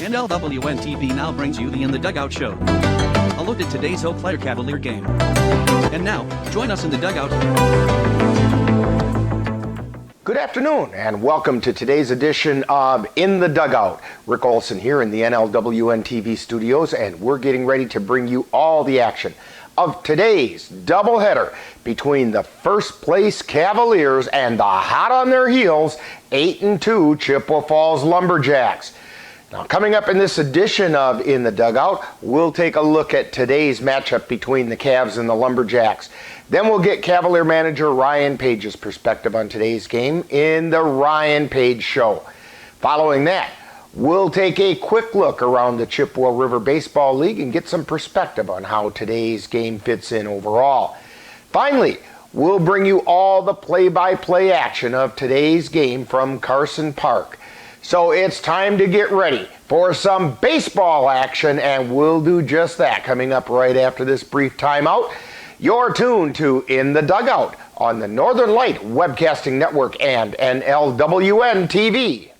NLWN-TV now brings you the In the Dugout show. A look at today's Eau Claire Cavalier game. And now, join us in the dugout. Good afternoon and welcome to today's edition of In the Dugout. Rick Olson here in the NLWN-TV studios, and we're getting ready to bring you all the action of today's doubleheader between the first place Cavaliers and the hot on their heels 8-2 Chippewa Falls Lumberjacks. Now, coming up in this edition of In the Dugout, we'll take a look at today's matchup between the Cavs and the Lumberjacks. Then we'll get Cavalier manager Ryan Page's perspective on today's game in the Ryan Page Show. Following that, we'll take a quick look around the Chippewa River Baseball League and get some perspective on how today's game fits in overall. Finally, we'll bring you all the play-by-play action of today's game from Carson Park. So it's time to get ready for some baseball action, and we'll do just that coming up right after this brief timeout. You're tuned to In the Dugout on the Northern Light Webcasting Network and NLWN-TV.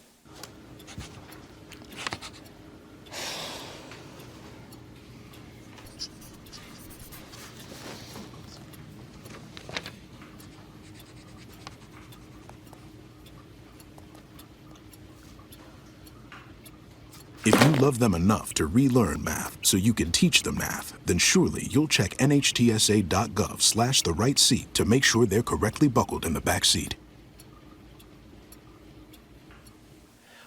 If you love them enough to relearn math so you can teach them math, then surely you'll check nhtsa.gov/the-right-seat to make sure they're correctly buckled in the back seat.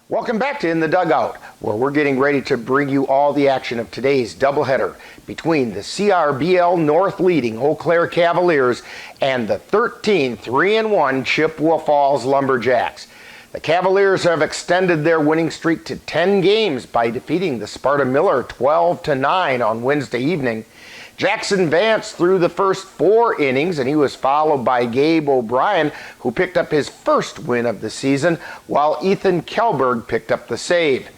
Welcome back to In the Dugout, where we're getting ready to bring you all the action of today's doubleheader between the CRBL North leading Eau Claire Cavaliers and the 13-3-1 Chippewa Falls Lumberjacks. The Cavaliers have extended their winning streak to 10 games by defeating the Sparta Miller 12-9 on Wednesday evening. Jackson Vance threw the first 4 innings, and he was followed by Gabe O'Brien, who picked up his first win of the season, while Ethan Kjellberg picked up the save.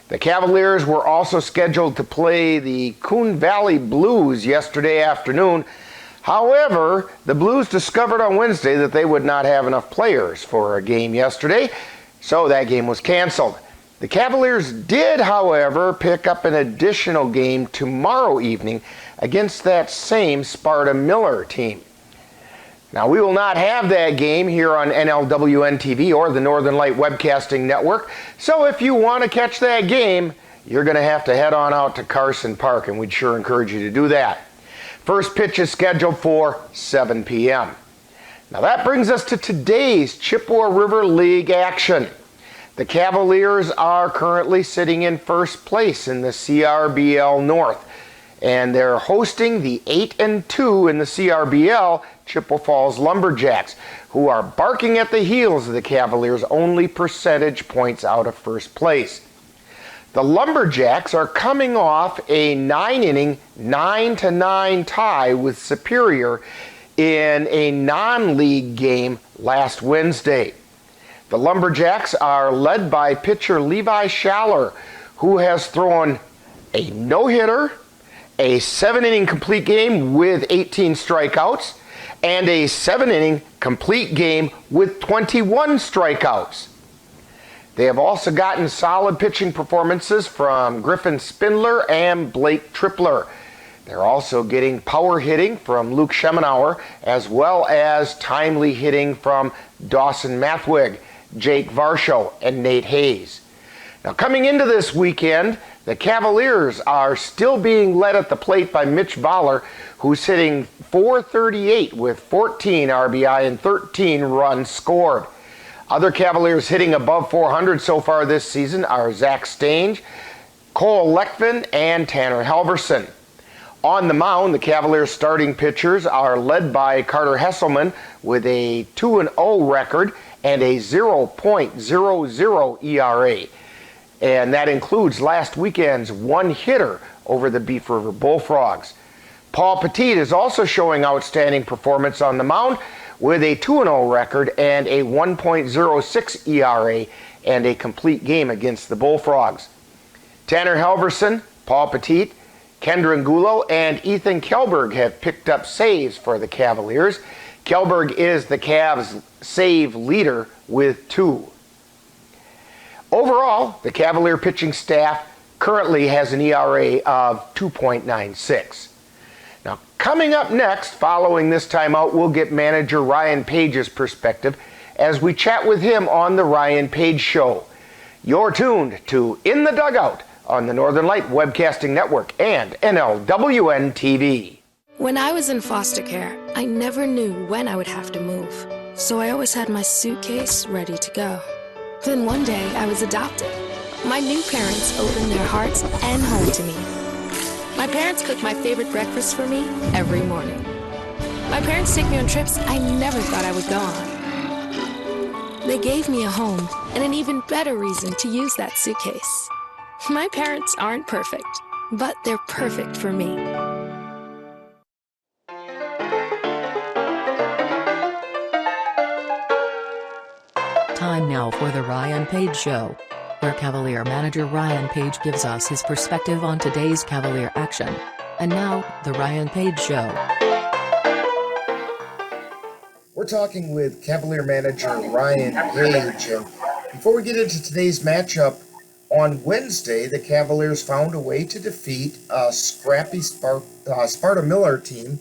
The Cavaliers were also scheduled to play the Coon Valley Blues yesterday afternoon. However, the Blues discovered on Wednesday that they would not have enough players for a game yesterday, so that game was canceled. The Cavaliers did, however, pick up an additional game tomorrow evening against that same Sparta Miller team. Now, we will not have that game here on NLWN-TV or the Northern Light Webcasting Network, so if you want to catch that game, you're going to have to head on out to Carson Park, and we'd sure encourage you to do that. First pitch is scheduled for 7 p.m. Now that brings us to today's Chippewa River League action. The Cavaliers are currently sitting in first place in the CRBL North, and they're hosting the 8-2 in the CRBL Chippewa Falls Lumberjacks, who are barking at the heels of the Cavaliers, only percentage points out of first place. The Lumberjacks are coming off a 9-inning, 9-9 tie with Superior in a non-league game last Wednesday. The Lumberjacks are led by pitcher Levi Schaller, who has thrown a no-hitter, a 7-inning complete game with 18 strikeouts, and a 7-inning complete game with 21 strikeouts. They have also gotten solid pitching performances from Griffin Spindler and Blake Tripler. They're also getting power hitting from Luke Schemenauer, as well as timely hitting from Dawson Mathwig, Jake Varsho, and Nate Hayes. Now, coming into this weekend, the Cavaliers are still being led at the plate by Mitch Voller, who's hitting .438 with 14 RBI and 13 runs scored. Other Cavaliers hitting above .400 so far this season are Zach Stange, Cole Leckvin, and Tanner Halverson. On the mound, the Cavaliers starting pitchers are led by Carter Hesselman with a 2-0 record and a 0.00 ERA. And that includes last weekend's one-hitter over the Beef River Bullfrogs. Paul Petit is also showing outstanding performance on the mound with a 2-0 record and a 1.06 ERA and a complete game against the Bullfrogs. Tanner Halverson, Paul Petit, Kendra Angulo, and Ethan Kjellberg have picked up saves for the Cavaliers. Kjellberg is the Cavs' save leader with 2. Overall, the Cavalier pitching staff currently has an ERA of 2.96. Now, coming up next, following this timeout, we'll get manager Ryan Page's perspective as we chat with him on the Ryan Page Show. You're tuned to In the Dugout on the Northern Light Webcasting Network and NLWN-TV. When I was in foster care, I never knew when I would have to move, so I always had my suitcase ready to go. Then one day, I was adopted. My new parents opened their hearts and home to me. My parents cook my favorite breakfast for me every morning. My parents take me on trips I never thought I would go on. They gave me a home and an even better reason to use that suitcase. My parents aren't perfect, but they're perfect for me. Time now for the Ryan Page Show, where Cavalier manager Ryan Page gives us his perspective on today's Cavalier action. And now, the Ryan Page Show. We're talking with Cavalier manager Ryan Page, and before we get into today's matchup, on Wednesday, the Cavaliers found a way to defeat a scrappy Sparta Miller team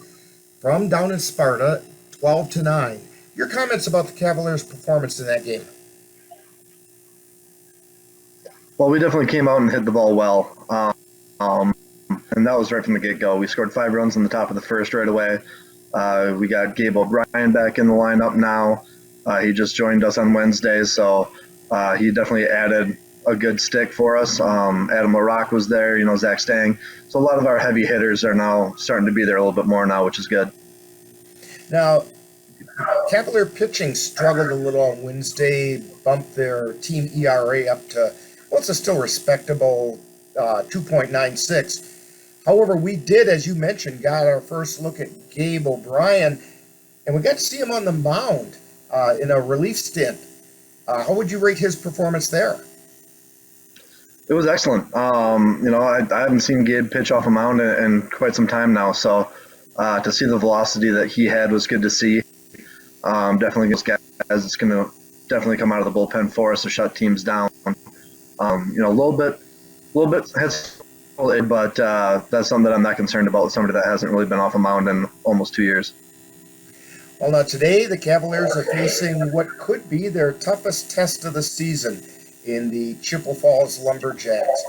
from down in Sparta, 12-9. Your comments about the Cavaliers' performance in that game? Well, we definitely came out and hit the ball well, and that was right from the get-go. We scored 5 runs in the top of the first right away. We got Gabe O'Brien back in the lineup now. He just joined us on Wednesday, so he definitely added a good stick for us. Adam LaRock was there, Zach Stang. So a lot of our heavy hitters are now starting to be there a little bit more now, which is good. Now, Cavalier pitching struggled a little on Wednesday, bumped their team ERA up to, well, it's a still respectable 2.96. However, we did, as you mentioned, got our first look at Gabe O'Brien, and we got to see him on the mound in a relief stint. How would you rate his performance there? It was excellent. I haven't seen Gabe pitch off a mound in quite some time now, so to see the velocity that he had was good to see. Definitely against guys, it's going to definitely come out of the bullpen for us to shut teams down. A little bit has, but that's something that I'm not concerned about with somebody that hasn't really been off a mound in almost 2 years. Well, now today the Cavaliers are facing what could be their toughest test of the season in the Chippewa Lumberjacks.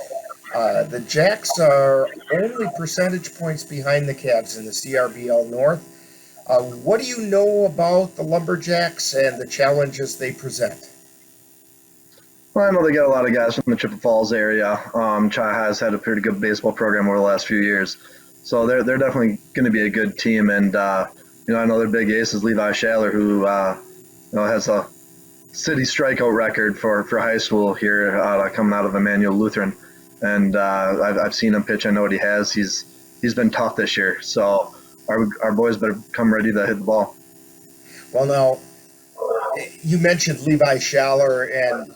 The Jacks are only percentage points behind the Cavs in the CRBL North. What do you know about the Lumberjacks and the challenges they present? Well, I know they got a lot of guys from the Chippewa Falls area. Chai has had a pretty good baseball program over the last few years. So they're definitely going to be a good team. And, I know their big ace is Levi Schaller, who has a city strikeout record for high school here coming out of Emmanuel Lutheran. And I've seen him pitch. I know what he has. He's been tough this year. So our boys better come ready to hit the ball. Well, now, you mentioned Levi Schaller, and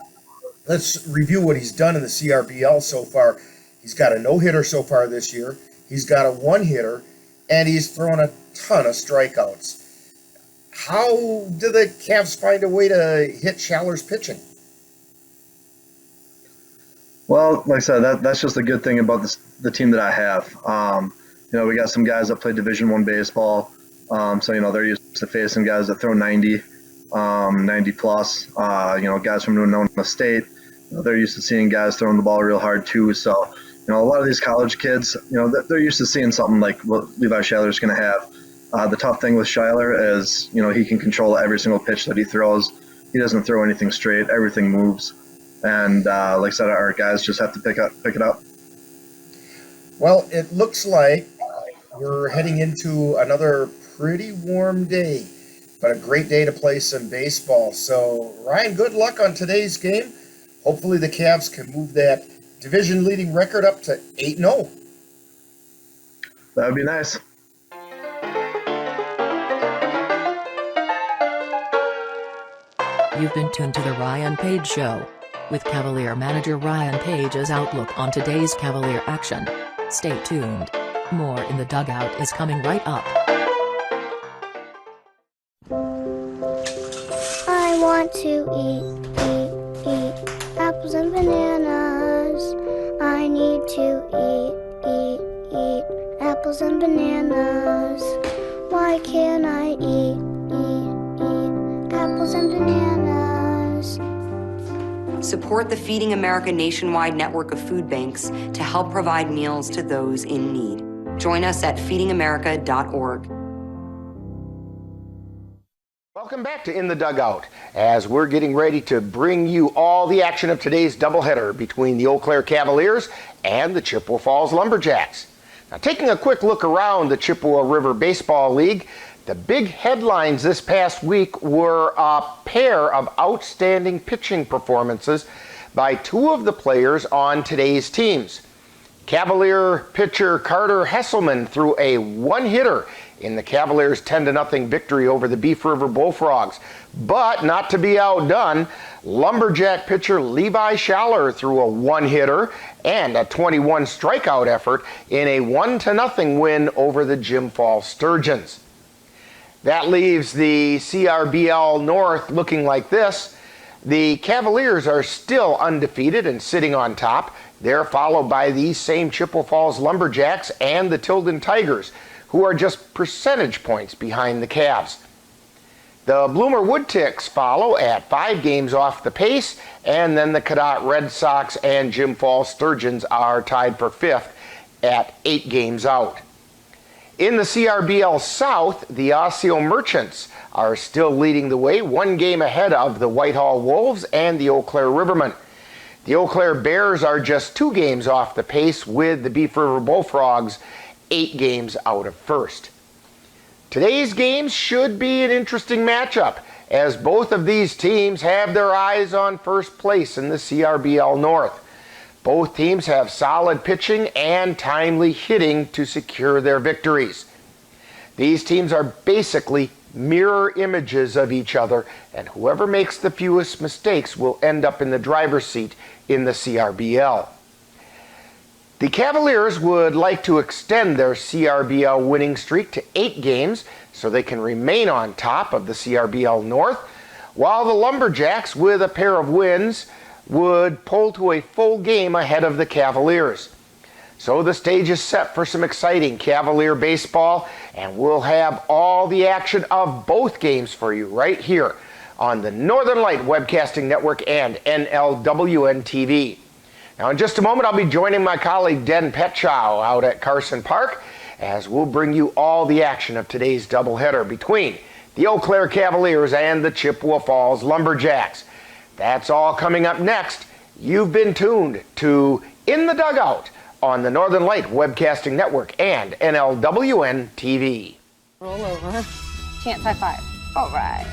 let's review what he's done in the CRBL so far. He's got a no-hitter so far this year. He's got a one-hitter, and he's thrown a ton of strikeouts. How do the Cavs find a way to hit Schaller's pitching? Well, like I said, that's just a good thing about the team that I have. We got some guys that play Division I baseball, so they're used to facing guys that throw 90 plus. Guys from Winona State, they're used to seeing guys throwing the ball real hard too. So, a lot of these college kids, they're used to seeing something like what Levi Schaller's going to have. The tough thing with Schaller is, he can control every single pitch that he throws. He doesn't throw anything straight. Everything moves. And like I said, our guys just have to pick it up. Well, it looks like we're heading into another pretty warm day, but a great day to play some baseball. So, Ryan, good luck on today's game. Hopefully the Cavs can move that division-leading record up to 8-0. That would be nice. You've been tuned to the Ryan Page Show, with Cavalier manager Ryan Page's outlook on today's Cavalier action. Stay tuned. More in the dugout is coming right up. I want to eat a apples and bananas. I need to eat apples and bananas. Why can't I eat apples and bananas? Support the Feeding America nationwide network of food banks to help provide meals to those in need. Join us at feedingamerica.org. Welcome back to In the Dugout, as we're getting ready to bring you all the action of today's doubleheader between the Eau Claire Cavaliers and the Chippewa Falls Lumberjacks. Now, taking a quick look around the Chippewa River Baseball League, the big headlines this past week were a pair of outstanding pitching performances by two of the players on today's teams. Cavalier pitcher Carter Hesselman threw a one-hitter in the Cavaliers' 10-0 victory over the Beef River Bullfrogs. But not to be outdone, Lumberjack pitcher Levi Schaller threw a one-hitter and a 21 strikeout effort in a 1-0 win over the Jim Falls Sturgeons. That leaves the CRBL North looking like this. The Cavaliers are still undefeated and sitting on top. They're followed by these same Chippewa Falls Lumberjacks and the Tilden Tigers, who are just percentage points behind the Cavs. The Bloomer Woodticks follow at 5 games off the pace, and then the Cadott Red Sox and Jim Falls Sturgeons are tied for 5th at 8 games out. In the CRBL South, the Osseo Merchants are still leading the way, 1 game ahead of the Whitehall Wolves and the Eau Claire Rivermen. The Eau Claire Bears are just 2 games off the pace, with the Beef River Bullfrogs 8 games out of first. Today's games should be an interesting matchup, as both of these teams have their eyes on first place in the CRBL North. Both teams have solid pitching and timely hitting to secure their victories. These teams are basically mirror images of each other, and whoever makes the fewest mistakes will end up in the driver's seat in the CRBL. The Cavaliers would like to extend their CRBL winning streak to 8 games so they can remain on top of the CRBL North, while the Lumberjacks, with a pair of wins, would pull to a full game ahead of the Cavaliers. So the stage is set for some exciting Cavalier baseball, and we'll have all the action of both games for you right here on the Northern Light Webcasting Network and NLWN-TV. Now, in just a moment, I'll be joining my colleague Den Petchow out at Carson Park, as we'll bring you all the action of today's doubleheader between the Eau Claire Cavaliers and the Chippewa Falls Lumberjacks. That's all coming up next. You've been tuned to In the Dugout on the Northern Light Webcasting Network and NLWN-TV. Roll over. Chance high five. All right.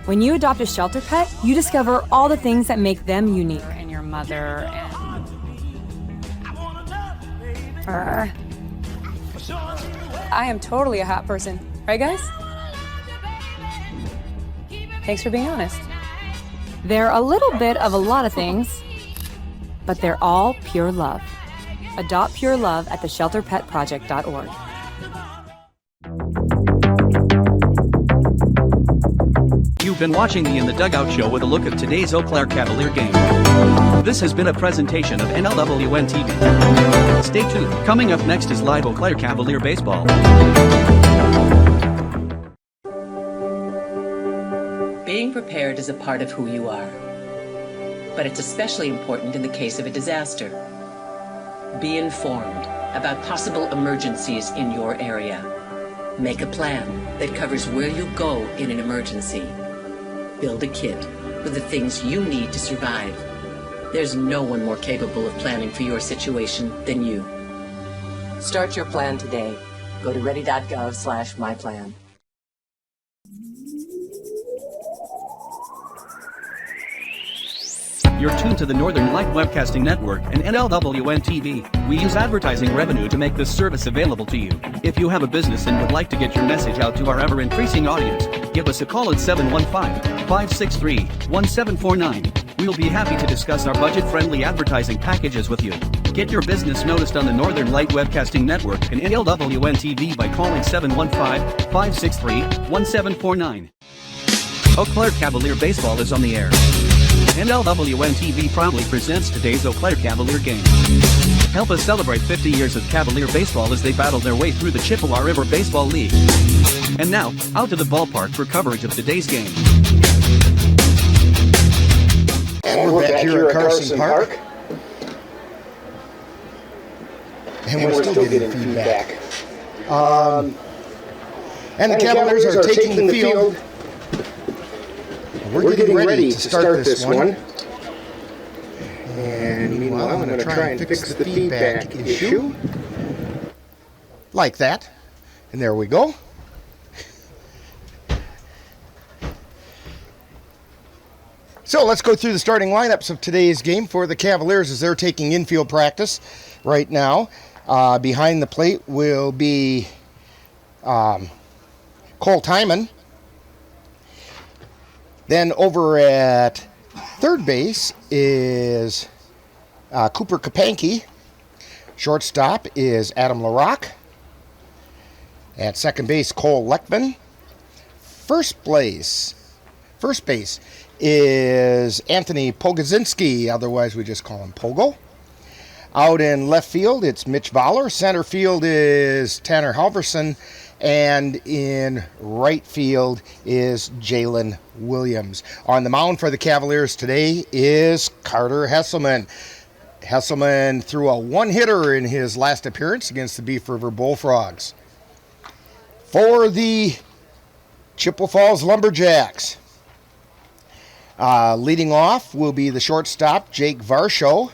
When you adopt a shelter pet, you discover all the things that make them unique. And your mother and... I am totally a hot person. Right, guys? Thanks for being honest. They're a little bit of a lot of things, but they're all pure love. Adopt pure love at theshelterpetproject.org. You've been watching the In the Dugout show with a look at today's Eau Claire Cavalier game. This has been a presentation of NLWN-TV. Stay tuned. Coming up next is live Eau Claire Cavalier baseball. Being prepared is a part of who you are, but it's especially important in the case of a disaster. Be informed about possible emergencies in your area. Make a plan that covers where you go in an emergency. Build a kit with the things you need to survive. There's no one more capable of planning for your situation than you. Start your plan today. Go to ready.gov/myplan. You're tuned to the Northern Light Webcasting Network and NLWN-TV. We use advertising revenue to make this service available to you. If you have a business and would like to get your message out to our ever-increasing audience, give us a call at 715-563-1749. We'll be happy to discuss our budget-friendly advertising packages with you. Get your business noticed on the Northern Light Webcasting Network and NLWN-TV by calling 715-563-1749. Eau Claire Cavalier Baseball is on the air. NLWN-TV proudly presents today's Eau Claire Cavalier game. Help us celebrate 50 years of Cavalier baseball as they battle their way through the Chippewa River Baseball League. And now, out to the ballpark for coverage of today's game. And we're back here at Carson Park. And we're still getting feedback. And the Cavaliers are taking the field. We're getting ready to start this one. And meanwhile, I'm going to try and fix the feedback issue. Like that. And there we go. So let's go through the starting lineups of today's game for the Cavaliers as they're taking infield practice right now. Behind the plate will be Cole Timon. Then over at third base is Cooper Kapanke. Shortstop is Adam LaRock. At second base, Cole Leckman. First base is Anthony Pogozinski, otherwise we just call him Pogo. Out in left field, it's Mitch Voller. Center field is Tanner Halverson. And in right field is Jalen Williams. On the mound for the Cavaliers today is Carter Hesselman. Hesselman threw a one-hitter in his last appearance against the Beef River Bullfrogs. For the Chippewa Falls Lumberjacks, leading off will be the shortstop, Jake Varsho.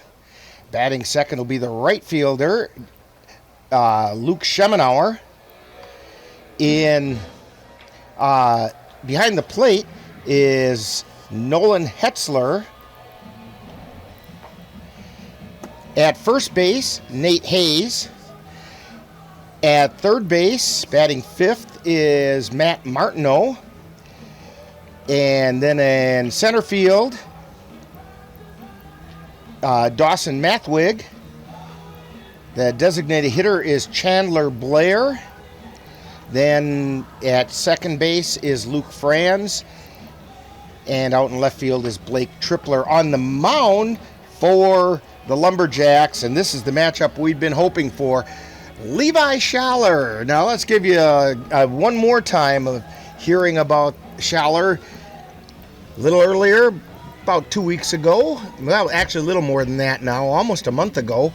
Batting second will be the right fielder, Luke Schemenauer. Behind the plate is Nolan Hetzler. At first base, Nate Hayes. At third base, batting fifth, is Matt Martineau. And then in center field, Dawson Mathwig. The designated hitter is Chandler Blair. Then at second base is Luke Franz. And out in left field is Blake Tripler. On the mound for the Lumberjacks, and this is the matchup we've been hoping for, Levi Schaller. Now let's give you one more time of hearing about Schaller. A little earlier, about 2 weeks ago, well, actually a little more than that now, almost a month ago,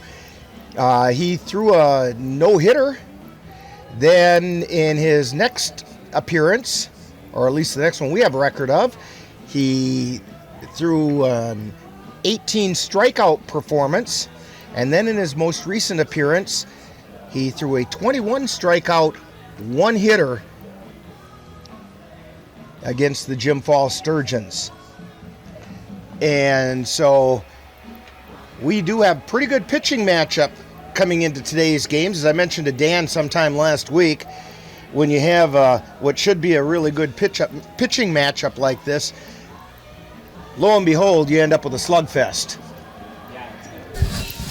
he threw a no-hitter. Then in his next appearance, or at least the next one we have a record of, he threw an 18 strikeout performance. And then in his most recent appearance, he threw a 21 strikeout one-hitter against the Jim Falls Sturgeons. And so we do have pretty good pitching matchup coming into today's games. As I mentioned to Dan sometime last week, when you have what should be a really good pitching matchup like this, lo and behold, you end up with a slugfest.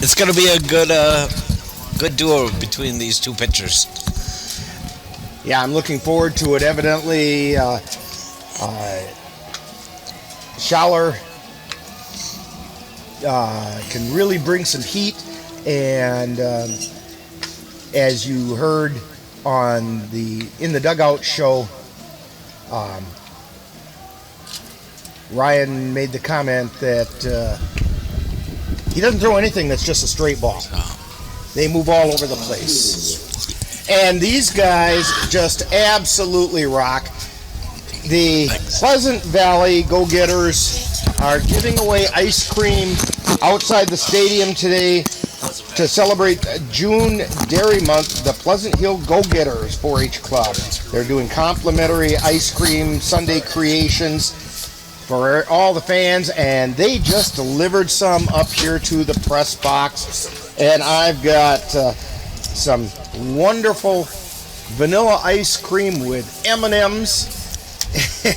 It's going to be a good duo between these two pitchers. Yeah, I'm looking forward to it. Evidently, Schaller can really bring some heat. And as you heard on the In the Dugout show, Ryan made the comment that he doesn't throw anything that's just a straight ball. They move all over the place. And these guys just absolutely rock. The Pleasant Valley Go-Getters are giving away ice cream outside the stadium today to celebrate June Dairy Month. The Pleasant Hill Go-Getters 4-H Club. They're doing complimentary ice cream Sunday creations for all the fans, and they just delivered some up here to the press box. And I've got some wonderful vanilla ice cream with M&Ms.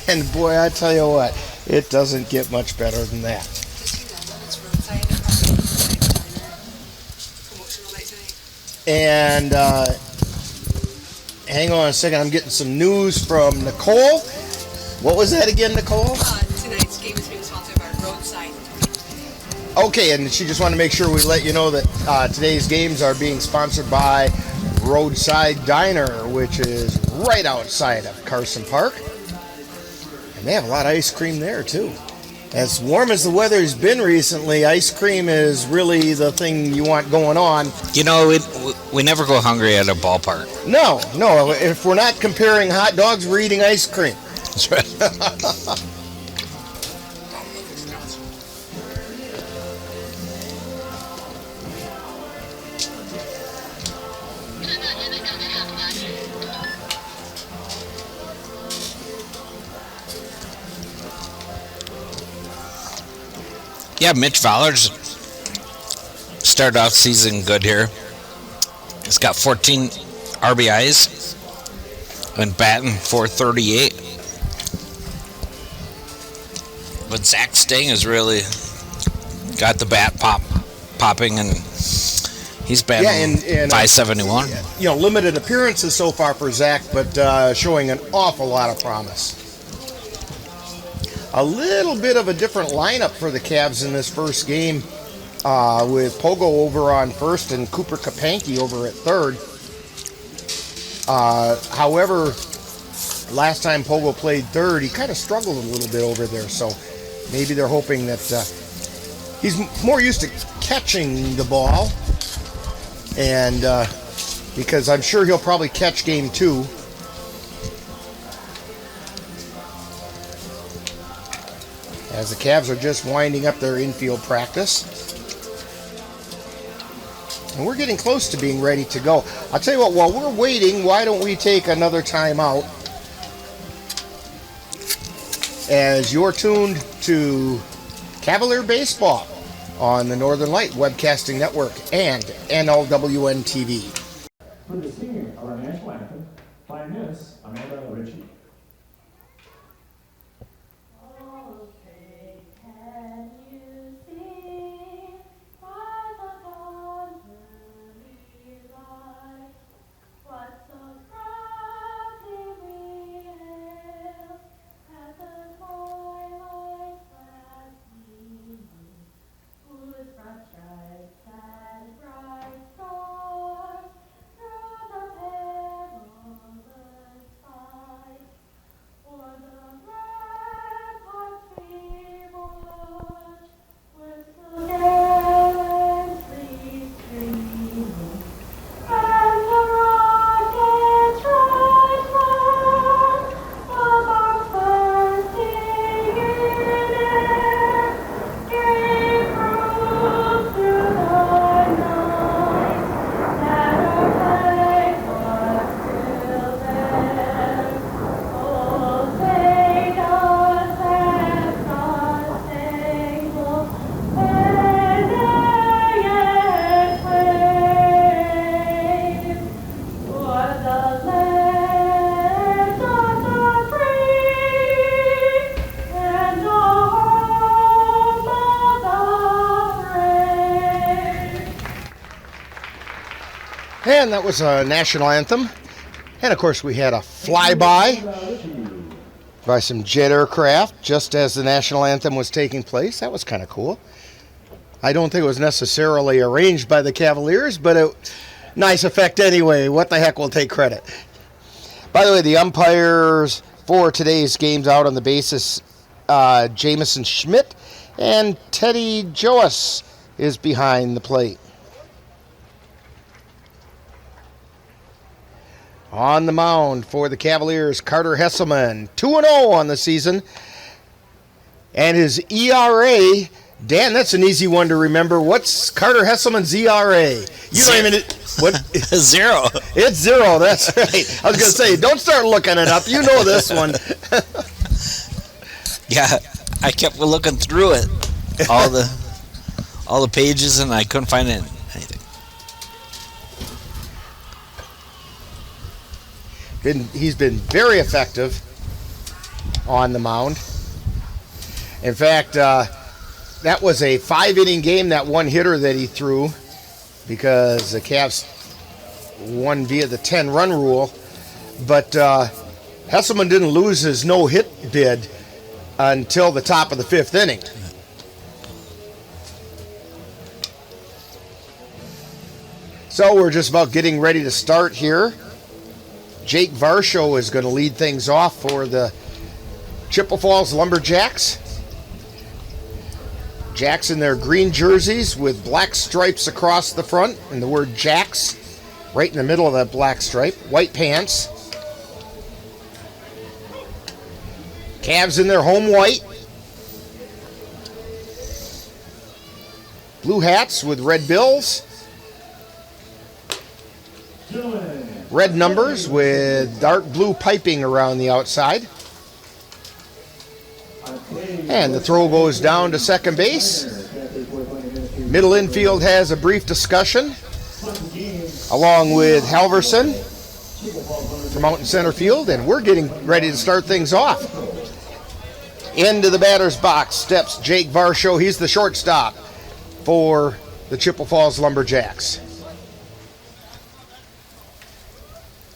And boy, I tell you what, it doesn't get much better than that. And hang on a second, I'm getting some news from Nicole. What was that again, Nicole? Tonight's game is being sponsored by Road outside. Okay, and she just wanted to make sure we let you know that today's games are being sponsored by Roadside Diner, which is right outside of Carson Park. And they have a lot of ice cream there, too. As warm as the weather's been recently, ice cream is really the thing you want going on. You know, we never go hungry at a ballpark. No. If we're not comparing hot dogs, we're eating ice cream. That's right. Yeah, Mitch Valler's started off season good here. He's got 14 RBIs and batting .438. But Zach Sting has really got the bat popping, and he's batting .571. You know, limited appearances so far for Zach, but showing an awful lot of promise. A little bit of a different lineup for the Cavs in this first game, with Pogo over on first and Cooper Kapanke over at third. However, last time Pogo played third, he kind of struggled a little bit over there, so maybe they're hoping that he's more used to catching the ball, and because I'm sure he'll probably catch game 2. As the Cavs are just winding up their infield practice. And we're getting close to being ready to go. I'll tell you what, while we're waiting, why don't we take another timeout? As you're tuned to Cavalier Baseball on the Northern Light Webcasting Network and NLWN-TV. For the singing of our national anthem by Miss Amanda Ritchie. And that was a national anthem. And of course we had a flyby by some jet aircraft just as the national anthem was taking place. That was kind of cool. I don't think it was necessarily arranged by the Cavaliers, but nice effect anyway. What the heck, we'll take credit. By the way, the umpires for today's games out on the basis, Jamison Schmidt and Teddy Joas is behind the plate. On the mound for the Cavaliers, Carter Hesselman, 2-0 on the season. And his ERA, Dan, that's an easy one to remember. What's Carter Hesselman's ERA? You don't even... What? 0. It's 0, that's right. I was going to say, don't start looking it up. You know this one. Yeah, I kept looking through it, all the pages, and I couldn't find anything. He's been very effective on the mound. In fact, that was a 5-inning game, that one hitter that he threw, because the Cavs won via the 10-run rule. But Hesselman didn't lose his no-hit bid until the top of the 5th inning. So we're just about getting ready to start here. Jake Varsho is going to lead things off for the Chippewa Lumberjacks. Jacks in their green jerseys with black stripes across the front and the word Jacks right in the middle of that black stripe. White pants. Cavs in their home white. Blue hats with red bills. Red numbers with dark blue piping around the outside. And the throw goes down to second base. Middle infield has a brief discussion along with Halverson from out in center field, and we're getting ready to start things off. Into the batter's box steps Jake Varsho. He's the shortstop for the Chippewa Lumberjacks.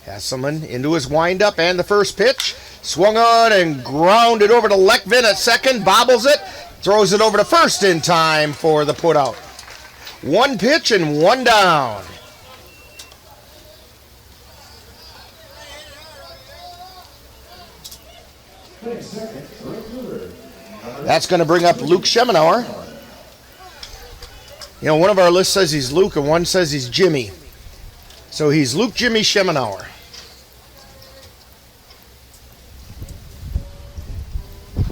Hasselman into his windup, and the first pitch. Swung on and grounded over to Lekvin at second. Bobbles it. Throws it over to first in time for the putout. One pitch and one down. That's going to bring up Luke Schemenauer. You know, one of our lists says he's Luke and one says he's Jimmy. So he's Luke Jimmy Schemenauer.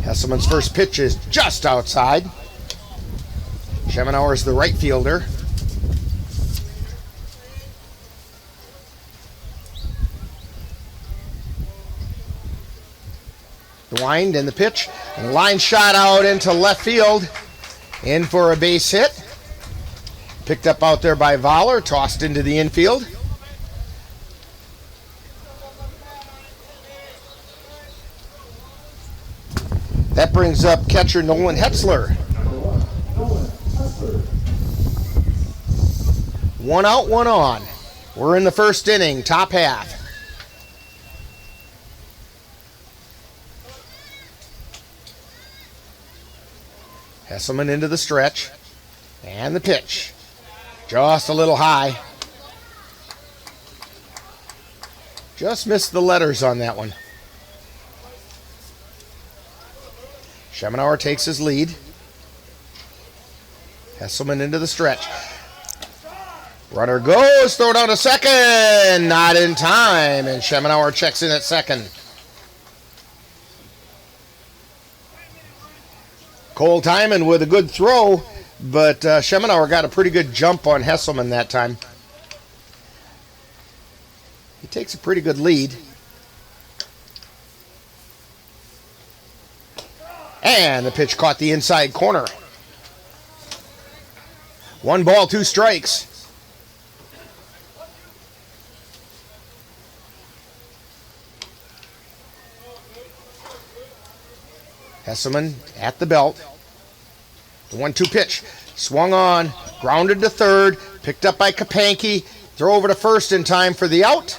Hesselman's first pitch is just outside. Schemenauer is the right fielder. The wind and the pitch. And line shot out into left field. In for a base hit. Picked up out there by Voller. Tossed into the infield. That brings up catcher Nolan Hetzler. One out, one on. We're in the first inning, top half. Hesselman into the stretch. And the pitch. Just a little high. Just missed the letters on that one. Schemenauer takes his lead. Hesselman into the stretch. Runner goes, throw down to second. Not in time, and Schemenauer checks in at second. Cole Timon with a good throw, but Schemenauer got a pretty good jump on Hesselman that time. He takes a pretty good lead. And the pitch caught the inside corner. 1 ball, 2 strikes. Hesselman at the belt. The 1-2 pitch. Swung on, grounded to third, picked up by Kapanke. Throw over to first in time for the out.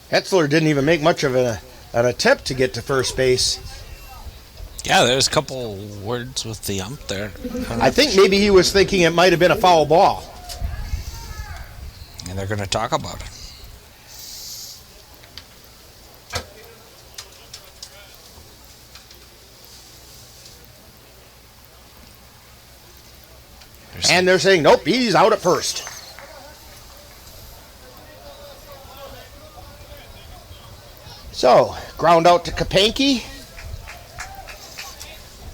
Hetzler didn't even make much of an attempt to get to first base. Yeah, there's a couple words with the ump there. I think maybe he was thinking it might have been a foul ball. And they're going to talk about it. And they're saying, nope, he's out at first. So, ground out to Kapanke.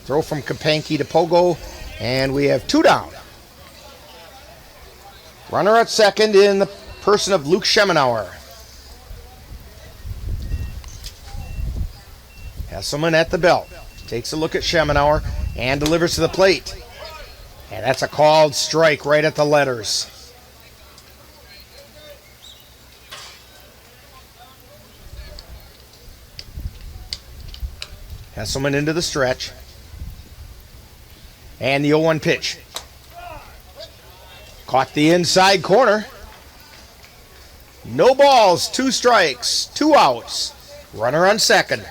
Throw from Kapanke to Pogo, and we have 2 down. Runner at second in the person of Luke Schemenauer. Hesselman at the belt. Takes a look at Schemenauer and delivers to the plate. And that's a called strike right at the letters. Hesselman into the stretch. And the 0-1 pitch. Caught the inside corner. No balls, 2 strikes, 2 outs. Runner on second.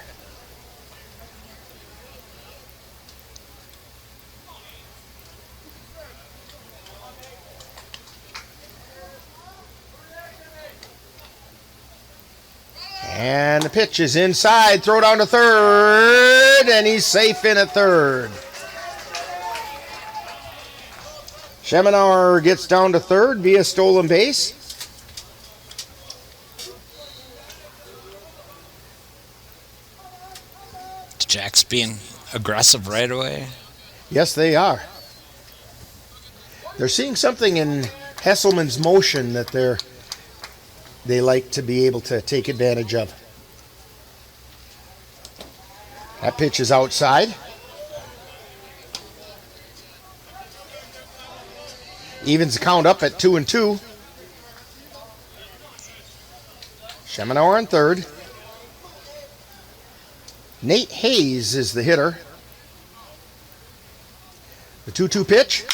And the pitch is inside. Throw down to third, and he's safe in at third. Schemenauer gets down to third via stolen base. The Jacks being aggressive right away. Yes, they are. They're seeing something in Hesselman's motion that they like to be able to take advantage of. That pitch is outside. Evens the count up at 2-2. Schemenauer on third. Nate Hayes is the hitter. The 2-2 pitch.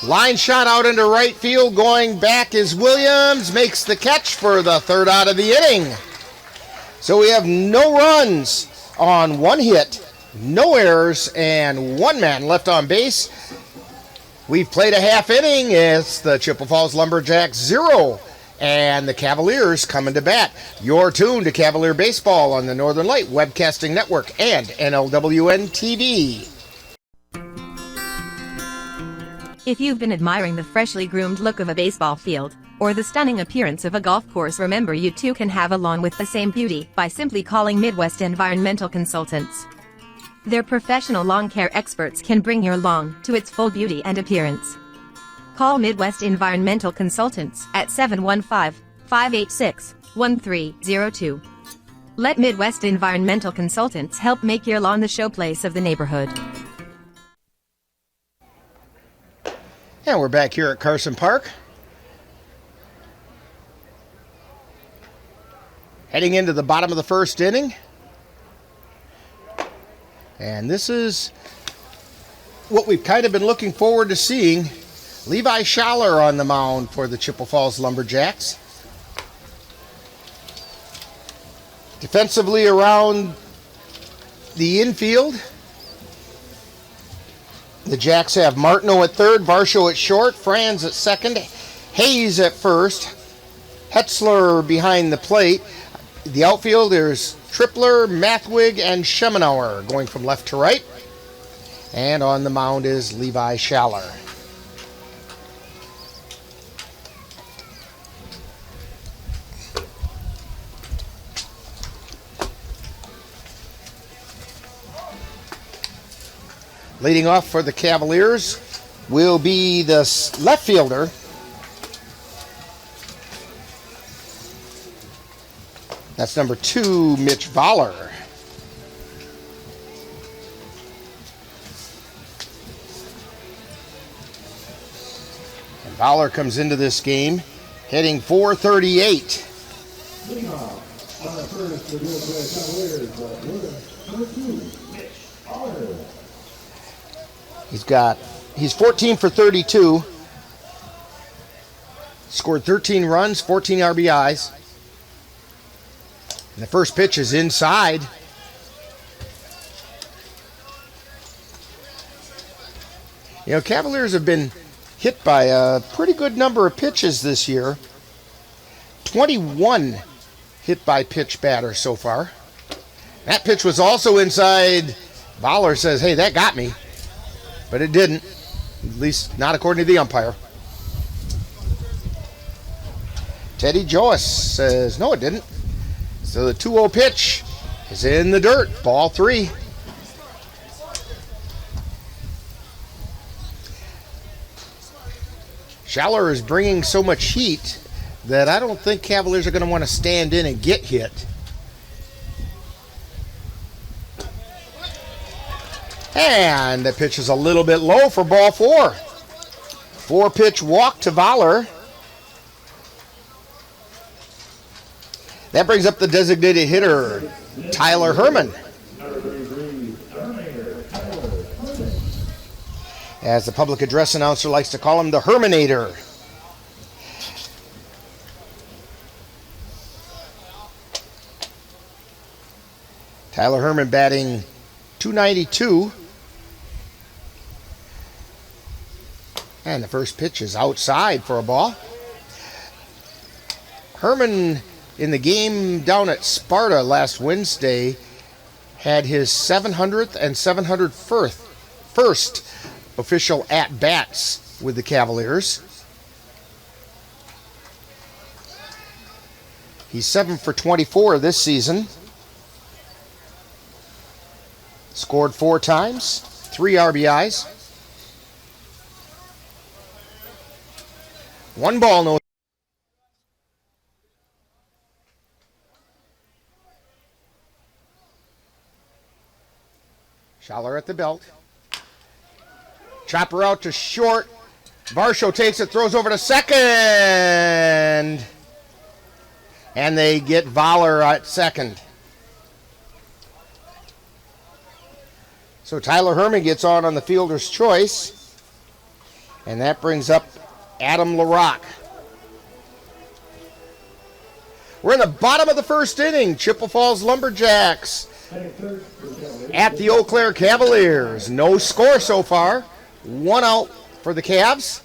Line shot out into right field. Going back is Williams. Makes the catch for the third out of the inning. So we have no runs on one hit, no errors, and one man left on base. We've played a half inning. It's the Chippewa Falls Lumberjacks 0 and the Cavaliers coming to bat. You're tuned to Cavalier Baseball on the Northern Light Webcasting Network and NLWN-TV. If you've been admiring the freshly groomed look of a baseball field, or the stunning appearance of a golf course, remember you too can have a lawn with the same beauty by simply calling Midwest Environmental Consultants. Their professional lawn care experts can bring your lawn to its full beauty and appearance. Call Midwest Environmental Consultants at 715-586-1302. Let Midwest Environmental Consultants help make your lawn the showplace of the neighborhood. And we're back here at Carson Park. Heading into the bottom of the first inning. And this is what we've kind of been looking forward to seeing. Levi Schaller on the mound for the Chippewa Falls Lumberjacks. Defensively around the infield, the Jacks have Martineau at third, Varsho at short, Franz at second, Hayes at first, Hetzler behind the plate. The outfield, there's Tripler, Mathwig, and Schemenauer going from left to right. And on the mound is Levi Schaller. Leading off for the Cavaliers will be the left fielder, that's number 2, Mitch Voller. And Voller comes into this game hitting .438. Leading off on the first for the Cavaliers, number 2, Mitch Voller. He's 14 for 32. Scored 13 runs, 14 RBIs. And the first pitch is inside. You know, Cavaliers have been hit by a pretty good number of pitches this year. 21 hit by pitch batters so far. That pitch was also inside. Voller says, hey, that got me. But it didn't, at least not according to the umpire. Teddy Joas says, no, it didn't. So the 2-0 pitch is in the dirt, ball 3. Schaller is bringing so much heat that I don't think Cavaliers are going to want to stand in and get hit. And the pitch is a little bit low for ball 4. 4-pitch walk to Voller. That brings up the designated hitter, Tyler Herman. As the public address announcer likes to call him, the Herminator. Tyler Herman batting .292. And the first pitch is outside for a ball. Herman, in the game down at Sparta last Wednesday, had his 700th and 701st official at-bats with the Cavaliers. He's 7 for 24 this season. Scored 4 times, 3 RBIs. 1 ball, no. Schaller at the belt. Chopper out to short. Varsho takes it, throws over to second. And they get Voller at second. So Tyler Herman gets on the fielder's choice. And that brings up Adam LaRock. We're in the bottom of the first inning. Chippewa Falls Lumberjacks at the Eau Claire Cavaliers. No score so far. 1 out for the Cavs.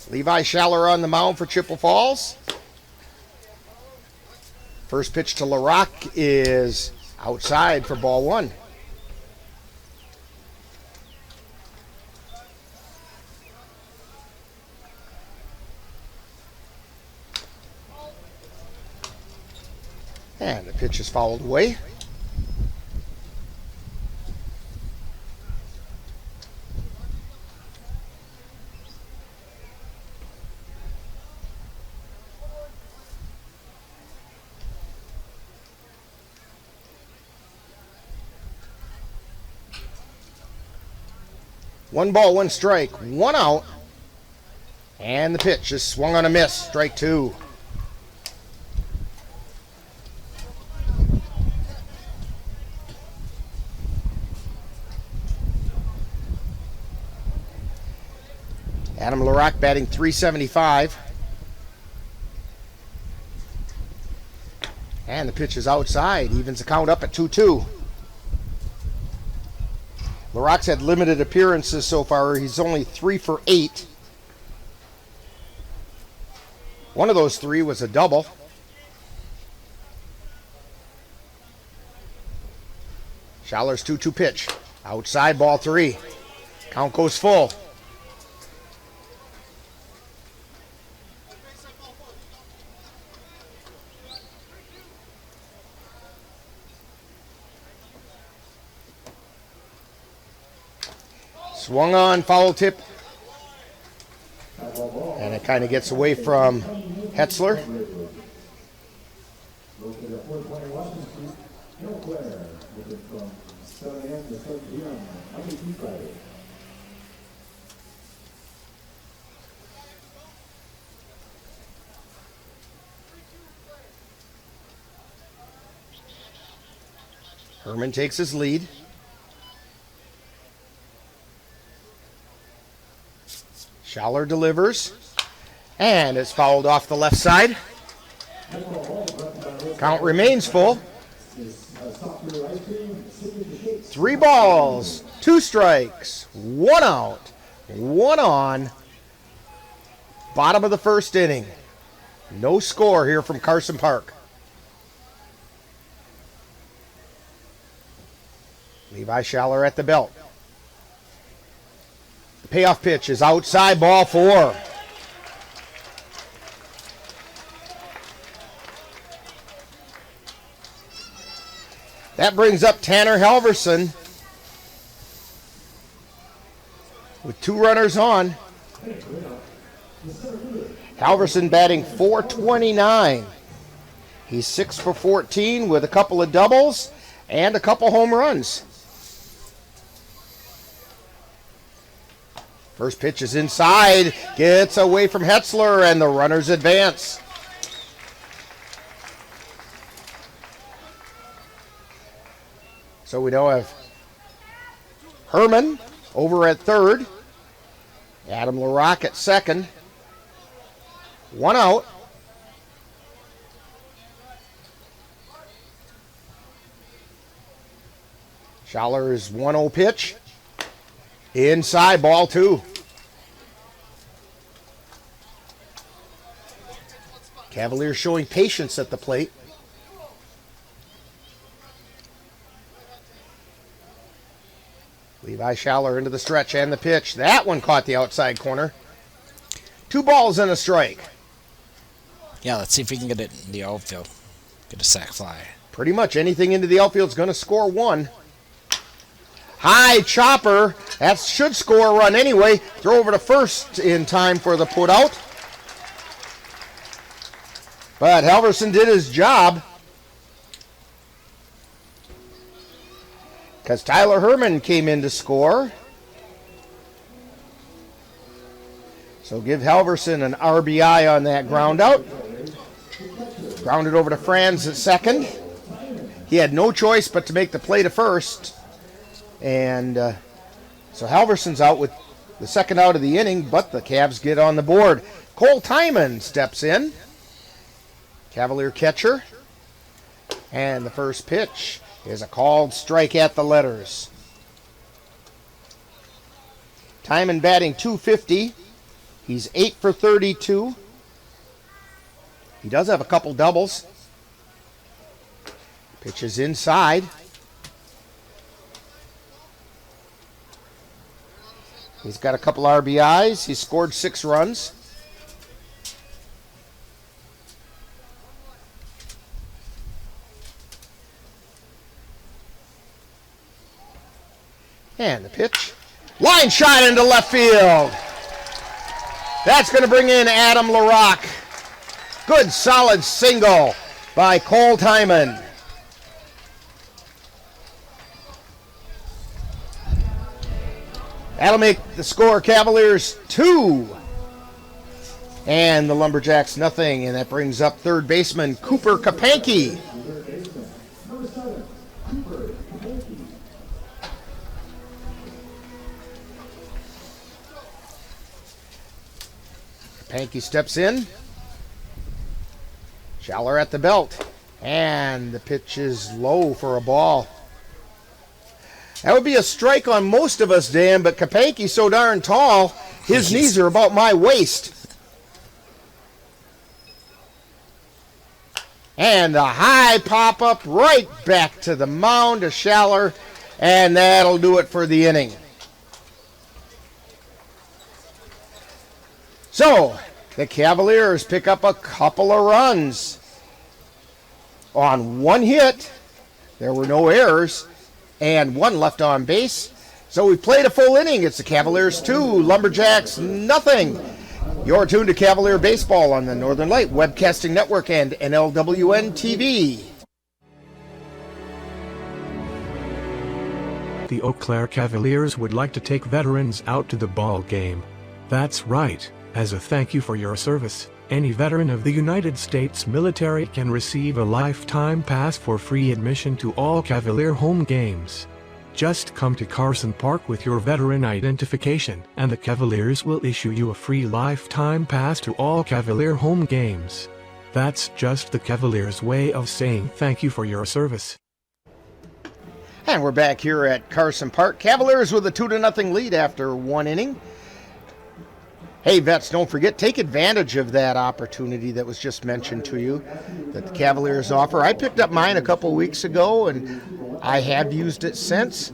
Levi Schaller on the mound for Chippewa Falls. First pitch to LaRock is outside for ball 1. And the pitch is fouled away. One ball, 1 strike, 1 out. And the pitch is swung on a miss. Strike 2. Adam LaRock batting .375. And the pitch is outside. Evens the count up at 2-2. LaRock's had limited appearances so far. He's only 3 for 8. One of those 3 was a double. Schaller's 2-2 pitch. Outside, ball 3. Count goes full. Swung on, foul tip. And it kind of gets away from Hetzler. Herman takes his lead. Schaller delivers, and it's fouled off the left side. Count remains full. 3 balls, 2 strikes, 1 out, 1 on. Bottom of the first inning. No score here from Carson Park. Levi Schaller at the belt. The payoff pitch is outside, ball 4. That brings up Tanner Halverson with 2 runners on. Halverson batting .429. He's 6 for 14 with a couple of doubles and a couple home runs. First pitch is inside, gets away from Hetzler, and the runners advance. So we now have Herman over at third, Adam LaRock at second, 1 out. Schaller 1-0 pitch. Inside, ball 2. Cavaliers showing patience at the plate. Levi Schaller into the stretch and the pitch. That one caught the outside corner. 2 balls and a strike. Yeah, let's see if we can get it in the outfield. Get a sac fly. Pretty much anything into the outfield is going to score 1. High chopper. That should score a run anyway. Throw over to first in time for the put out. But Halverson did his job. Because Tyler Herman came in to score. So give Halverson an RBI on that ground out. Grounded over to Franz at second. He had no choice but to make the play to first. And so Halverson's out with the second out of the inning, but the Cavs get on the board. Cole Timon steps in. Cavalier catcher. And the first pitch is a called strike at the letters. Timon batting .250. He's 8 for 32. He does have a couple doubles. Pitches inside. He's got a couple RBIs. He's scored 6 runs. And the pitch. Line shot into left field. That's going to bring in Adam LaRock. Good solid single by Cole Timon. That'll make the score Cavaliers 2 and the Lumberjacks nothing, and that brings up third baseman Cooper Kapanke. Kapanke steps in. Schaller at the belt, and the pitch is low for a ball. That would be a strike on most of us, Dan, but Kapanke's so darn tall, his knees are about my waist. And the high pop-up right back to the mound to Schaller, and that'll do it for the inning. So, the Cavaliers pick up a couple of runs. On 1 hit, there were no errors, and 1 left on base. So we played a full inning. It's the Cavaliers 2, Lumberjacks nothing. You're tuned to Cavalier Baseball on the Northern Light Webcasting Network and NLWN-TV. The Eau Claire Cavaliers would like to take veterans out to the ball game. That's right. As a thank you for your service, any veteran of the United States military can receive a lifetime pass for free admission to all Cavalier home games. Just come to Carson Park with your veteran identification, and the Cavaliers will issue you a free lifetime pass to all Cavalier home games. That's just the Cavaliers' way of saying thank you for your service. And we're back here at Carson Park. Cavaliers with a 2-0 lead after 1 inning. Hey, vets, don't forget, take advantage of that opportunity that was just mentioned to you that the Cavaliers offer. I picked up mine a couple weeks ago, and I have used it since.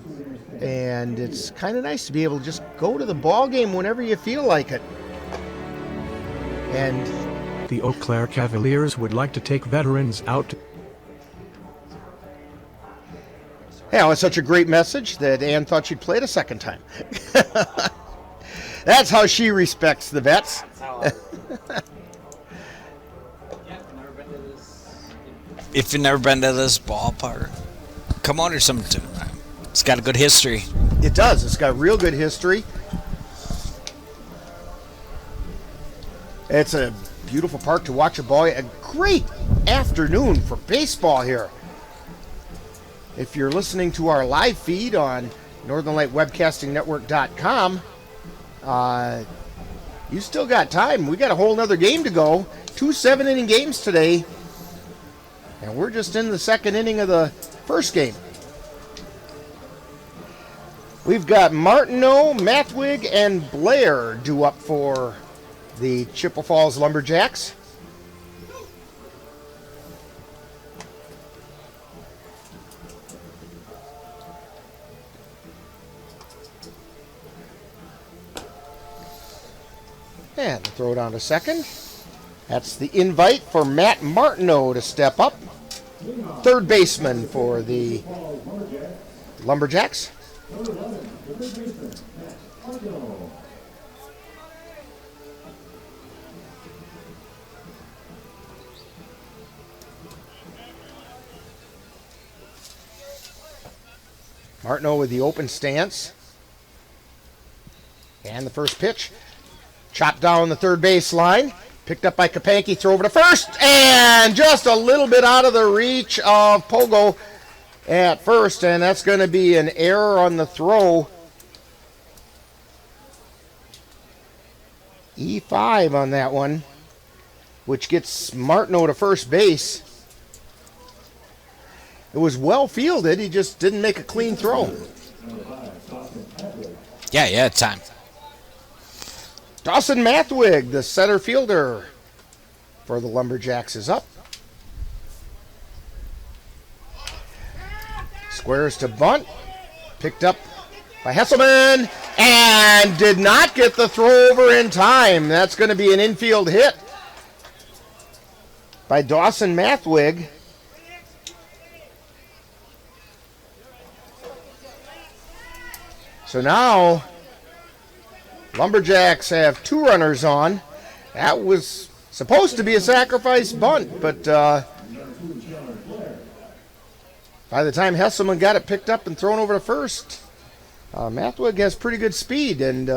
And it's kind of nice to be able to just go to the ball game whenever you feel like it. And the Eau Claire Cavaliers would like to take veterans out to... Yeah, it was such a great message that Ann thought she'd play it a second time. That's how she respects the vets. If you've never been to this ballpark, come on or something. It's got a good history. It does. It's got real good history. It's a beautiful park to watch a ball. A great afternoon for baseball here. If you're listening to our live feed on NorthernLightWebcastingNetwork.com, you still got time. We got a whole nother game to go. 2 7-inning games today. And we're just in the second inning of the first game. We've got Martineau, Mathwig, and Blair due up for the Chippewa Falls Lumberjacks. And throw down to second. That's the invite for Matt Martineau to step up. Third baseman for the Lumberjacks. Martineau with the open stance. And the first pitch. Chopped down the third base line. Picked up by Kapanke. Throw over to first. And just a little bit out of the reach of Pogo at first. And that's going to be an error on the throw. E5 on that one, which gets Martineau to first base. It was well fielded. He just didn't make a clean throw. Yeah, time. Dawson Mathwig, the center fielder for the Lumberjacks, is up. Squares to bunt. Picked up by Hesselman. And did not get the throw over in time. That's going to be an infield hit by Dawson Mathwig. So now Lumberjacks have two runners on. That was supposed to be a sacrifice bunt, but by the time Hesselman got it picked up and thrown over to first, Mathwig has pretty good speed. And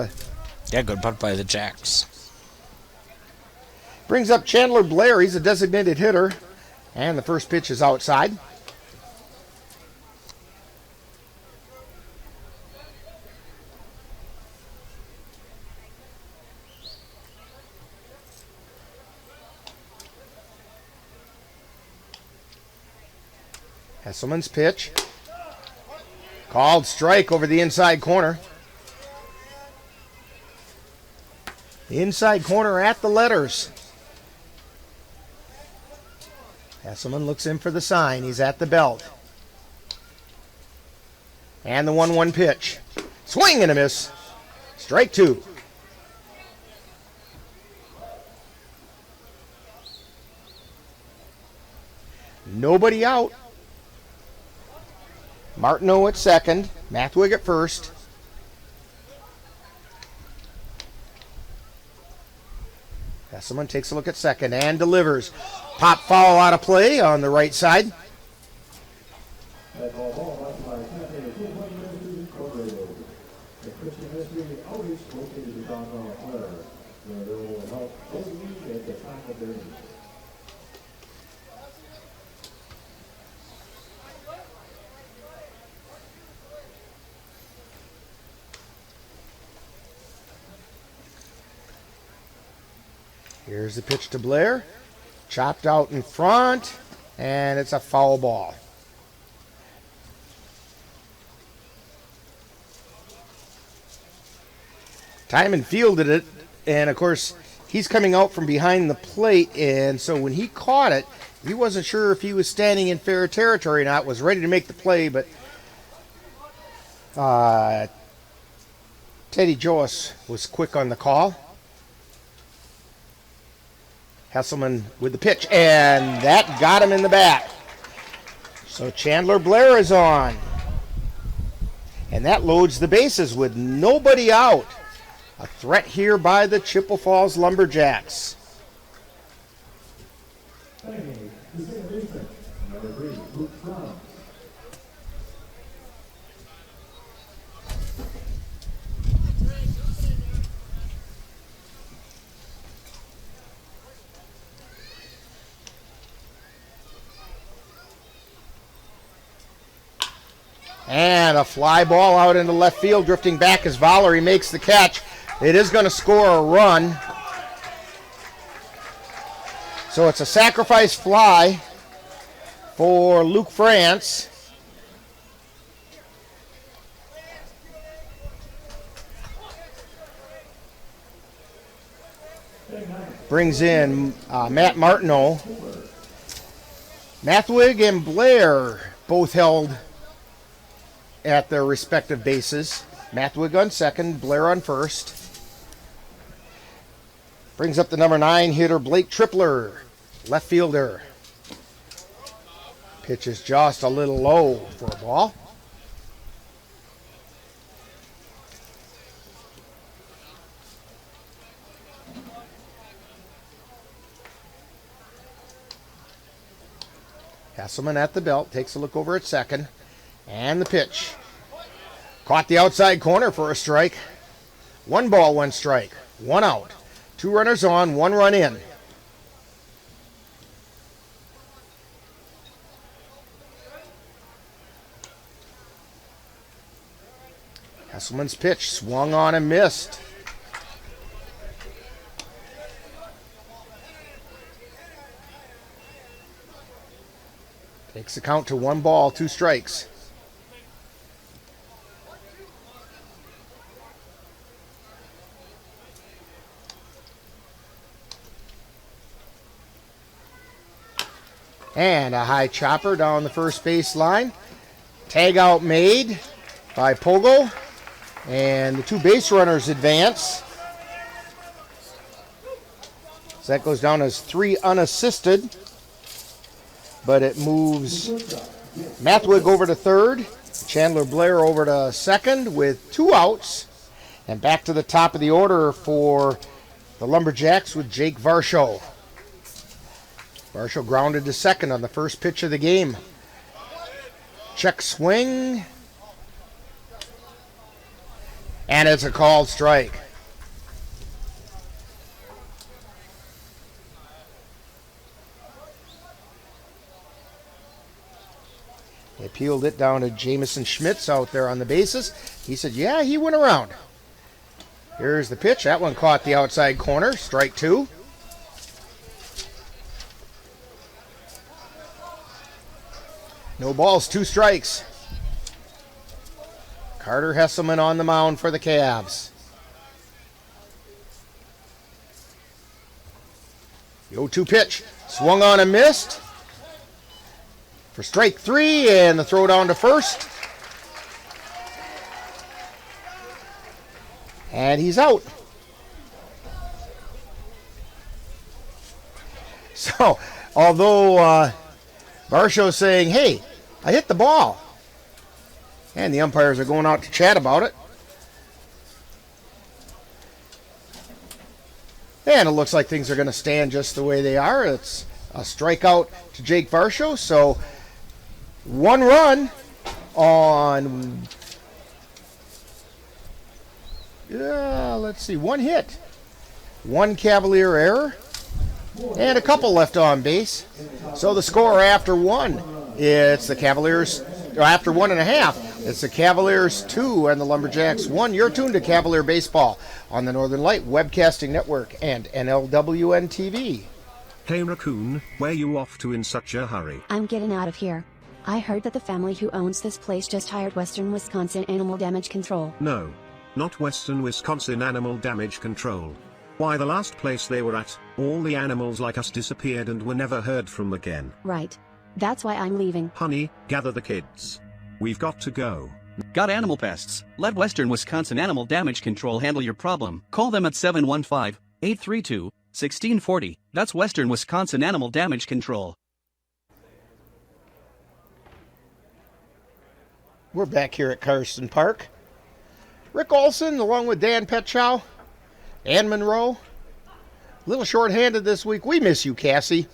yeah, good bunt by the Jacks. Brings up Chandler Blair. He's a designated hitter. And the first pitch is outside. Hesselman's pitch. Called strike over the inside corner. The inside corner at the letters. Hesselman looks in for the sign. He's at the belt. And the 1-1 pitch. Swing and a miss. Strike two. Nobody out. Martineau at second. Mathwig at first. Hesselman takes a look at second and delivers. Pop foul out of play on the right side. Here's the pitch to Blair. Chopped out in front, and it's a foul ball. Timon fielded it, and of course, he's coming out from behind the plate, and so when he caught it, he wasn't sure if he was standing in fair territory or not, was ready to make the play, but Teddy Joas was quick on the call. Hesselman with the pitch, and that got him in the back. So Chandler Blair is on. And that loads the bases with nobody out. A threat here by the Chippewa Falls Lumberjacks. And a fly ball out into left field, drifting back as Valerie makes the catch. It is going to score a run. So it's a sacrifice fly for Luke France. brings in Matt Martineau. Mathwig and Blair both held at their respective bases. Mathwig on second, Blair on first. Brings up the number 9 hitter, Blake Tripler, left fielder. Pitch is just a little low for a ball. Hesselman at the belt, takes a look over at second. And the pitch. Caught the outside corner for a strike. 1 ball, 1 strike. 1 out. 2 runners on, 1 run in. Hesselman's pitch swung on and missed. Takes the count to 1 ball, 2 strikes. And a high chopper down the first base line. Tag out made by Pogo. And the 2 base runners advance. So that goes down as 3 unassisted. But it moves Mathwig over to third. Chandler Blair over to second with 2 outs. And back to the top of the order for the Lumberjacks with Jake Varsho. Varsho grounded to second on the first pitch of the game. Check swing. And it's a called strike. They peeled it down to Jamison Schmitz out there on the bases. He said, yeah, he went around. Here's the pitch. That one caught the outside corner. Strike 2. No balls, 2 strikes. Carter Hesselman on the mound for the Cavs. The 0-2 pitch. Swung on and missed. For strike 3, and the throw down to first. And he's out. So, although Varsho's saying, hey, I hit the ball. And the umpires are going out to chat about it. And it looks like things are going to stand just the way they are. It's a strikeout to Jake Varsho. So 1 run on, let's see, 1 hit. 1 Cavalier error. And a couple left on base. So the score after 1, it's the Cavaliers, after 1.5, it's the Cavaliers 2 and the Lumberjacks 1. You're tuned to Cavalier Baseball on the Northern Light Webcasting Network and NLWN-TV. Hey Raccoon, where you off to in such a hurry? I'm getting out of here. I heard that the family who owns this place just hired Western Wisconsin Animal Damage Control. No. Not Western Wisconsin Animal Damage Control. Why, the last place they were at, all the animals like us disappeared and were never heard from again. Right. That's why I'm leaving. Honey, gather the kids. We've got to go. Got animal pests? Let Western Wisconsin Animal Damage Control handle your problem. Call them at 715-832-1640. That's Western Wisconsin Animal Damage Control. We're back here at Carson Park. Rick Olson along with Dan Petchow, Ann Monroe. A little short-handed this week. We miss you, Cassie.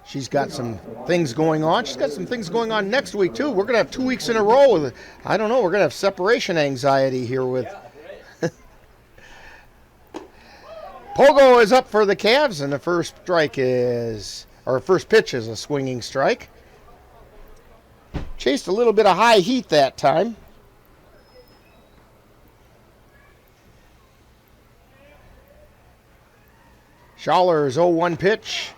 She's got some things going on. She's got some things going on next week, too. We're going to have 2 weeks in a row with, I don't know, we're going to have separation anxiety here with... Pogo is up for the Cavs, and the first pitch is a swinging strike. Chased a little bit of high heat that time. Schawler's 0-1 pitch.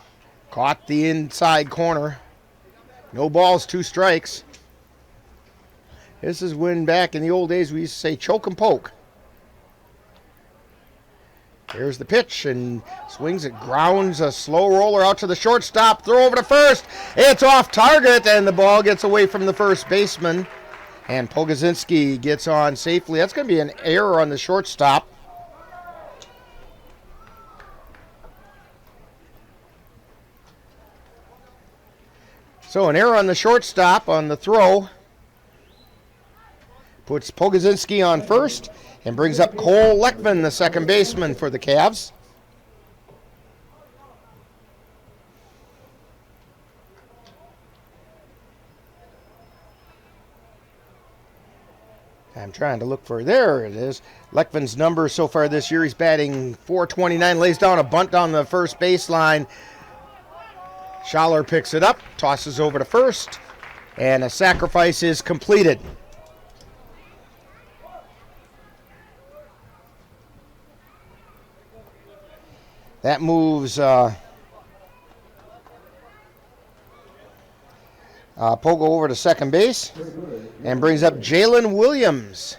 Caught the inside corner. No balls, 2 strikes. This is when back in the old days we used to say choke and poke. Here's the pitch, and swings it, grounds a slow roller out to the shortstop, throw over to first. It's off target, and the ball gets away from the first baseman. And Pogozinski gets on safely. That's going to be an error on the shortstop. So an error on the shortstop on the throw. Puts Pogozinski on first and brings up Cole Leckman, the second baseman for the Cavs. I'm trying to look for, there it is. Leckman's number so far this year, he's batting .429, lays down a bunt down the first baseline. Schaller picks it up, tosses over to first, and a sacrifice is completed. That moves Pogo over to second base and brings up Jalen Williams,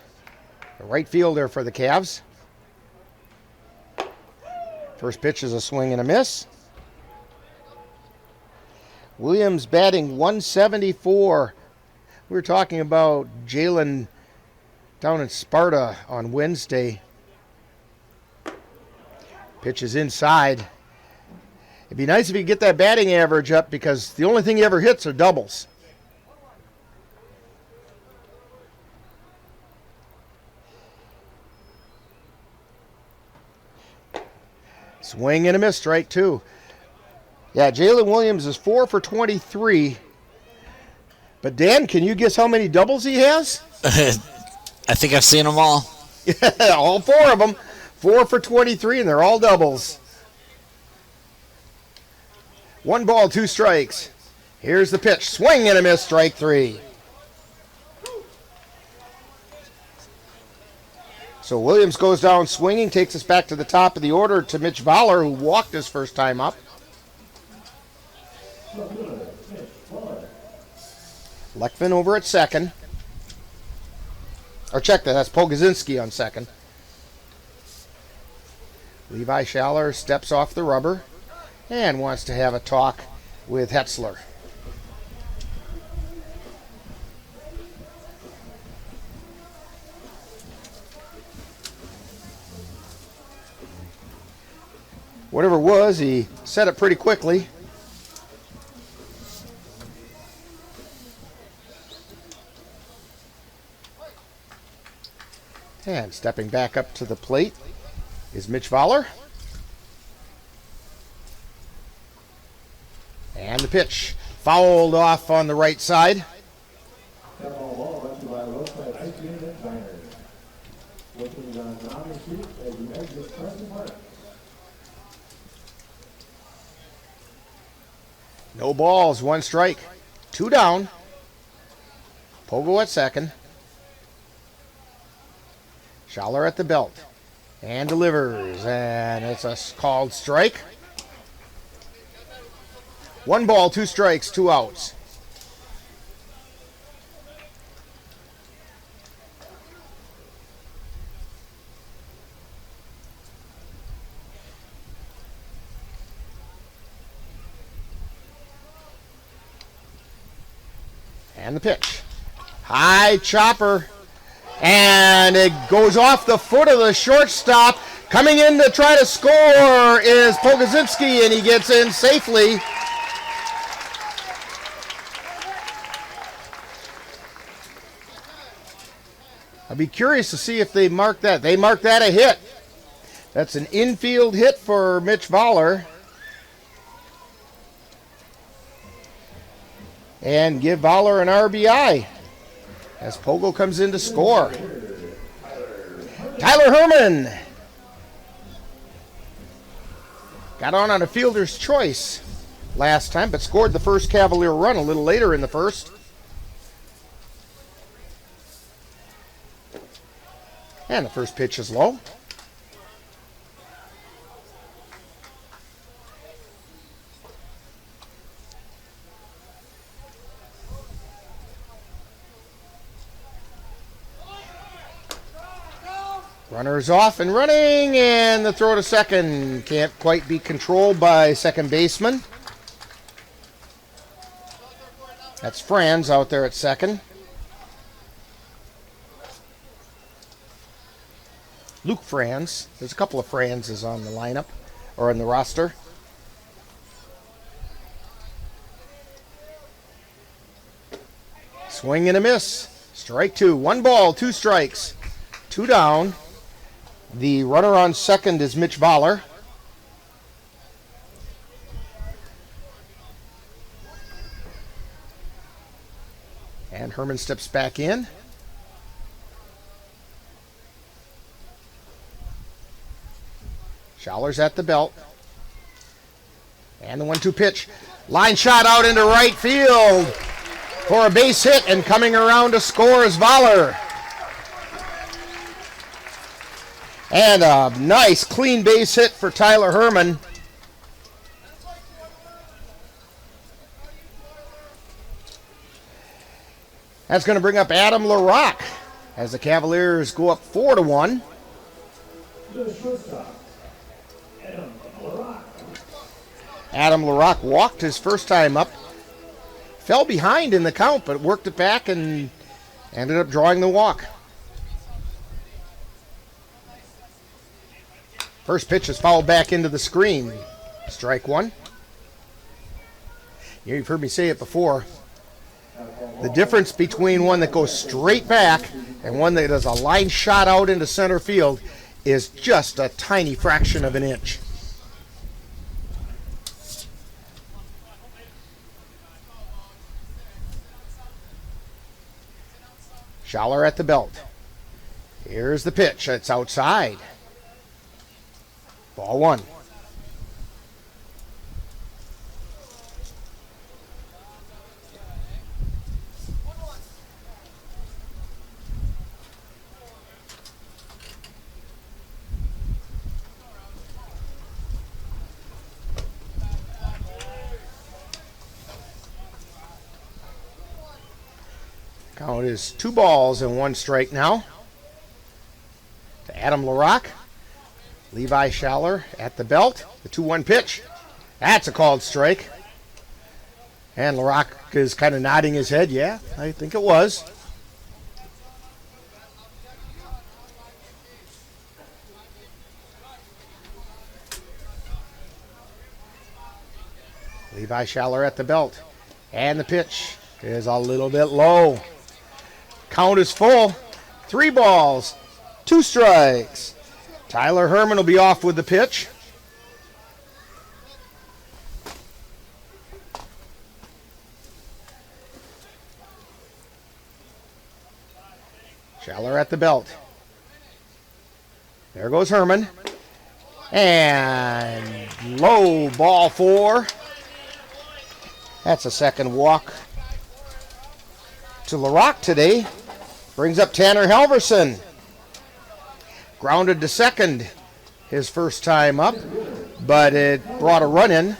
the right fielder for the Cavs. First pitch is a swing and a miss. Williams batting .174. We were talking about Jalen down in Sparta on Wednesday. Pitch is inside. It'd be nice if you could get that batting average up because the only thing he ever hits are doubles. Swing and a miss, strike two. Yeah, Jalen Williams is 4 for 23. But Dan, can you guess how many doubles he has? I think I've seen them all. Yeah, all four of them. 4 for 23, and they're all doubles. 1 ball, 2 strikes. Here's the pitch. Swing and a miss, strike three. So Williams goes down swinging, takes us back to the top of the order to Mitch Voller, who walked his first time up. Leckman over at second. Or check that, that's Pogozinski on second. Levi Schaller steps off the rubber and wants to have a talk with Hetzler. Whatever it was, he said it pretty quickly. And stepping back up to the plate is Mitch Voller. And the pitch fouled off on the right side. No balls, 1 strike. 2 down. Pogo at second. Schaller at the belt. And delivers. And it's a called strike. 1 ball, 2 strikes, 2 outs. And the pitch. High chopper. And it goes off the foot of the shortstop. Coming in to try to score is Pogozinski, and he gets in safely. I'll be curious to see if they mark that. They mark that a hit. That's an infield hit for Mitch Voller. And give Voller an RBI as Pogo comes in to score. Tyler Herman got on a fielder's choice last time, but scored the first Cavalier run a little later in the first. And the first pitch is low. Runners off and running, and the throw to second can't quite be controlled by second baseman. That's Franz out there at second. Luke Franz. There's a couple of Franzes on the lineup, or in the roster. Swing and a miss. Strike two. 1 ball, 2 strikes. 2 down. The runner on second is Mitch Voller. And Herman steps back in. Schaller's at the belt. And the 1-2 pitch. Line shot out into right field for a base hit, and coming around to score is Voller. And a nice clean base hit for Tyler Herman. That's going to bring up Adam LaRock as the Cavaliers go up 4-1. Adam LaRock walked his first time up. Fell behind in the count, but worked it back and ended up drawing the walk. First pitch is fouled back into the screen. Strike one. You've heard me say it before. The difference between one that goes straight back and one that does a line shot out into center field is just a tiny fraction of an inch. Schaller at the belt. Here's the pitch. It's outside. Ball one. Count is 2 balls and 1 strike now to Adam LaRock. Levi Schaller at the belt. The 2-1 pitch. That's a called strike. And LaRock is kind of nodding his head. Yeah, I think it was. Levi Schaller at the belt. And the pitch is a little bit low. Count is full. 3 balls, 2 strikes. Tyler Herman will be off with the pitch. Schaller at the belt. There goes Herman. And low, ball 4. That's a second walk to LaRock today. Brings up Tanner Halverson. Grounded to second his first time up, but it brought a run in.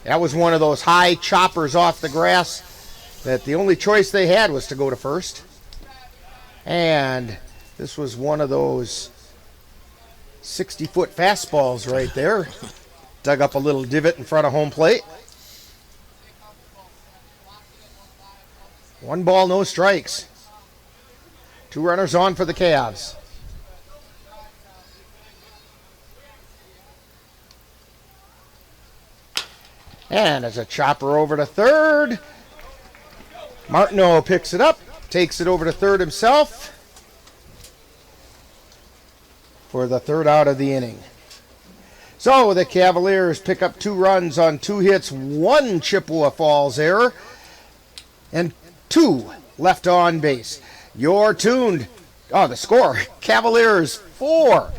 That was one of those high choppers off the grass that the only choice they had was to go to first. And this was one of those 60-foot fastballs right there. Dug up a little divot in front of home plate. 1 ball, no strikes. 2 runners on for the Cavs. And as a chopper over to third, Martineau picks it up, takes it over to third himself for the 3rd out of the inning. So the Cavaliers pick up 2 runs on 2 hits, 1 Chippewa Falls error, and 2 left on base. You're tuned. Oh, the score, Cavaliers 4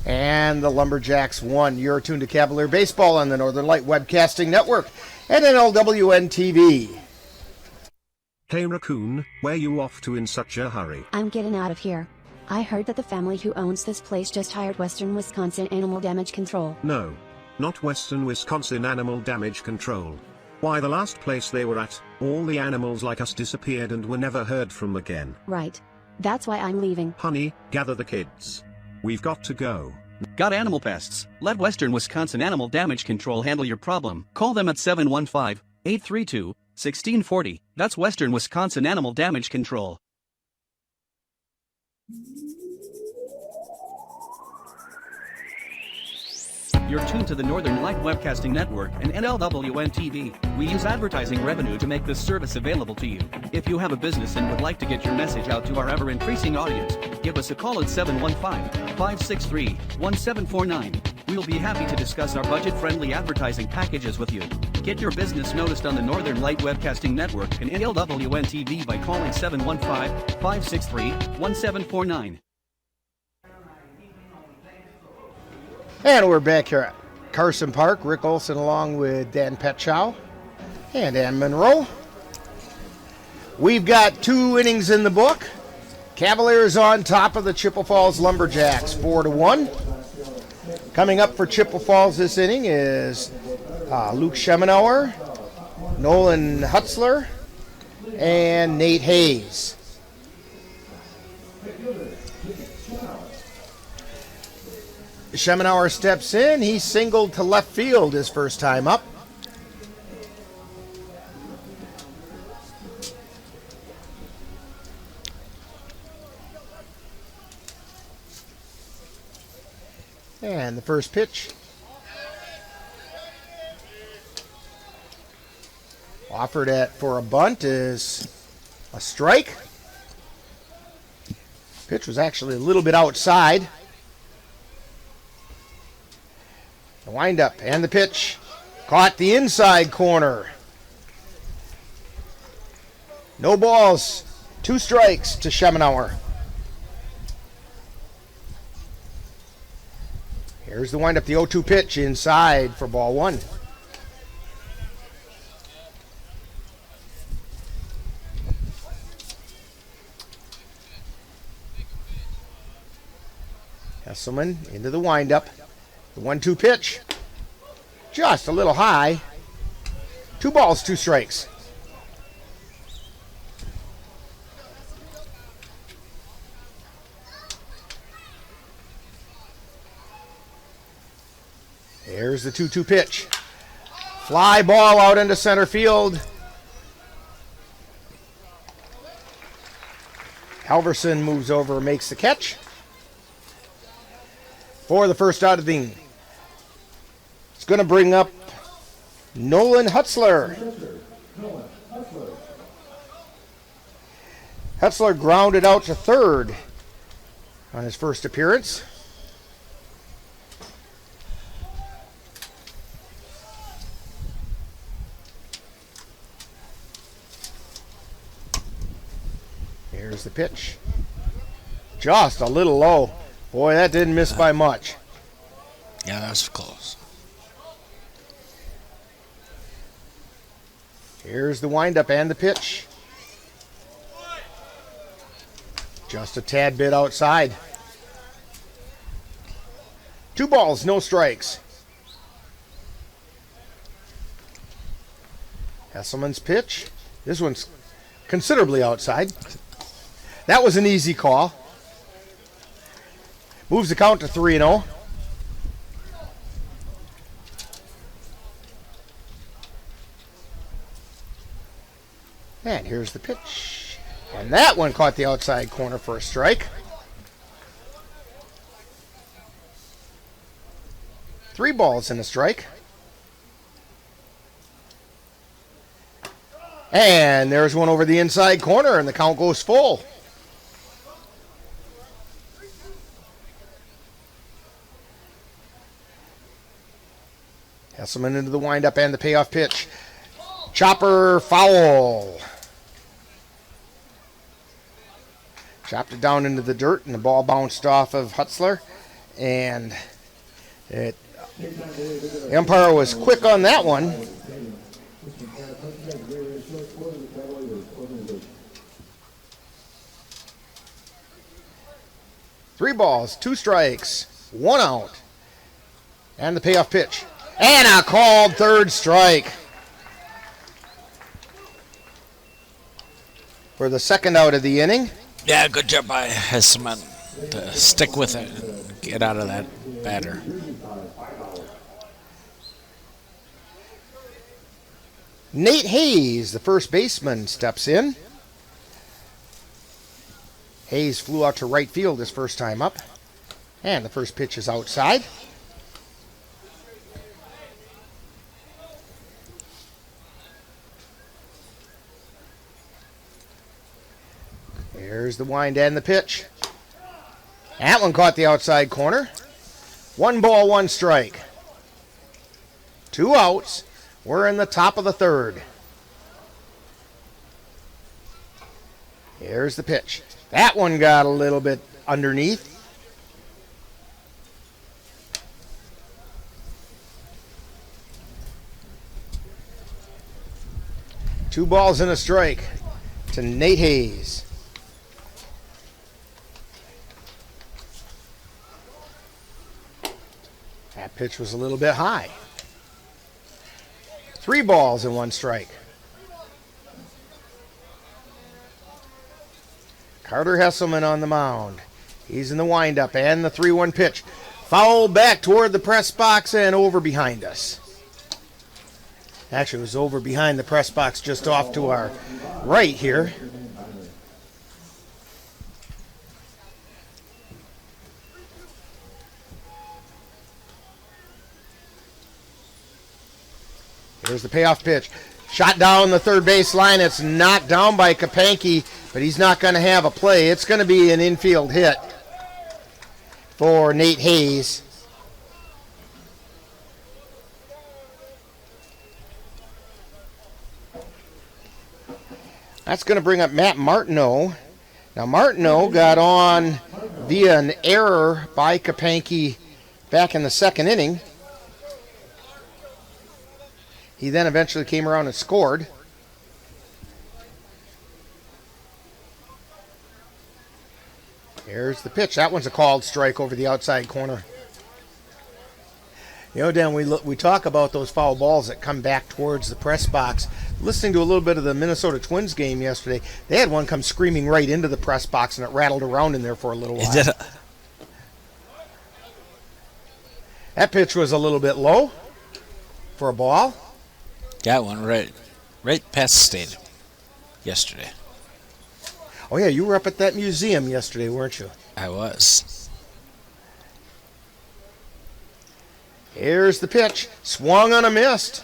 and the Lumberjacks 1. You're tuned to Cavalier Baseball on the Northern Light Webcasting Network and NLWN-TV. Hey Raccoon, where you off to in such a hurry? I'm getting out of here. I heard that the family who owns this place just hired Western Wisconsin Animal Damage Control. No. Not Western Wisconsin Animal Damage Control. Why, the last place they were at, all the animals like us disappeared and were never heard from again. Right. That's why I'm leaving. Honey, gather the kids. We've got to go. Got animal pests? Let Western Wisconsin Animal Damage Control handle your problem. Call them at 715-832-1640. That's Western Wisconsin Animal Damage Control. You're tuned to the Northern Light Webcasting Network and NLWN-TV. We use advertising revenue to make this service available to you. If you have a business and would like to get your message out to our ever-increasing audience, give us a call at 715-563-1749. We'll be happy to discuss our budget-friendly advertising packages with you. Get your business noticed on the Northern Light Webcasting Network and NLWN-TV by calling 715-563-1749. And we're back here at Carson Park. Rick Olson along with Dan Petchow and Ann Monroe. We've got 2 innings in the book. Cavaliers on top of the Chippewa Falls Lumberjacks, 4-1. Coming up for Chippewa Falls this inning is Luke Schemenauer, Nolan Hutzler, and Nate Hayes. Schemenauer steps in. He singled to left field his first time up. And the first pitch. Offered for a bunt is a strike. Pitch was actually a little bit outside. The windup and the pitch caught the inside corner. No balls, 2 strikes to Schemenauer. Here's the windup, the 0-2 pitch inside for ball 1. Hesselman into the windup. The 1-2 pitch, just a little high. 2 balls, 2 strikes. Here's the 2-2 pitch. Fly ball out into center field. Halverson moves over and makes the catch for the first out of the inning. It's going to bring up Nolan Hutzler. Hutzler grounded out to third on his first appearance. Here's the pitch. Just a little low. Boy, that didn't miss by much. Yeah, that was close. Here's the windup and the pitch. Just a tad bit outside. 2 balls, no strikes. Hesselman's pitch. This one's considerably outside. That was an easy call. Moves the count to 3-0. And here's the pitch. And that one caught the outside corner for a strike. 3 balls and a strike. And there's one over the inside corner, and the count goes full. Hesselman into the windup and the payoff pitch. Chopper foul. Chopped it down into the dirt, and the ball bounced off of Hutzler. And the umpire was quick on that one. Three balls, 2 strikes, 1 out. And the payoff pitch. And a called third strike. For the second out of the inning. Yeah, good job by Hessman to stick with it and get out of that batter. Nate Hayes, the first baseman, steps in. Hayes flew out to right field his first time up. And the first pitch is outside. Here's the wind and the pitch. That one caught the outside corner. 1 ball, 1 strike. 2 outs. We're in the top of the third. Here's the pitch. That one got a little bit underneath. Two balls and a strike to Nate Hayes. That pitch was a little bit high. 3 balls and 1 strike. Carter Hesselman on the mound. He's in the windup and the 3-1 pitch. Foul back toward the press box and over behind us. Actually, it was over behind the press box just off to our right here. Here's the payoff pitch. Shot down the third base line. It's knocked down by Kapanke, but he's not going to have a play. It's going to be an infield hit for Nate Hayes. That's going to bring up Matt Martineau. Now, Martineau got on via an error by Kapanke back in the second inning. He then eventually came around and scored. Here's the pitch. That one's a called strike over the outside corner. You know, Dan, we talk about those foul balls that come back towards the press box. Listening to a little bit of the Minnesota Twins game yesterday, they had one come screaming right into the press box, and it rattled around in there for a little while. That pitch was a little bit low for a ball. Got one right past the stadium yesterday. Oh, yeah, you were up at that museum yesterday, weren't you? I was. Here's the pitch. Swung on a missed.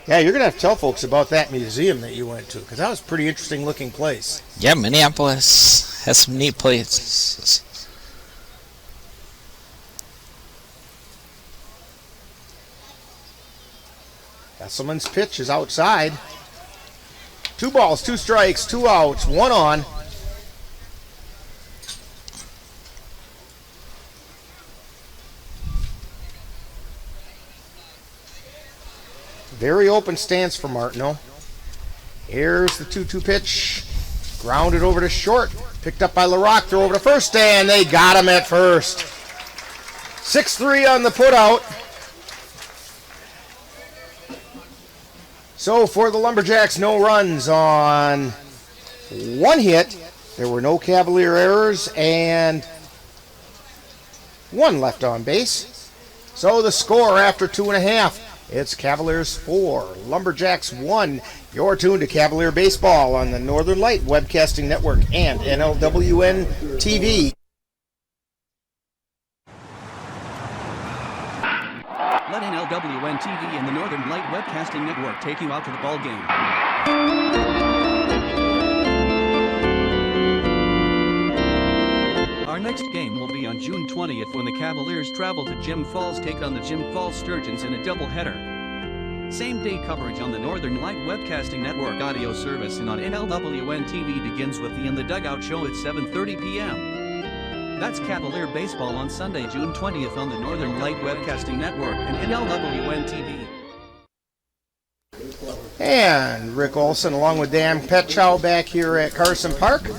Yeah, you're going to have to tell folks about that museum that you went to, because that was a pretty interesting looking place. Yeah, Minneapolis has some neat places. Hesselman's pitch is outside. 2 balls, 2 strikes, 2 outs, 1 on. Very open stance for Martineau. Here's the 2-2 pitch. Grounded over to short. Picked up by LaRock. Throw over to first, and they got him at first. 6-3 on the putout. So for the Lumberjacks, no runs on 1 hit. There were no Cavalier errors and 1 left on base. So the score after 2.5, it's Cavaliers 4, Lumberjacks 1. You're tuned to Cavalier Baseball on the Northern Light Webcasting Network and NLWN-TV. Let NLWN-TV and the Northern Light Webcasting Network take you out to the ball game. Our next game will be on June 20th when the Cavaliers travel to Jim Falls, take on the Jim Falls Sturgeons in a doubleheader. Same-day coverage on the Northern Light Webcasting Network audio service and on NLWN-TV begins with the In the Dugout show at 7:30 p.m. That's Cavalier Baseball on Sunday, June 20th on the Northern Light Webcasting Network and NLWN-TV. And Rick Olson along with Dan Petchow back here at Carson Park.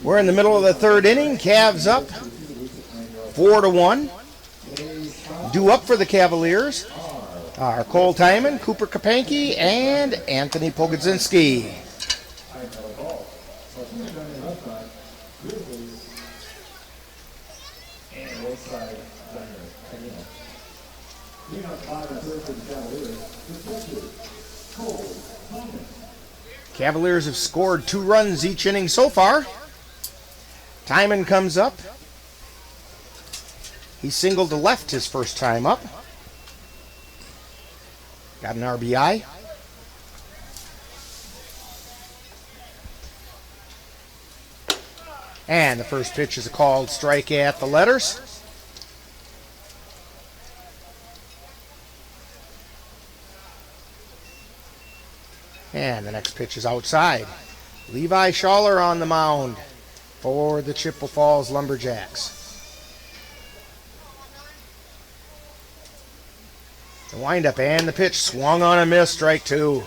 We're in the middle of the third inning. Cavs up 4-1. Due up for the Cavaliers are Cole Timon, Cooper Kapanke, and Anthony Pogodzinski. Cavaliers have scored 2 runs each inning so far. Timon comes up. He singled to left his first time up. Got an RBI. And the first pitch is a called strike at the letters. And the next pitch is outside. Levi Schaller on the mound for the Chippewa Falls Lumberjacks. The windup and the pitch swung on a miss, strike 2.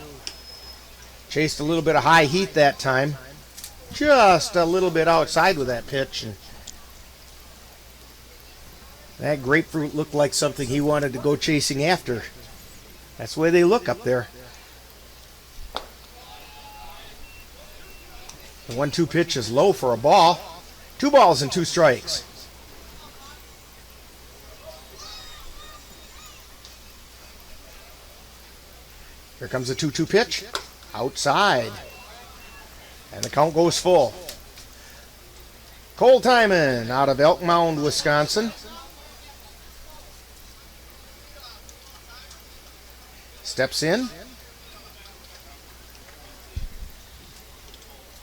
Chased a little bit of high heat that time. Just a little bit outside with that pitch. And that grapefruit looked like something he wanted to go chasing after. That's the way they look up there. The 1-2 pitch is low for a ball. 2 balls and 2 strikes. Here comes the 2-2 pitch. Outside. And the count goes full. Cole Timon out of Elk Mound, Wisconsin. Steps in.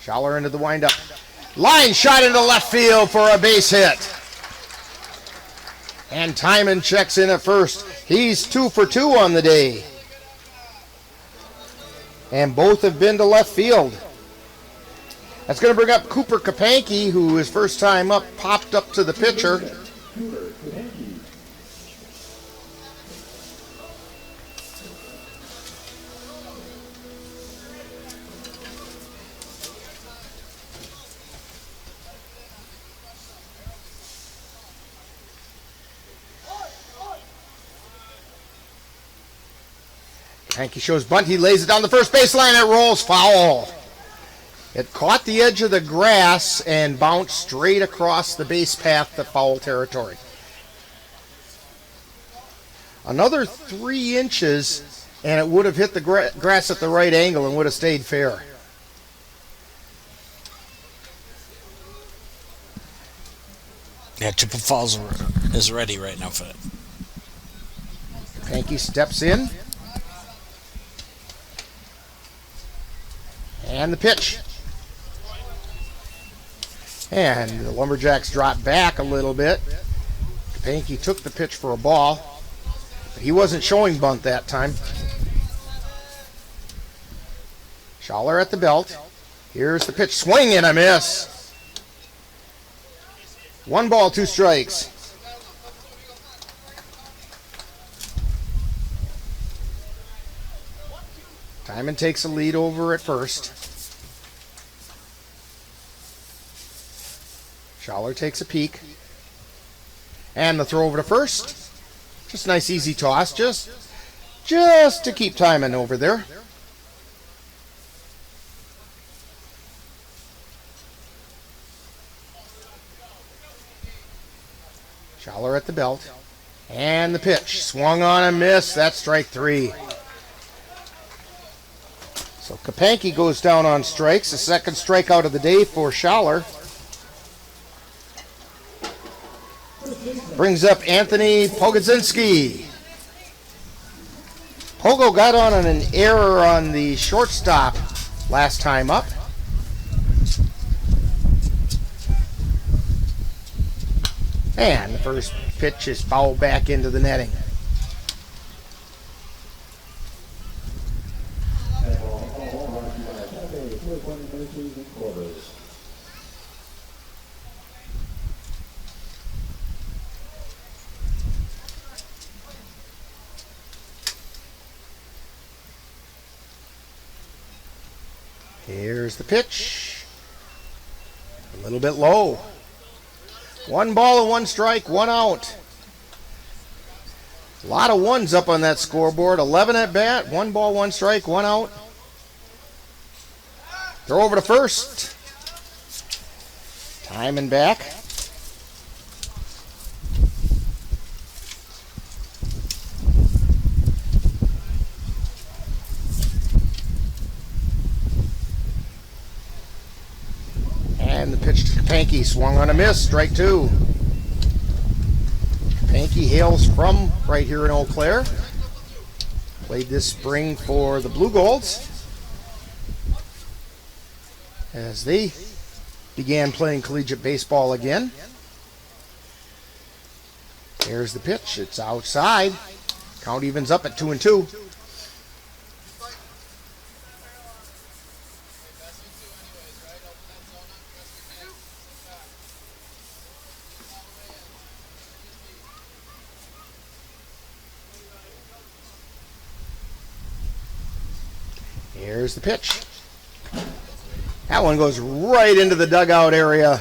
Schaller into the windup. Line shot into left field for a base hit. And Timon checks in at first. He's 2 for 2 on the day. And both have been to left field. That's going to bring up Cooper Kapanke, who his first time up popped up to the pitcher. Kapanke shows bunt. He lays it down the first baseline. It rolls foul. It caught the edge of the grass and bounced straight across the base path to foul territory. Another 3 inches and it would have hit the grass at the right angle and would have stayed fair. Yeah, Chippewa Falls is ready right now for it. Kapanke steps in. And the pitch. And the Lumberjacks dropped back a little bit. Kapanke took the pitch for a ball, but he wasn't showing bunt that time. Schaller at the belt. Here's the pitch. Swing and a miss. 1 ball, 2 strikes. Timon takes a lead over at first. Schaller takes a peek. And the throw over to first. Just a nice easy toss. Just to keep Timon over there. Schaller at the belt. And the pitch. Swung on a miss. That's strike 3. So Kapanke goes down on strikes. The second strikeout of the day for Schaller. Brings up Anthony Pogodzinski. Pogo got on an error on the shortstop last time up. And the first pitch is fouled back into the netting. Here's the pitch. A little bit low. 1 ball and 1 strike, 1 out. A lot of ones up on that scoreboard. 11 at bat, 1 ball, 1 strike, 1 out. Throw over to first. Timing back. And the pitch to Panky, swung on a miss, strike 2. Panky hails from right here in Eau Claire. Played this spring for the Blue Golds as they began playing collegiate baseball again. There's the pitch. It's outside. Count evens up at 2-2. Here's the pitch. That one goes right into the dugout area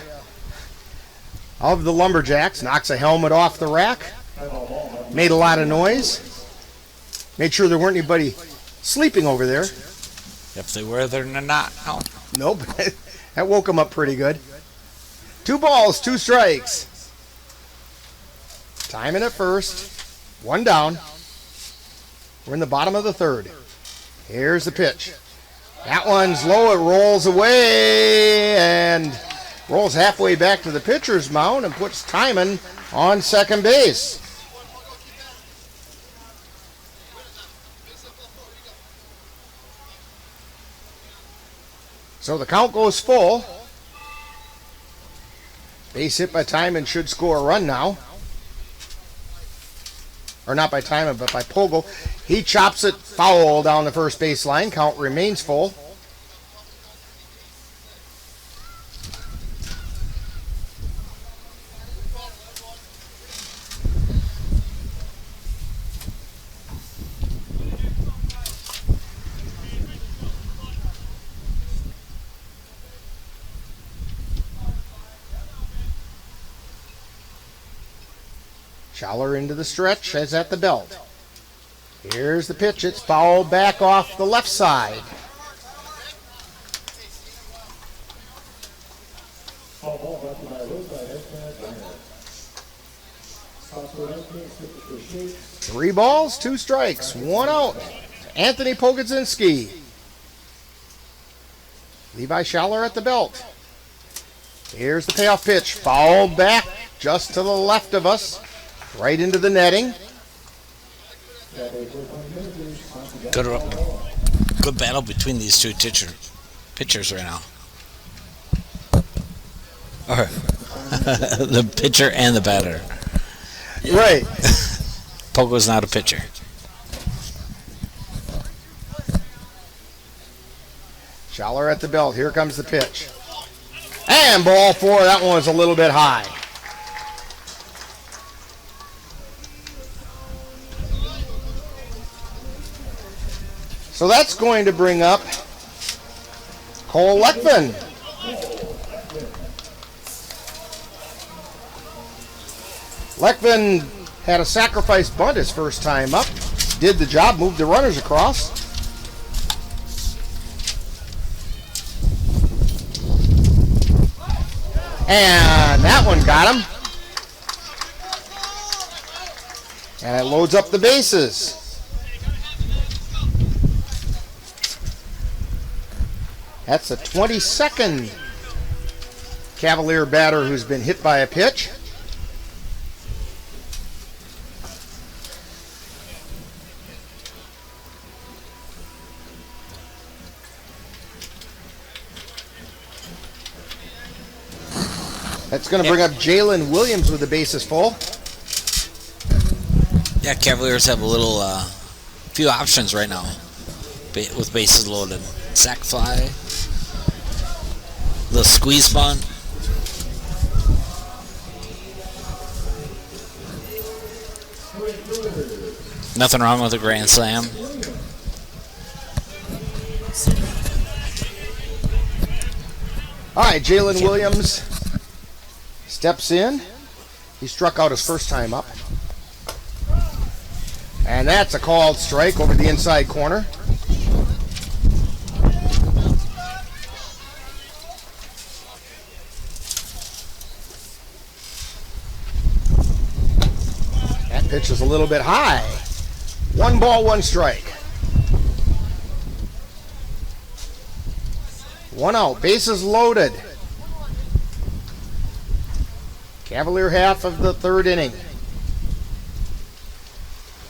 of the Lumberjacks. Knocks a helmet off the rack. Made a lot of noise. Made sure there weren't anybody sleeping over there. If they were, they're not. No. Nope. That woke them up pretty good. 2 balls, 2 strikes. Timing at first. 1 down. We're in the bottom of the 3rd. Here's the pitch. That one's low. It rolls away and rolls halfway back to the pitcher's mound and puts Timon on second base. So the count goes full. Base hit by Timon should score a run now. Or not by Timon, but by Pogo. He chops it foul down the first base line. Count remains full. Schaller into the stretch as at the belt. Here's the pitch. It's fouled back off the left side. Three balls, 2 strikes, 1 out. Anthony Pogodzinski. Levi Schaller at the belt. Here's the payoff pitch. Fouled back just to the left of us. Right into the netting. Good battle between these two pitchers right now. Or the pitcher and the batter. Right. Pogo's not a pitcher. Schaller at the belt. Here comes the pitch. And ball 4. That one was a little bit high. So that's going to bring up Cole Leckman. Leckman had a sacrifice bunt his first time up. Did the job, moved the runners across. And that one got him. And it loads up the bases. That's the 22nd Cavalier batter who's been hit by a pitch. That's going to bring up Jalen Williams with the bases full. Yeah, Cavaliers have a little, few options right now with bases loaded. Sack fly. Little squeeze bunt. Nothing wrong with a grand slam. All right, Jalen Williams steps in. He struck out his first time up. And that's a called strike over the inside corner. That pitch is a little bit high. 1 ball, 1 strike. 1 out, bases loaded. Cavalier half of the 3rd inning.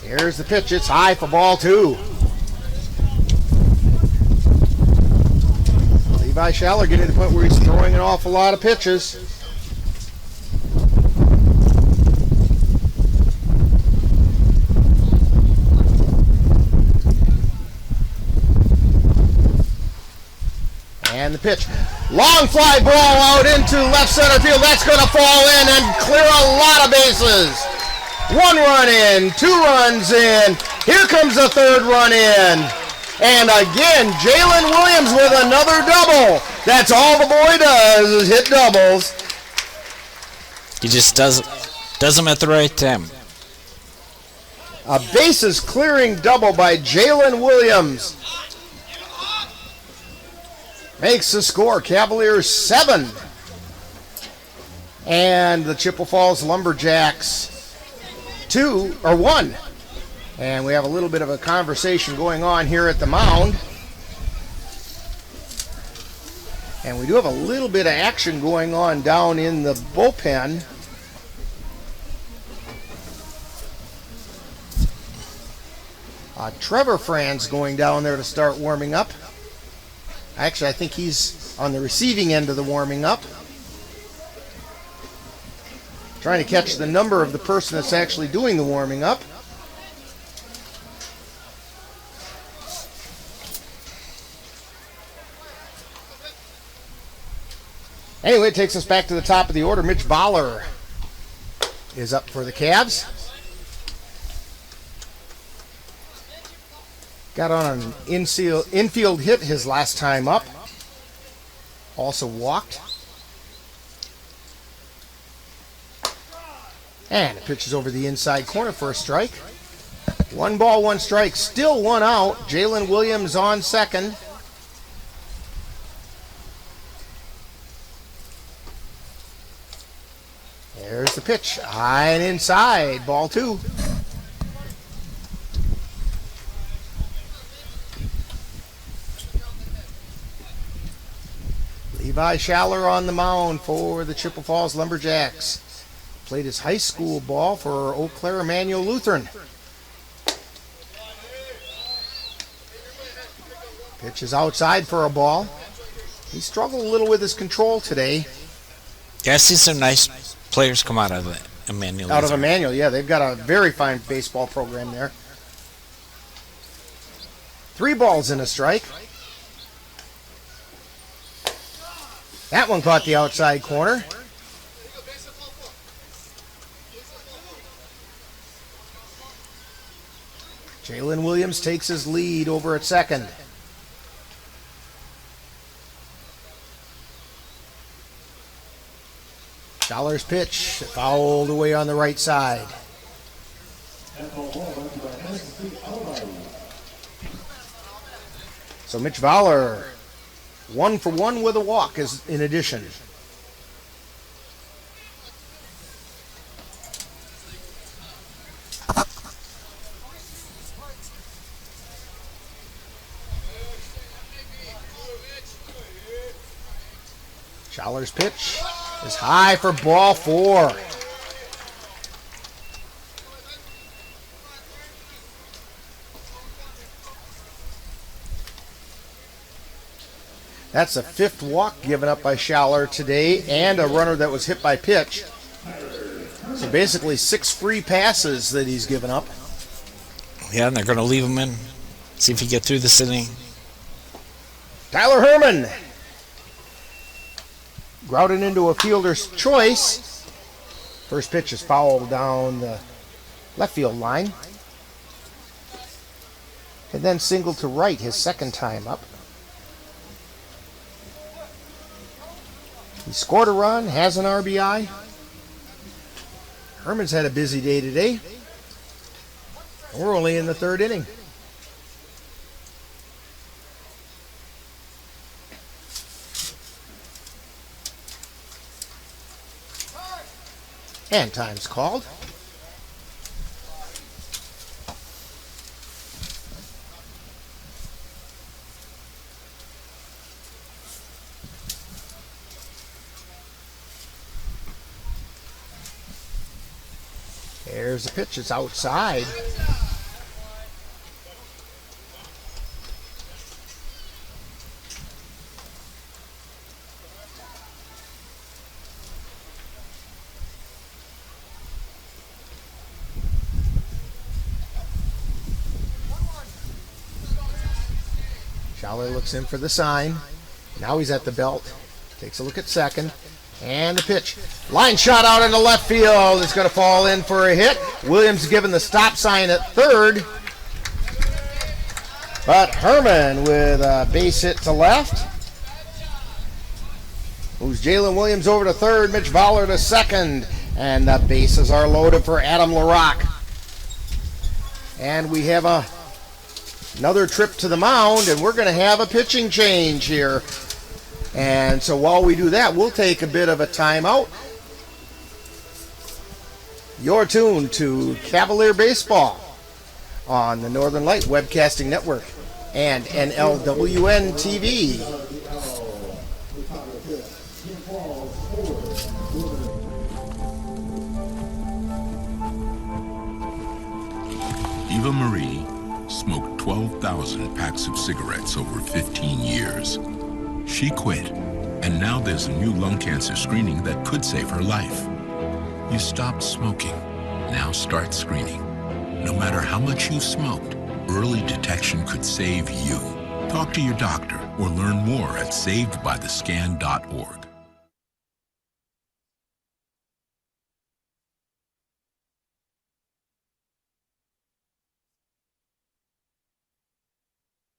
Here's the pitch. It's high for ball 2. Levi Schaller getting to the point where he's throwing an awful lot of pitches. And the pitch. Long fly ball out into left center field. That's going to fall in and clear a lot of bases. 1 run in, 2 runs in. Here comes the 3rd run in. And again, Jalen Williams with another double. That's all the boy does is hit doubles. He just does them at the right time. A bases clearing double by Jalen Williams. Makes the score Cavaliers 7. And the Chippewa Falls Lumberjacks 1. And we have a little bit of a conversation going on here at the mound. And we do have a little bit of action going on down in the bullpen. Trevor Franz going down there to start warming up. Actually, I think he's on the receiving end of the warming up. Trying to catch the number of the person that's actually doing the warming up. Anyway, it takes us back to the top of the order. Mitch Baller is up for the Cavs. Got on an infield hit his last time up. Also walked. And it pitches over the inside corner for a strike. 1 ball, 1 strike. Still 1 out. Jalen Williams on second. There's the pitch. High and inside. Ball 2. Levi Schaller on the mound for the Chippewa Falls Lumberjacks. Played his high school ball for Eau Claire Emmanuel Lutheran. Pitch is outside for a ball. He struggled a little with his control today. Yeah, I see some nice players come out of Emmanuel. Out of Emmanuel, yeah. They've got a very fine baseball program there. 3 balls and a strike. That one caught the outside corner. Jalen Williams takes his lead over at second. Schaller's pitch fouled away on the right side. So Mitch Fowler, 1 for 1 with a walk is in addition. Schaller's pitch is high for ball 4. That's the 5th walk given up by Schaller today and a runner that was hit by pitch. So basically 6 free passes that he's given up. Yeah, and they're going to leave him in. See if he gets through this inning. Tyler Herman grouted into a fielder's choice. First pitch is fouled down the left field line. And then singled to right his second time up. He scored a run, has an RBI. Herman's had a busy day today. We're only in the third inning. And time's called. There's the pitch. It's outside. Schaller looks in for the sign. Now he's at the belt. Takes a look at second. And the pitch. Line shot out into left field. It's going to fall in for a hit. Williams given the stop sign at third. But Herman with a base hit to left. Moves Jalen Williams over to third. Mitch Voller to second. And the bases are loaded for Adam LaRock. And we have another trip to the mound, and we're going to have a pitching change here. And so while we do that, we'll take a bit of a timeout. You're tuned to Cavalier Baseball on the Northern Light Webcasting Network and NLWN-TV. Eva Marie smoked 12,000 packs of cigarettes over 15 years. She quit, and now there's a new lung cancer screening that could save her life. You stopped smoking. Now start screening. No matter how much you smoked, early detection could save you. Talk to your doctor or learn more at savedbythescan.org.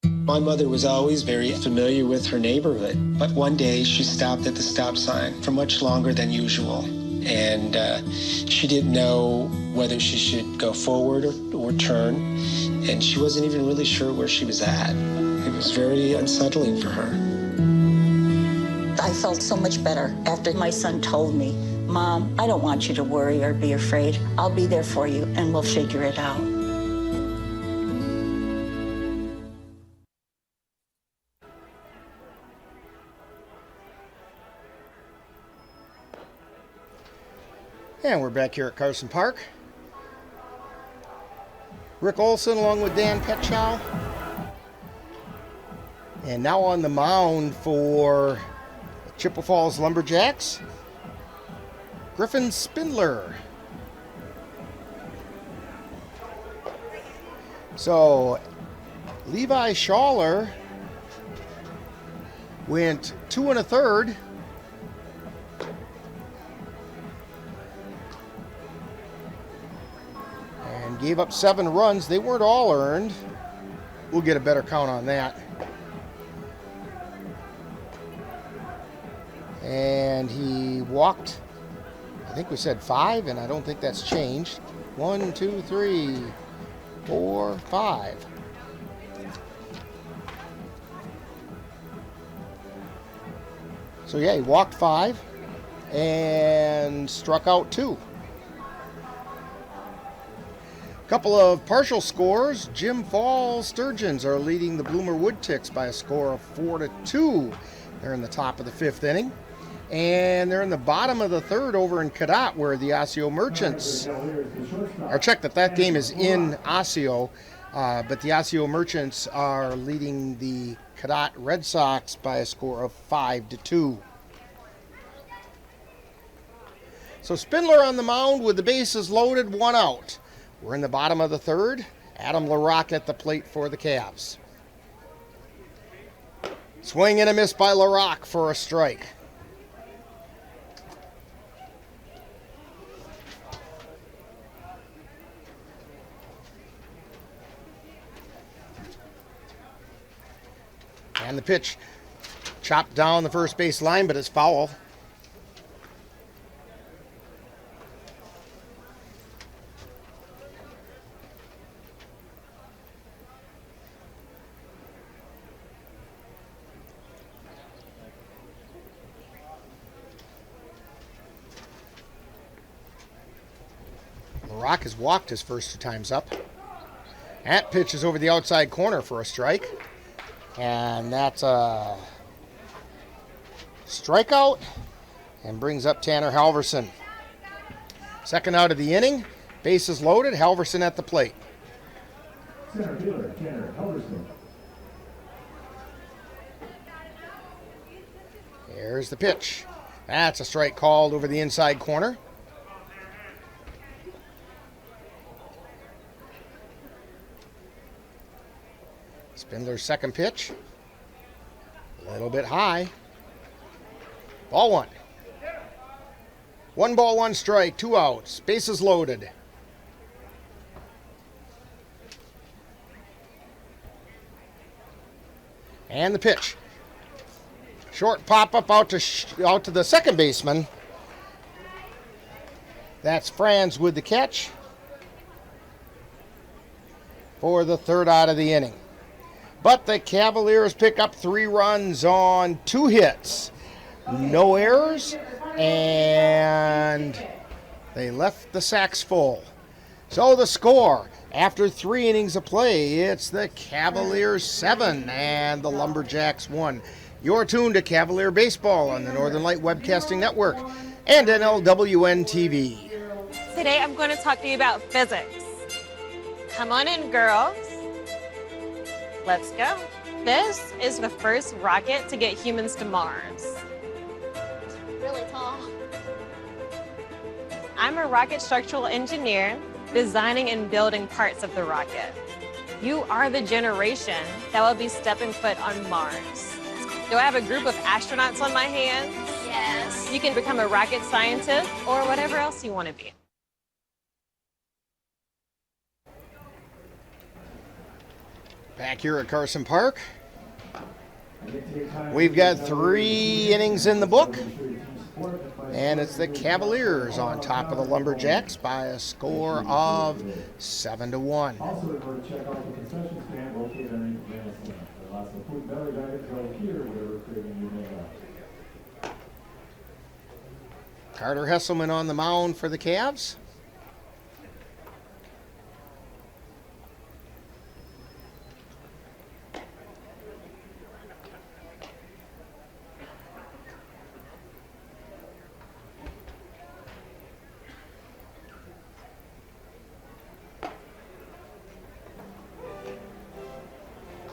My mother was always very familiar with her neighborhood, but one day she stopped at the stop sign for much longer than usual. And she didn't know whether she should go forward or turn, and she wasn't even really sure where she was at. It was very unsettling for her. I felt so much better after my son told me, "Mom, I don't want you to worry or be afraid. I'll be there for you, and we'll figure it out." And we're back here at Carson Park. Rick Olson along with Dan Petschow. And now on the mound for Chippewa Falls Lumberjacks, Griffin Spindler. So Levi Schaller went 2 1/3. And gave up 7 runs. They weren't all earned. We'll get a better count on that. And he walked, I think we said 5, and I don't think that's changed. 1, 2, 3, 4, 5. So yeah, he walked 5 and struck out 2. Couple of partial scores. Jim Falls Sturgeons are leading the Bloomer Woodticks by a score of 4-2. They're in the top of the 5th inning. And they're in the bottom of the 3rd over in Cadott, where the Osseo Merchants, or check that game is in Osseo, but the Osseo Merchants are leading the Cadott Red Sox by a score of 5-2. So Spindler on the mound with the bases loaded, 1 out. We're in the bottom of the 3rd. Adam LaRock at the plate for the Cavs. Swing and a miss by LaRock for a strike. And the pitch chopped down the first base line, but it's foul. Brock has walked his first 2 times up. That pitch is over the outside corner for a strike. And that's a strikeout and brings up Tanner Halverson. Second out of the inning. Bases loaded. Halverson at the plate. Center fielder, Tanner Halverson. Here's the pitch. That's a strike called over the inside corner. Spindler's second pitch. A little bit high. Ball 1. 1 ball, 1 strike, 2 outs. Bases loaded. And the pitch. Short pop-up out to the second baseman. That's Franz with the catch for the 3rd out of the inning. But the Cavaliers pick up 3 runs on 2 hits. No errors, and they left the sacks full. So the score, after 3 innings of play, it's the Cavaliers 7 and the Lumberjacks 1. You're tuned to Cavalier Baseball on the Northern Light Webcasting Network and NLWN-TV. Today I'm going to talk to you about physics. Come on in, girls. Let's go. This is the first rocket to get humans to Mars. Really tall. I'm a rocket structural engineer, designing and building parts of the rocket. You are the generation that will be stepping foot on Mars. Do I have a group of astronauts on my hands? Yes. You can become a rocket scientist or whatever else you want to be. Back here at Carson Park, we've got 3 innings in the book, and it's the Cavaliers on top of the Lumberjacks by a score of 7-1. Also, remember to check out the concession stand located underneath the Grand Slam. There are lots of food and beverage items over here where we're creating new menus. Carter Hesselman on the mound for the Cavs.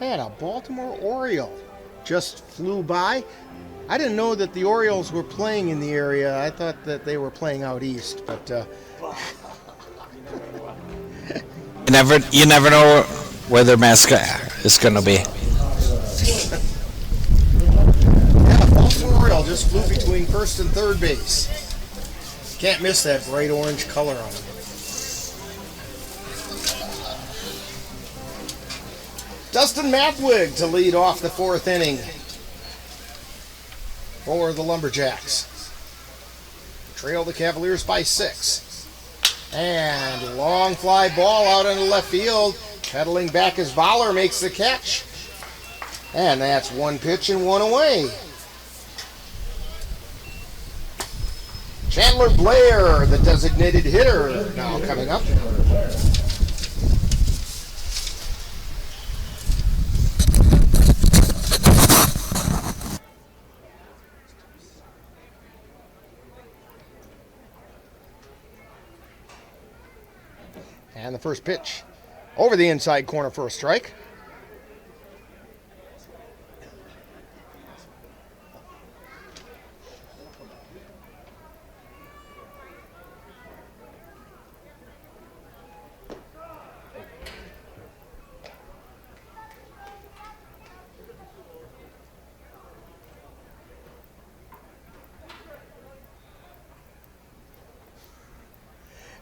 And a Baltimore Oriole just flew by. I didn't know that the Orioles were playing in the area. I thought that they were playing out east, but you never know where their mascot is going to be. Yeah, Baltimore Oriole just flew between first and third base. Can't miss that bright orange color on them. Dustin Mathwig to lead off the 4th inning for the Lumberjacks. Trail the Cavaliers by 6. And long fly ball out into left field. Pedaling back as Bowler makes the catch. And that's 1 pitch and 1 away. Chandler Blair, the designated hitter, now coming up. And the first pitch over the inside corner for a strike.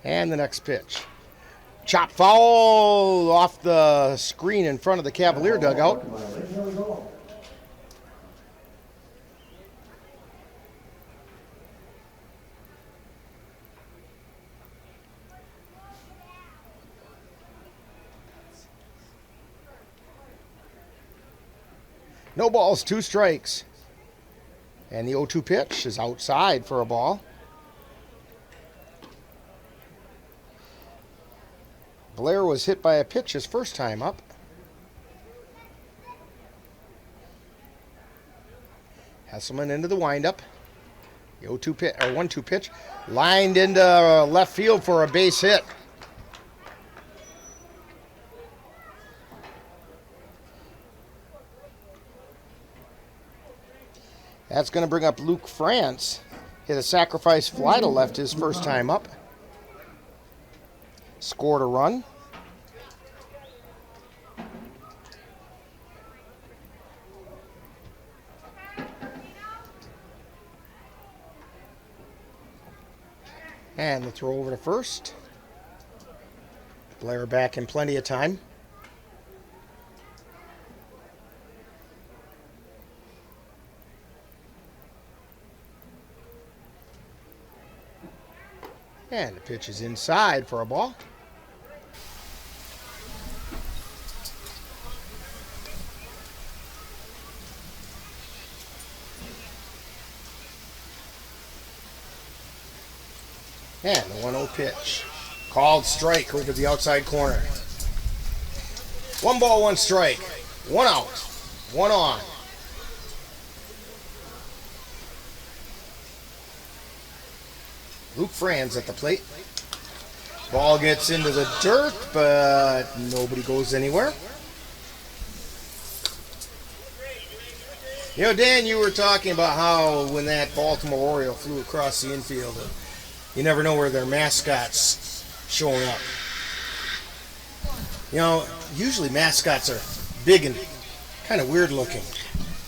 And the next pitch. Chop foul off the screen in front of the Cavalier dugout. No balls, 2 strikes. And the 0-2 pitch is outside for a ball. Blair was hit by a pitch his first time up. Hesselman into the windup. The 0-2 pitch, or 1-2 pitch, lined into left field for a base hit. That's going to bring up Luke France. Hit a sacrifice fly to left his first time up. Scored a run. And the throw over to first. Blair back in plenty of time. And the pitch is inside for a ball. And the 1-0 pitch. Called strike over the outside corner. 1 ball, 1 strike. 1 out. 1 on. Luke Franz at the plate. Ball gets into the dirt, but nobody goes anywhere. You know, Dan, you were talking about how when that Baltimore Oriole flew across the infield, you never know where their mascot's showing up. You know, usually mascots are big and kind of weird looking.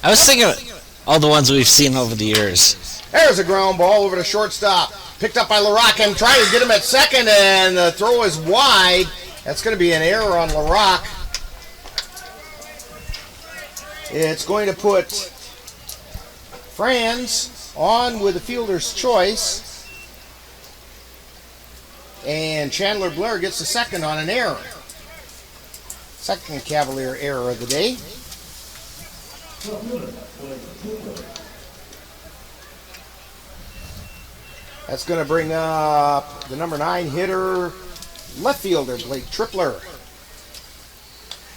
I was thinking of all the ones we've seen over the years. There's a ground ball over to shortstop. Picked up by LaRock and trying to get him at second, and the throw is wide. That's going to be an error on LaRock. It's going to put Franz on with the fielder's choice. And Chandler Blair gets the second on an error. Second Cavalier error of the day. That's going to bring up the number 9 hitter, left fielder, Blake Tripler.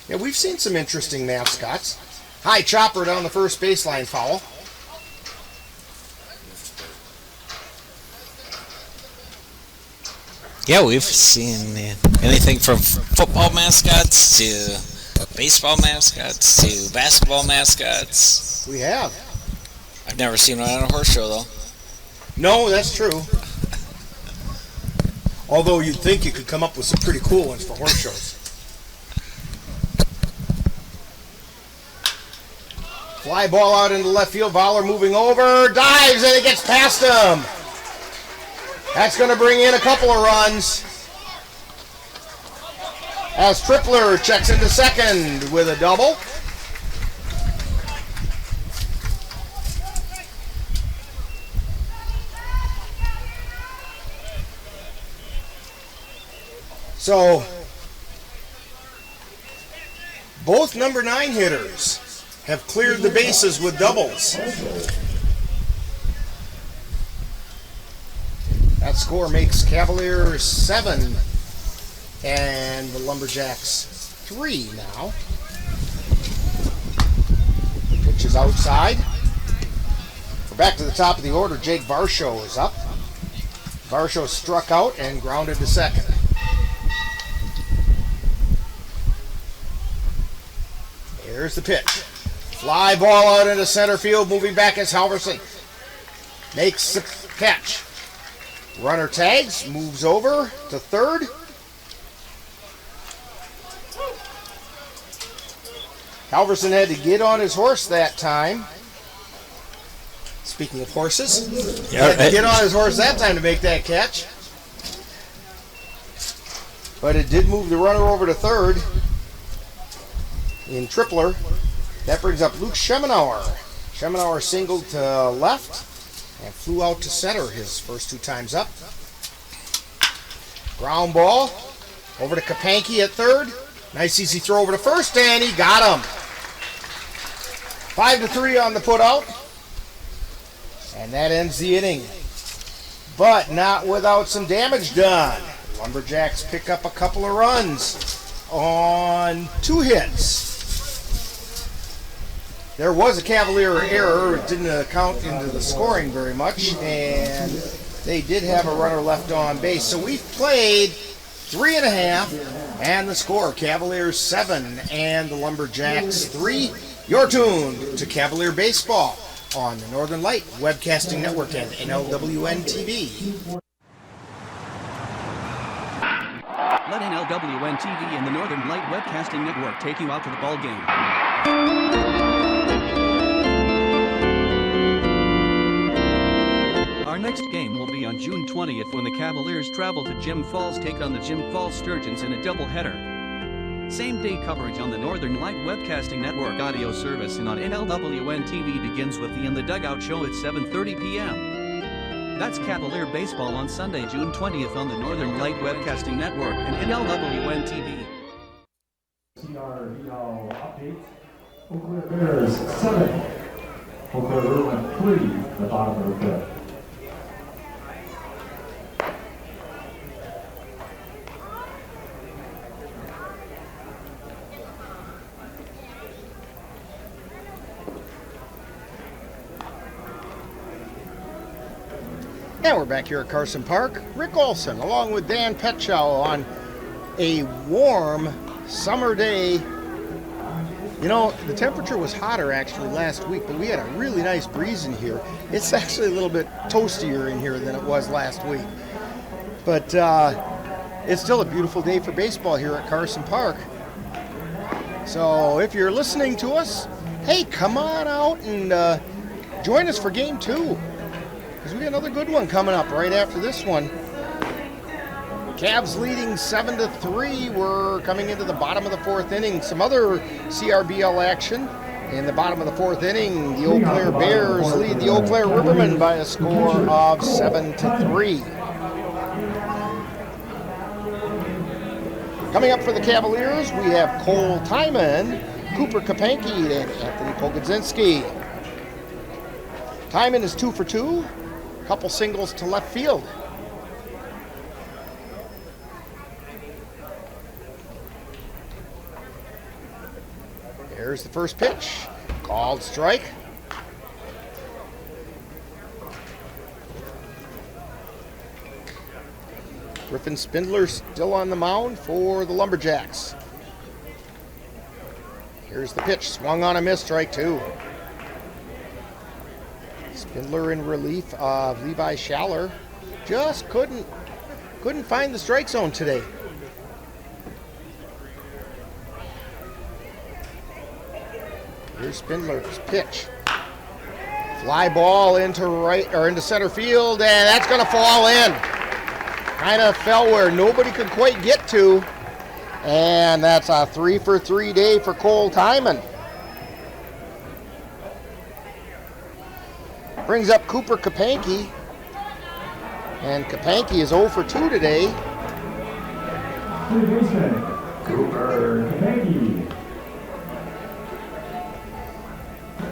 Yeah, we've seen some interesting mascots. High chopper down the first baseline foul. Yeah, we've seen anything from football mascots to baseball mascots to basketball mascots. We have. I've never seen one on a horse show, though. No, that's true. Although you'd think you could come up with some pretty cool ones for horse shows. Fly ball out into left field. Fowler moving over. Dives and it gets past him. That's going to bring in a couple of runs. As Tripler checks into second with a double. So, both number 9 hitters have cleared the bases with doubles. That score makes Cavaliers 7 and the Lumberjacks 3 now. Pitch is outside. We're back to the top of the order. Jake Varsho is up. Varsho struck out and grounded to second. Here's the pitch. Fly ball out into center field. Moving back as Halverson makes the catch. Runner tags, moves over to third. Halverson had to get on his horse that time. Speaking of horses, he had to get on his horse that time to make that catch. But it did move the runner over to third. In Tripler, that brings up Luke Schemenauer. Schemenauer singled to left and flew out to center his first 2 times up. Ground ball over to Kapanke at third. Nice easy throw over to first, and he got him. 5-3 on the put out. And that ends the inning. But not without some damage done. Lumberjacks pick up a couple of runs on 2 hits. There was a Cavalier error. It didn't account into the scoring very much, and they did have a runner left on base. So we've played 3.5, and the score, Cavaliers 7 and the Lumberjacks 3. You're tuned to Cavalier Baseball on the Northern Light Webcasting Network and NLWN-TV. Let NLWN-TV and the Northern Light Webcasting Network take you out to the ball game. Our next game will be on June 20th when the Cavaliers travel to Jim Falls, take on the Jim Falls Sturgeons in a doubleheader. Same-day coverage on the Northern Light Webcasting Network audio service and on NLWN-TV begins with the In the Dugout show at 7:30 p.m. That's Cavalier Baseball on Sunday, June 20th on the Northern Light Webcasting Network and NLWN-TV. CRBL update. Eau Claire Bears 7. Eau Claire River 3, the bottom of the 5th. And we're back here at Carson Park. Rick Olson along with Dan Petchow on a warm summer day. You know, the temperature was hotter actually last week, but we had a really nice breeze in here. It's actually a little bit toastier in here than it was last week. But it's still a beautiful day for baseball here at Carson Park. So if you're listening to us, hey, come on out and join us for Game 2. Because we got another good one coming up right after this one. Cavs leading 7-3. We're coming into the bottom of the 4th inning. Some other CRBL action. In the bottom of the 4th inning, the Eau Claire Bears lead the Eau Claire Rivermen by a score of 7-3. Coming up for the Cavaliers, we have Cole Timon, Cooper Kapanke, and Anthony Pogodzinski. Timon is 2 for 2. Couple singles to left field. There's the first pitch. Called strike. Griffin Spindler still on the mound for the Lumberjacks. Here's the pitch. Swung on a miss, strike 2. Spindler in relief of Levi Schaller. Just couldn't find the strike zone today. Here's Spindler's pitch. Fly ball into center field, and that's going to fall in. Kind of fell where nobody could quite get to, and that's a 3-for-3 day for Cole Timon. Brings up Cooper Kapanke, and Kapanke is 0 for 2 today. Cooper Kapanke.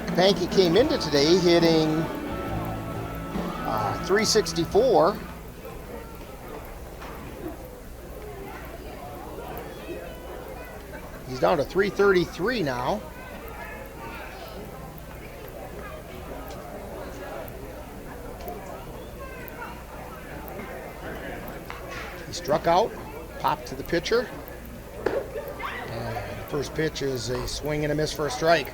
Kapanke came into today hitting .364. He's down to .333 now. Struck out, popped to the pitcher, and the first pitch is a swing and a miss for a strike.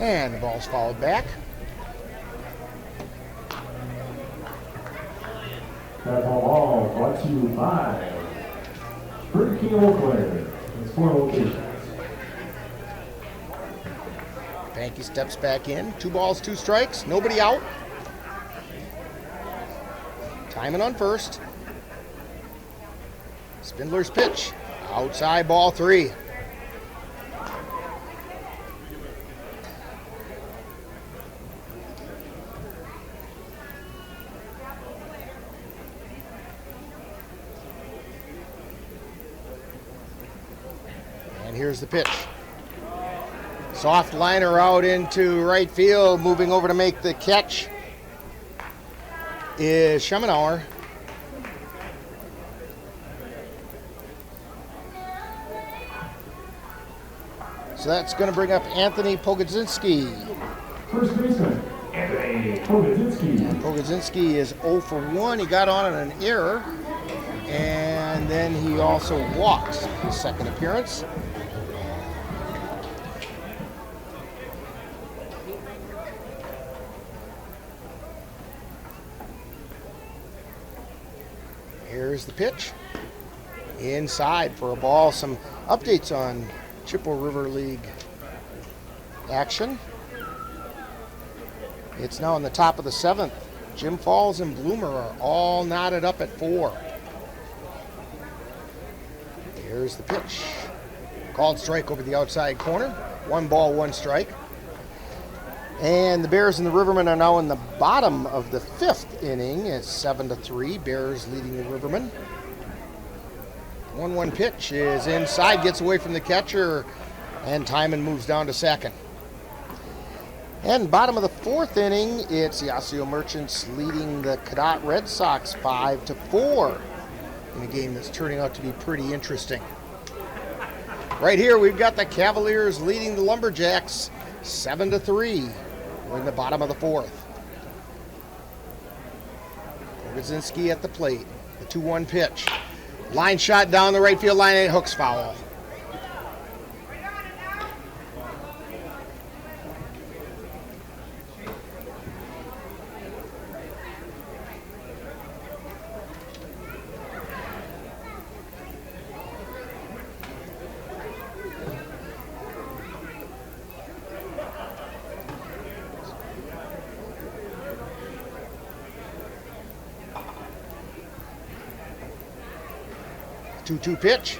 And the ball's fouled back. That ball brought to you by Burger King Eau Claire. It's 4 locations. Pankey steps back in. 2 balls, 2 strikes. Nobody out. Timing on first. Spindler's pitch. Outside, ball 3. And here's the pitch. Soft liner out into right field. Moving over to make the catch is Schemenauer. So that's going to bring up Anthony Pogodzinski. First baseman, Anthony Pogodzinski. Pogodzinski is 0 for 1. He got on an error, and then he also walked his second appearance. Here's the pitch. Inside for a ball. Some updates on Chippewa River League action. It's now in the top of the 7th. Jim Falls and Bloomer are all knotted up at 4. Here's the pitch. Called strike over the outside corner. 1 ball, 1 strike. And the Bears and the Rivermen are now in the bottom of the 5th inning. It's 7-3. Bears leading the Rivermen. 1-1 pitch is inside, gets away from the catcher, and Timon moves down to second. And bottom of the 4th inning, it's the Osseo Merchants leading the Cadott Red Sox 5-4 in a game that's turning out to be pretty interesting. Right here, we've got the Cavaliers leading the Lumberjacks 7-3. We're in the bottom of the 4th. Pogodzinski at the plate. The 2-1 pitch. Line shot down the right field line, and it hooks foul. The 2-2 pitch.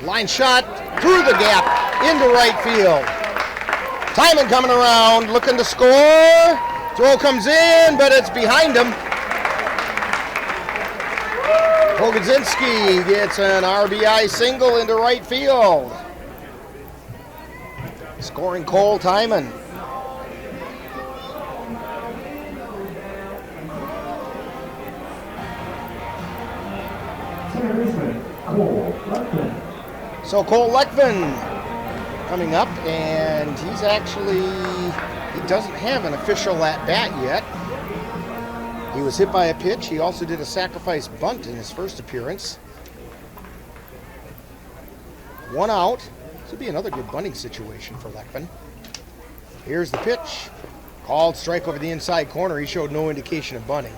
Line shot through the gap into right field. Timon coming around, looking to score. Throw comes in, but it's behind him. Pogodzinski gets an RBI single into right field. Scoring Cole Timon. So Cole Leckman coming up, and he's actually, he doesn't have an official at-bat yet. He was hit by a pitch. He also did a sacrifice bunt in his first appearance. 1 out. This would be another good bunting situation for Leckman. Here's the pitch. Called strike over the inside corner. He showed no indication of bunting.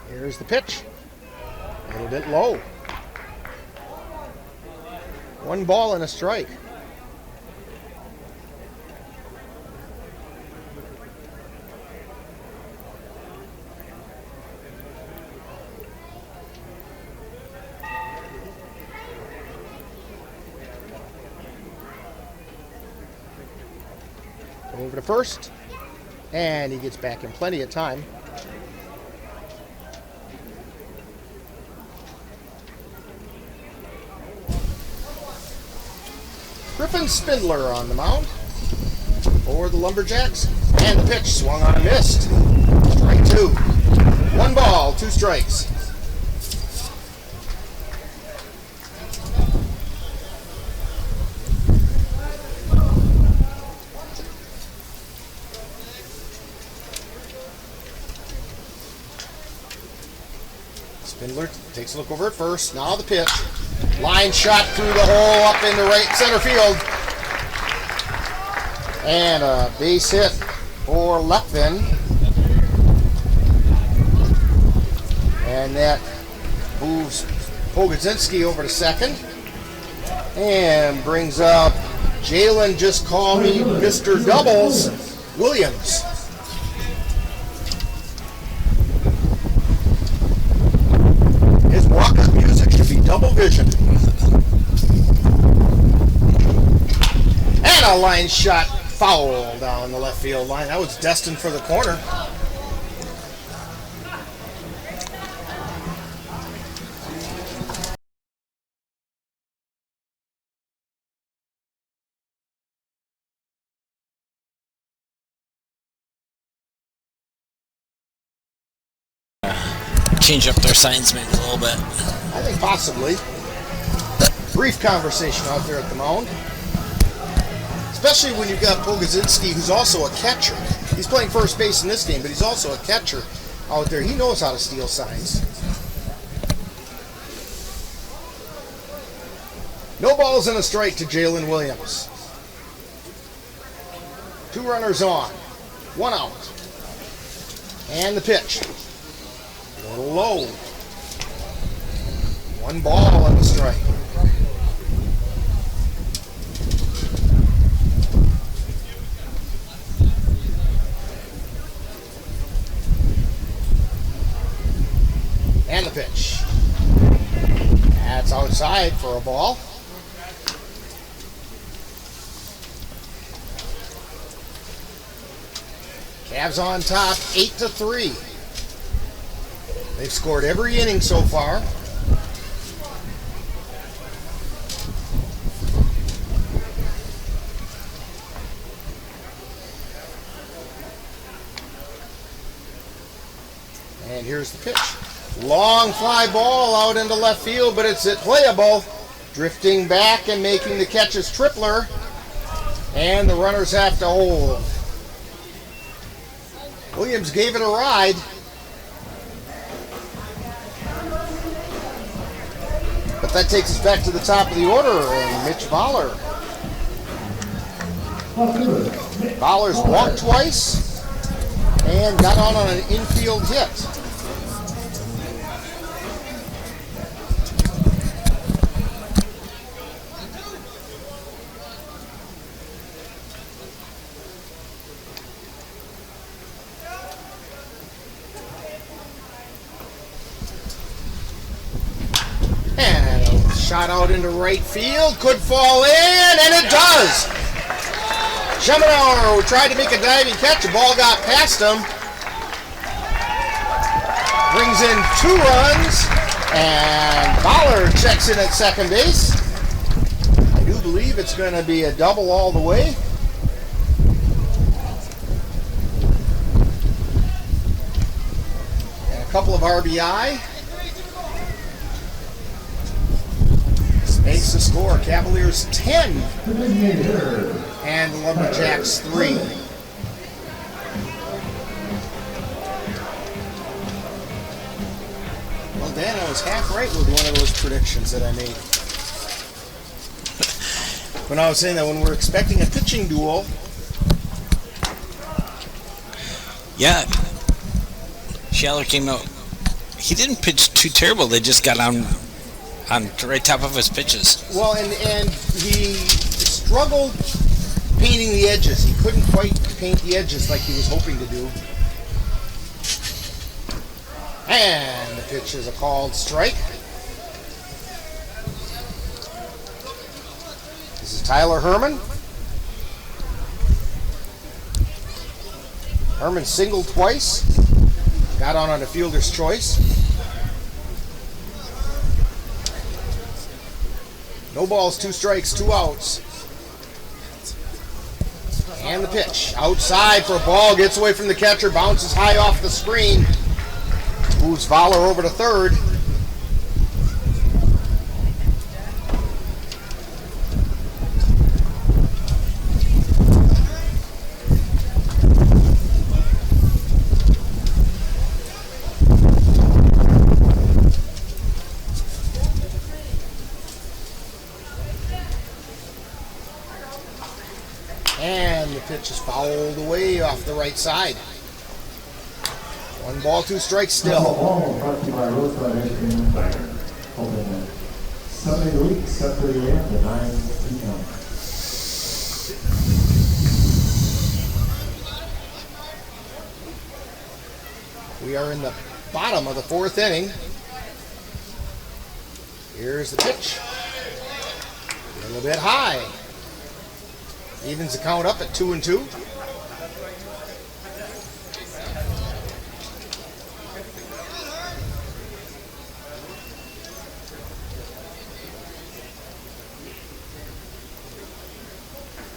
Here's the pitch. A little bit low. 1 ball and a strike. Over to first, and he gets back in plenty of time. Griffin Spindler on the mound for the Lumberjacks, and the pitch swung on and missed. Strike 2. 1 ball, 2 strikes. Spindler takes a look over at first. Now the pitch. Line shot through the hole up into right center field. And a base hit for Letvin. And that moves Pogodzinski over to second. And brings up Jalen, just call me Mr. Doubles, Williams. His walk-up music should be double vision. And a line shot foul down the left field line. That was destined for the corner. Change up their signs maybe a little bit. I think possibly. Brief conversation out there at the mound. Especially when you've got Pogodzinski, who's also a catcher. He's playing first base in this game, but he's also a catcher out there. He knows how to steal signs. No balls and a strike to Jalen Williams. 2 runners on. 1 out. And the pitch. A little low. 1 ball and a strike. And the pitch. That's outside for a ball. Cavs on top, 8-3. They've scored every inning so far. And here's the pitch. Long fly ball out into left field, but it's playable. Drifting back and making the catch is Tripler. And the runners have to hold. Williams gave it a ride. But that takes us back to the top of the order, and Mitch Voller. Voller's walked twice and got on an infield hit. Shot out into right field, could fall in, and it does! Schemenauer tried to make a diving catch, the ball got past him. Brings in 2 runs, and Fowler checks in at second base. I do believe it's going to be a double all the way. And a couple of RBI. Makes the score. Cavaliers 10 and the Lumberjacks 3. Well, Dan, I was half right with one of those predictions that I made. When I was saying that when we're expecting a pitching duel. Yeah. Schaller came out. He didn't pitch too terrible. They just got on right top of his pitches. Well, and he struggled painting the edges. He couldn't quite paint the edges like he was hoping to do. And the pitch is a called strike. This is Tyler Herman. Herman singled twice. Got on a fielder's choice. No balls, 2 strikes, 2 outs. And the pitch. Outside for a ball. Gets away from the catcher. Bounces high off the screen. Moves Fowler over to third. And And the pitch is fouled away off the right side. 1 ball, 2 strikes still. Ball brought to you by Rosebud Ice Cream and Diner. Open Sunday of the week, 7:30 a.m. to 9 p.m. We are in the bottom of the 4th inning. Here's the pitch. A little bit high. Evens the count up at 2-2.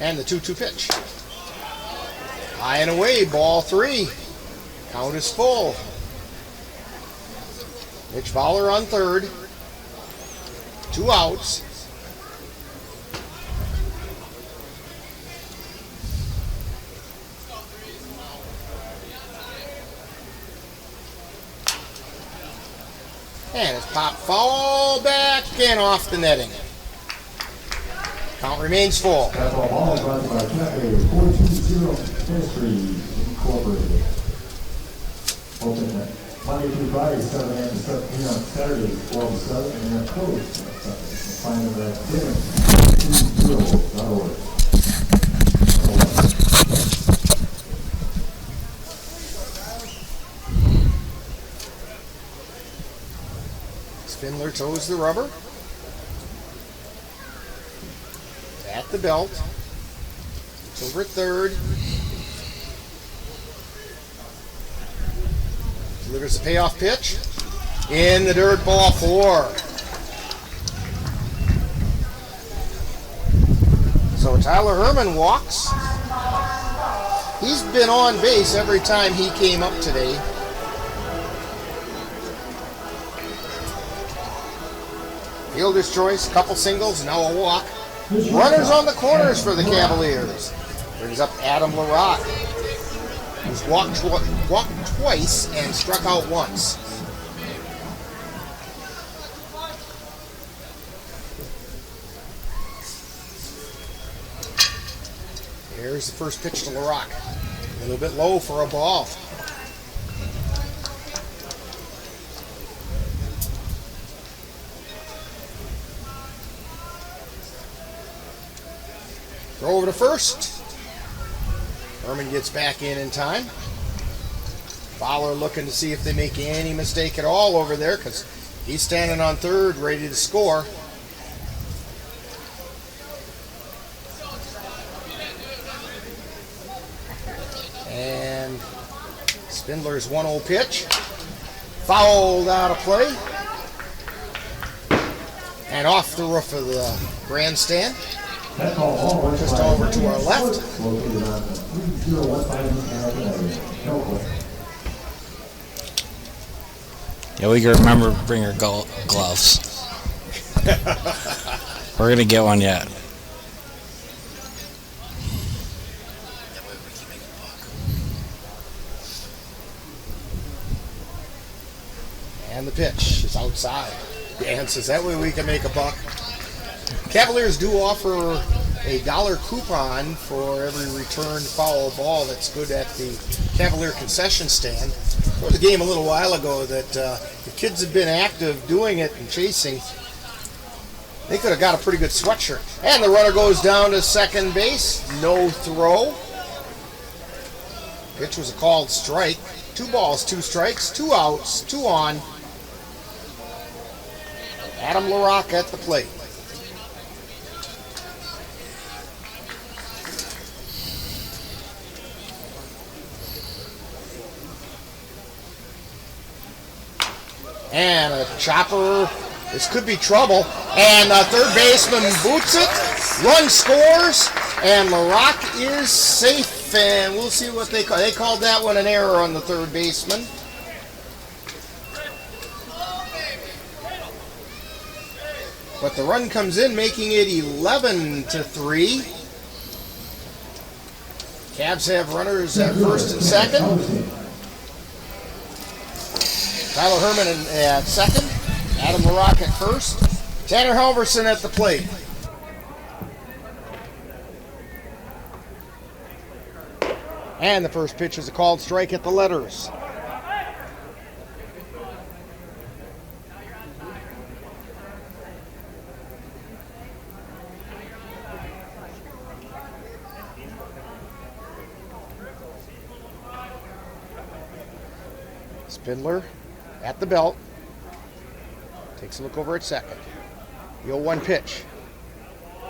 And the 2-2 pitch. High and away, ball 3. Count is full. Mitch Fowler on third. 2 outs. And it's popped foul back and off the netting. Count remains full. That's all ball brought to you by Cafe 420 Ministries Incorporated. Open Monday through Friday, 7 a.m. to 7 p.m. Saturdays, 12 to 7, and they're closed on Sundays. Find them at Game1.org. Spindler toes the rubber. At the belt. It's over at third. Delivers the payoff pitch. In the dirt, ball 4. So Tyler Herman walks. He's been on base every time he came up today. Fielder's choice, couple singles, now a walk. Runners on the corners for the Cavaliers. Brings up Adam LaRock, who's walked twice and struck out once. Here's the first pitch to LaRock. A little bit low for a ball. Throw over to first. Herman gets back in time. Fowler looking to see if they make any mistake at all over there because he's standing on third ready to score. And Spindler's 1-0 pitch. Fouled out of play. And off the roof of the grandstand. Just over to our left. Yeah, we can remember to bring our gloves. We're going to get one yet. And the pitch is outside. Dan says that way we can make a buck. Cavaliers do offer a $1 coupon for every returned foul ball that's good at the Cavalier concession stand. There was a game a little while ago that the kids had been active doing it and chasing. They could have got a pretty good sweatshirt. And the runner goes down to second base. No throw. Pitch was a called strike. 2 balls, 2 strikes, 2 outs, 2 on. Adam LaRock at the plate. And a chopper. This could be trouble. And third baseman boots it. Run scores. And LaRock is safe. And we'll see what they call. They called that one an error on the third baseman. But the run comes in, making it 11-3. Cavs have runners at first and second. Tyler Herman at second, Adam LaRock at first, Tanner Halverson at the plate. And the first pitch is a called strike at the letters. Spindler at the belt. Takes a look over at second. The 0-1 pitch.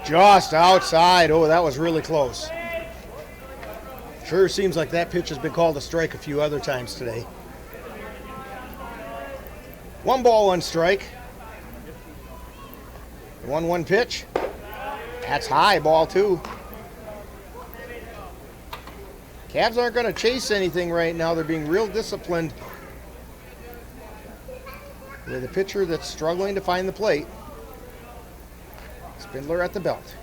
Just outside. Oh, that was really close. Sure seems like that pitch has been called a strike a few other times today. 1 ball, 1 strike. 1-1 pitch. That's high, ball 2. Cavs aren't going to chase anything right now. They're being real disciplined with a pitcher that's struggling to find the plate. Spindler at the belt.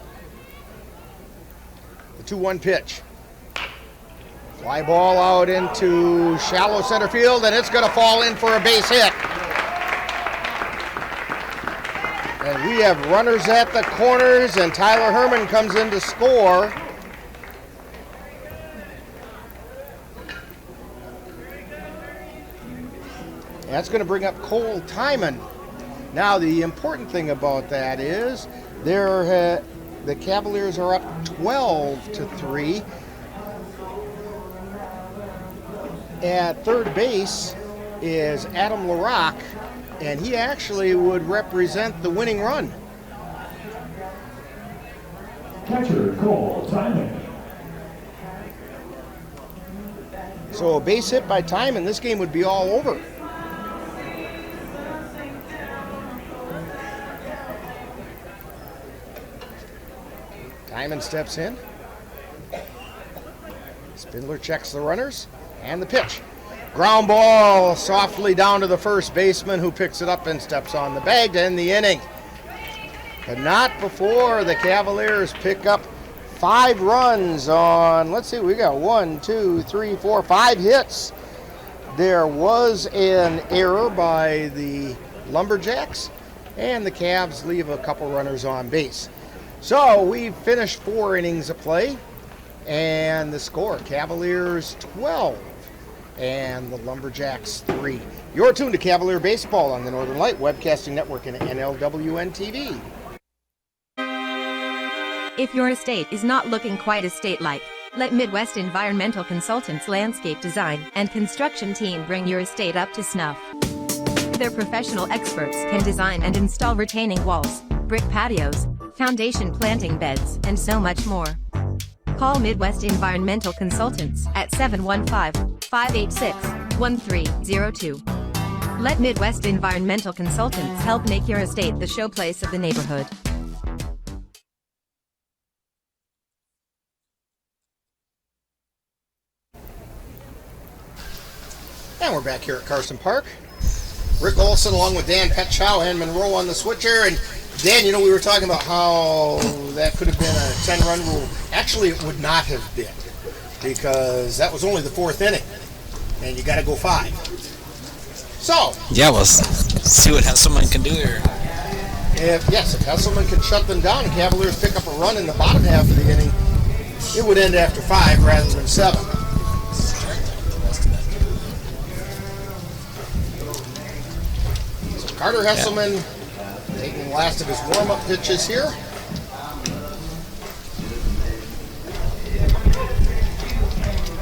The 2-1 pitch. Fly ball out into shallow center field, and it's going to fall in for a base hit. And we have runners at the corners, and Tyler Herman comes in to score. That's going to bring up Cole Timon. Now, the important thing about that is the Cavaliers are up 12-3. At third base is Adam LaRock, and he actually would represent the winning run. Catcher Cole Timon. So a base hit by Timon, this game would be all over. Timon steps in. Spindler checks the runners and the pitch. Ground ball softly down to the first baseman, who picks it up and steps on the bag to end the inning. But not before the Cavaliers pick up 5 runs on, let's see, we got 1, 2, 3, 4, 5 hits. There was an error by the Lumberjacks, and the Cavs leave a couple runners on base. So we've finished 4 innings of play, and the score, Cavaliers 12 and the Lumberjacks 3. You're tuned to Cavalier Baseball on the Northern Light Webcasting Network and NLWN-TV. If your estate is not looking quite estate-like, let Midwest Environmental Consultants Landscape Design and Construction Team bring your estate up to snuff. Their professional experts can design and install retaining walls, brick patios, foundation planting beds, and so much more. Call Midwest Environmental Consultants at 715-586-1302. Let Midwest Environmental Consultants help make your estate the showplace of the neighborhood. And we're back here at Carson Park. Rick Olson along with Dan Petchow and Monroe on the switcher. And Dan, you know, we were talking about how that could have been a 10-run rule. Actually, it would not have been, because that was only the 4th inning, and you got to go 5. So yeah, well, see what Hesselman can do here. If Hesselman can shut them down and Cavaliers pick up a run in the bottom half of the inning, it would end after 5 rather than 7. So Carter Hesselman taking the last of his warm-up pitches here.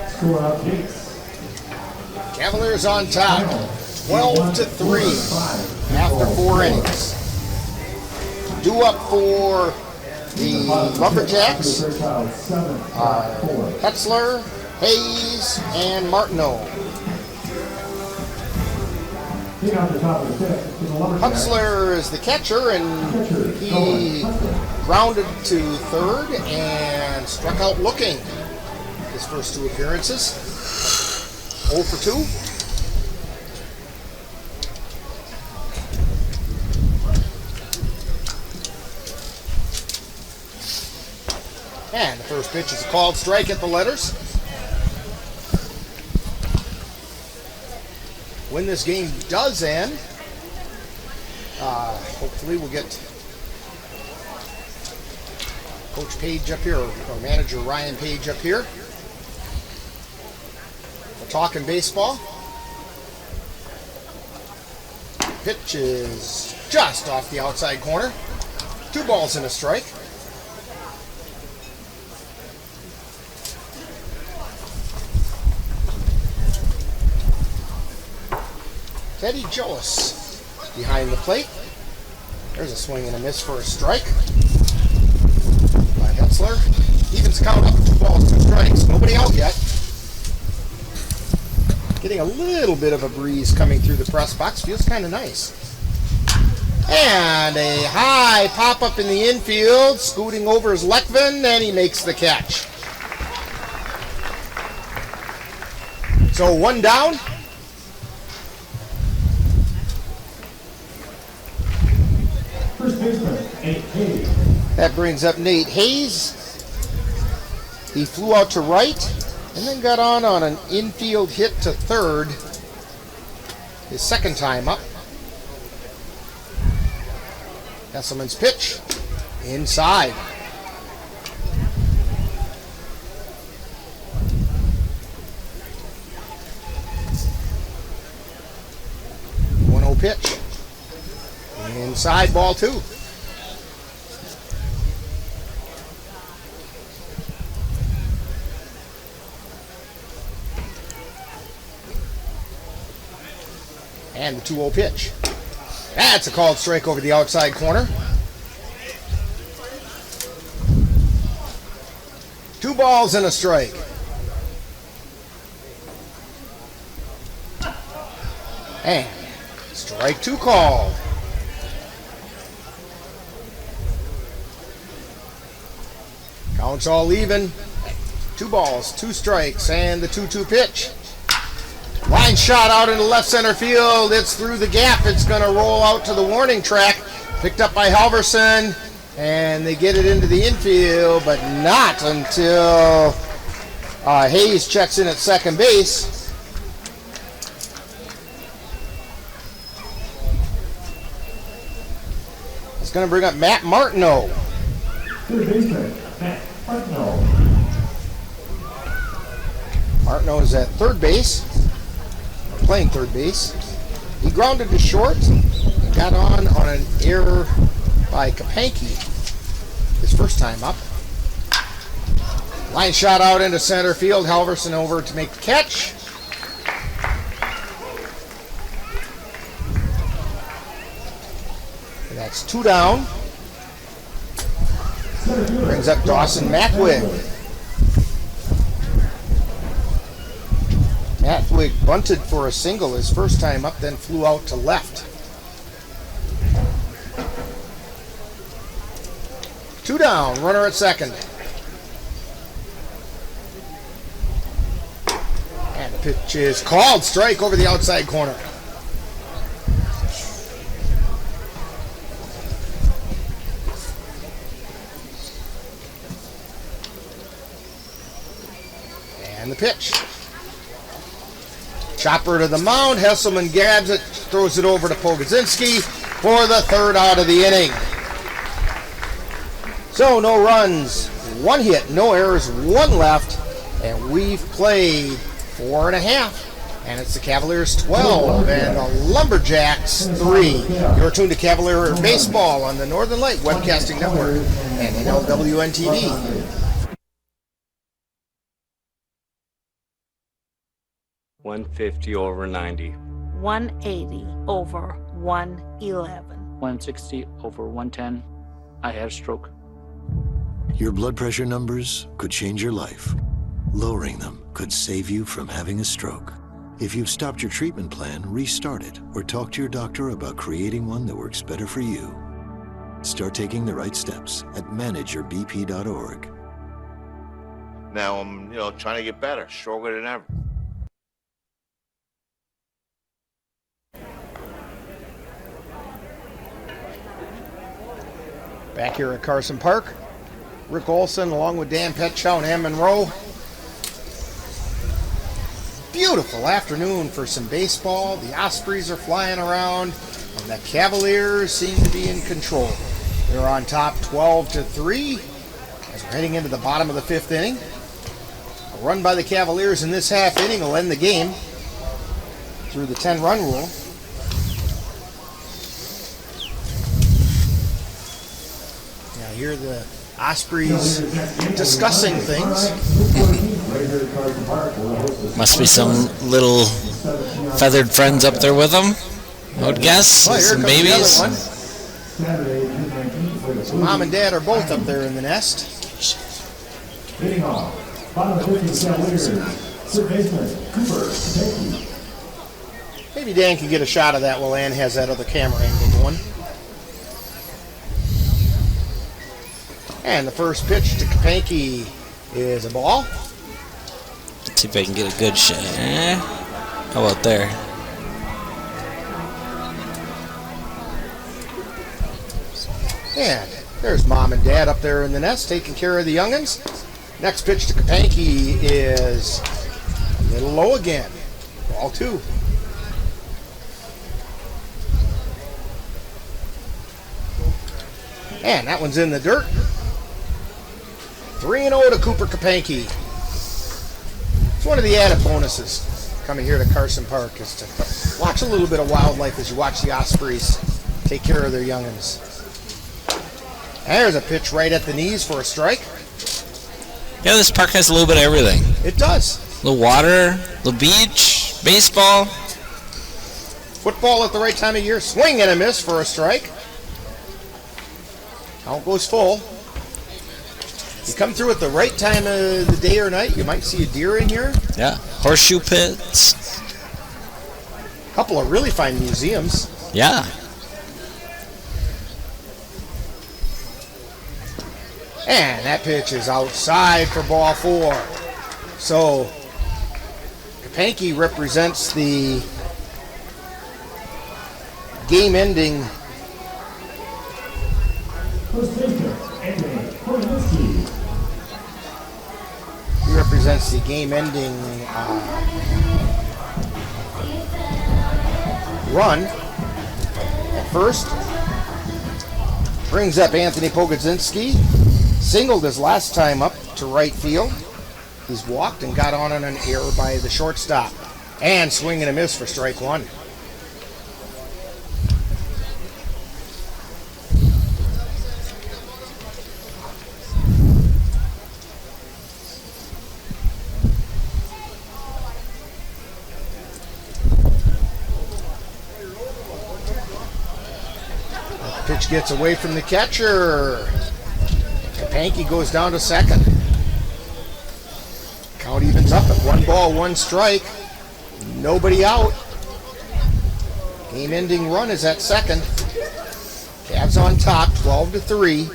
Score updates. Cavaliers on top, 12-3 after 4 innings. Due up for the Lumberjacks, Hetzler, Hayes, and Martineau. Hutzler is the catcher, and he grounded to third and struck out looking his first 2 appearances. 0 for 2. And the first pitch is a called strike at the letters. When this game does end, hopefully we'll get Coach Page up here, or manager Ryan Page up here. talking baseball. Pitch is just off the outside corner. 2 balls and a strike. Teddy Jolis behind the plate. There's a swing and a miss for a strike by Hetzler. Evens count up, 2 balls, 2 strikes. Nobody out yet. Getting a little bit of a breeze coming through the press box. Feels kind of nice. And a high pop-up in the infield. Scooting over is Lekvin, and he makes the catch. So 1 down. First baseman, Nate Hayes. That brings up Nate Hayes. He flew out to right and then got on an infield hit to third. His second time up. Hesselman's pitch inside. Pitch. Inside, ball 2. And the 2-0 pitch. That's a called strike over the outside corner. 2 balls and a strike. And strike 2 called. Counts all even. 2 balls, 2 strikes, and the 2-2 pitch. Line shot out into left center field. It's through the gap. It's going to roll out to the warning track. Picked up by Halverson, and they get it into the infield, but not until Hayes checks in at second base. It's going to bring up Matt Martineau. Third baseman, Matt Martineau. Martineau is at third base, playing third base. He grounded to short and got on an error by Kapanke his first time up. Line shot out into center field. Halverson over to make the catch. And that's 2 down. Brings up Dawson Matwig. Matwig bunted for a single his first time up, then flew out to left. 2 down, runner at second. And the pitch is called, strike over the outside corner. And the pitch. Chopper to the mound. Hesselman grabs it, throws it over to Pogodzinski for the 3rd out of the inning. So no runs, 1 hit, no errors, 1 left, and we've played 4.5. And it's the Cavaliers 12 and the Lumberjacks 3. You're tuned to Cavalier Baseball on the Northern Light Webcasting Network and NLWN-TV. $150/90. 180 over 111. 160 over 110. I had a stroke. Your blood pressure numbers could change your life. Lowering them could save you from having a stroke. If you've stopped your treatment plan, restart it or talk to your doctor about creating one that works better for you. Start taking the right steps at manageyourbp.org. Now I'm, trying to get better, stronger than ever. Back here at Carson Park, Rick Olson along with Dan Petchow and Ann Monroe. Beautiful afternoon for some baseball. The Ospreys are flying around, and the Cavaliers seem to be in control. They're on top 12-3 as we're heading into the bottom of the 5th inning. run by the Cavaliers in this half inning will end the game through the 10-run rule. Now here the Ospreys discussing things. Must be some little feathered friends up there with them, I would guess. Well, Some babies. So Mom and Dad are both up there in the nest. Maybe Dan can get a shot of that while Ann has that other camera angle going. And the first pitch to Kapanke is a ball. Let's see if I can get a good shot. How about there? And there's Mom and Dad up there in the nest taking care of the youngins. Next pitch to Kapanke is a little low again. Ball 2. And that one's in the dirt. 3-0 to Cooper Kapanke. It's one of the added bonuses coming here to Carson Park is to watch a little bit of wildlife as you watch the Ospreys take care of their youngins. And there's a pitch right at the knees for a strike. Yeah, this park has a little bit of everything. It does. A little water, a little beach, baseball. Football at the right time of year. Swing and a miss for a strike. Count goes full. You come through at the right time of the day or night, you might see a deer in here. Yeah, horseshoe pits. A couple of really fine museums. Yeah. And that pitch is outside for ball 4. So Kapanke represents the game-ending run at first. Brings up Anthony Pogodzinski. Singled his last time up to right field. He's walked and got on an error by the shortstop. And swing and a miss for strike 1. Pitch gets away from the catcher. Kapanke goes down to second. Count evens up at 1 ball, 1 strike. Nobody out. Game-ending run is at second. Cavs on top, 12-3.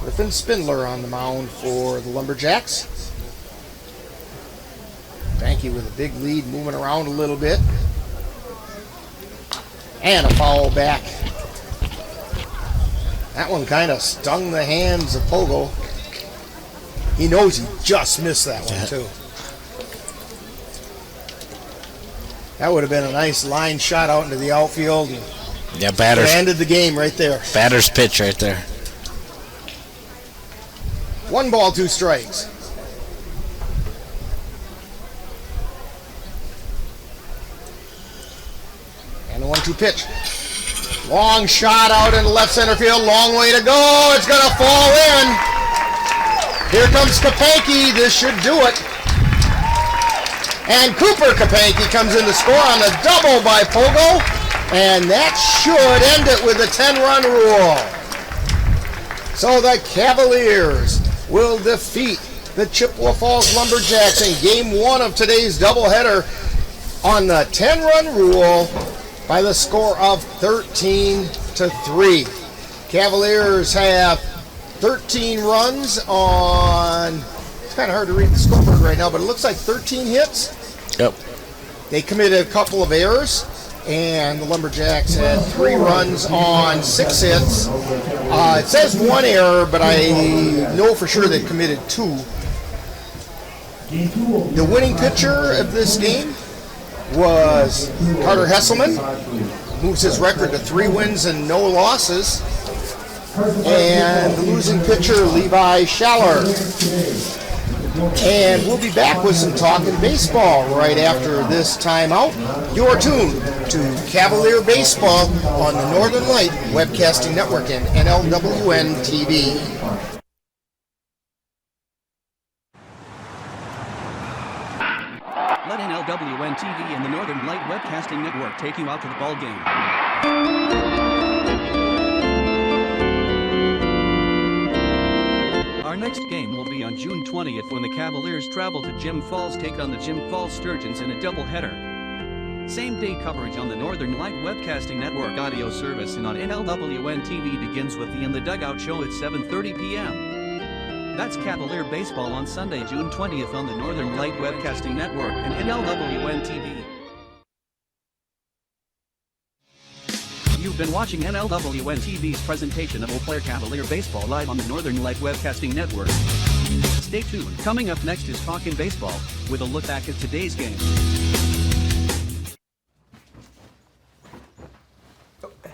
Griffin Spindler on the mound for the Lumberjacks. Kapanke with a big lead, moving around a little bit. And a foul back. That one kind of stung the hands of Pogo. He knows he just missed that one, too. That would have been a nice line shot out into the outfield. Yeah, batter's ended the game right there. Batter's pitch right there. 1 ball, 2 strikes. And the 1-2 pitch. Long shot out into left center field. Long way to go. It's going to fall in. Here comes Kapanke. This should do it. And Cooper Kapanke comes in to score on a double by Pogo. And that should end it with a 10-run rule. So the Cavaliers will defeat the Chippewa Falls Lumberjacks in Game 1 of today's doubleheader on the 10-run rule by the score of 13-3. Cavaliers have 13 runs on, it's kind of hard to read the scoreboard right now, but it looks like 13 hits. Yep. They committed a couple of errors, and the Lumberjacks had 3 runs on 6 hits. It says 1 error, but I know for sure they committed 2. The winning pitcher of this game was Carter Hesselman. Moves his record to 3 wins and no losses. and the losing pitcher, Levi Schaller. And we'll be back with some talking baseball right after this timeout. You're tuned to Cavalier Baseball on the Northern Light Webcasting Network and NLWN-TV. Let NLWN-TV and the Northern Light Webcasting Network take you out to the ball game. Our next game will be on June 20th when the Cavaliers travel to Jim Falls, take on the Jim Falls Sturgeons in a doubleheader. Same-day coverage on the Northern Light Webcasting Network audio service and on NLWN-TV begins with the In the Dugout show at 7:30 p.m. That's Cavalier Baseball on Sunday, June 20th on the Northern Light Webcasting Network and NLWN-TV. You've been watching NLWN-TV's presentation of Eau Claire Cavalier Baseball live on the Northern Light Webcasting Network. Stay tuned. Coming up next is Talkin' Baseball, with a look back at today's game.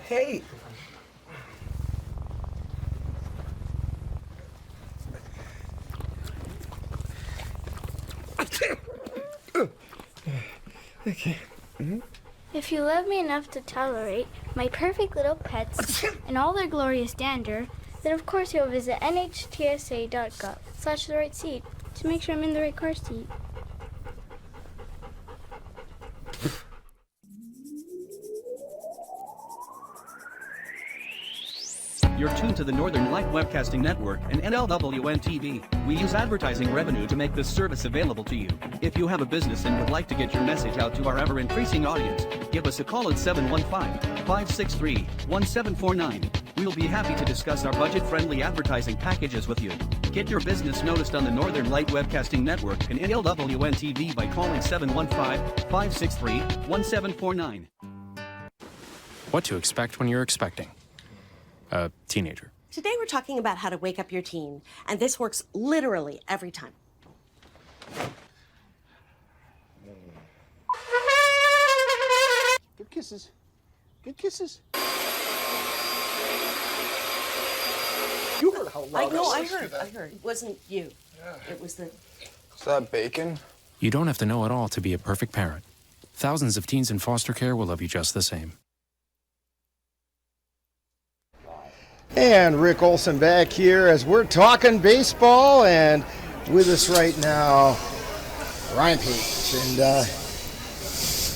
Hey! Okay. If you love me enough to tolerate my perfect little pets and all their glorious dander, then of course you'll visit nhtsa.gov/the right seat to make sure I'm in the right car seat. You're tuned to the Northern Light Webcasting Network and NLWN-TV. We use advertising revenue to make this service available to you. If you have a business and would like to get your message out to our ever-increasing audience, give us a call at 715-563-1749. We'll be happy to discuss our budget-friendly advertising packages with you. Get your business noticed on the Northern Light Webcasting Network and NLWN-TV by calling 715-563-1749. What to expect when you're expecting a teenager. Today we're talking about how to wake up your teen, and this works literally every time. Good kisses. Good kisses. You heard how loud I heard. It wasn't you. Yeah. It was the... Is that bacon? You don't have to know it all to be a perfect parent. Thousands of teens in foster care will love you just the same. And Rick Olson back here as we're talking baseball, and with us right now, Ryan Page. And,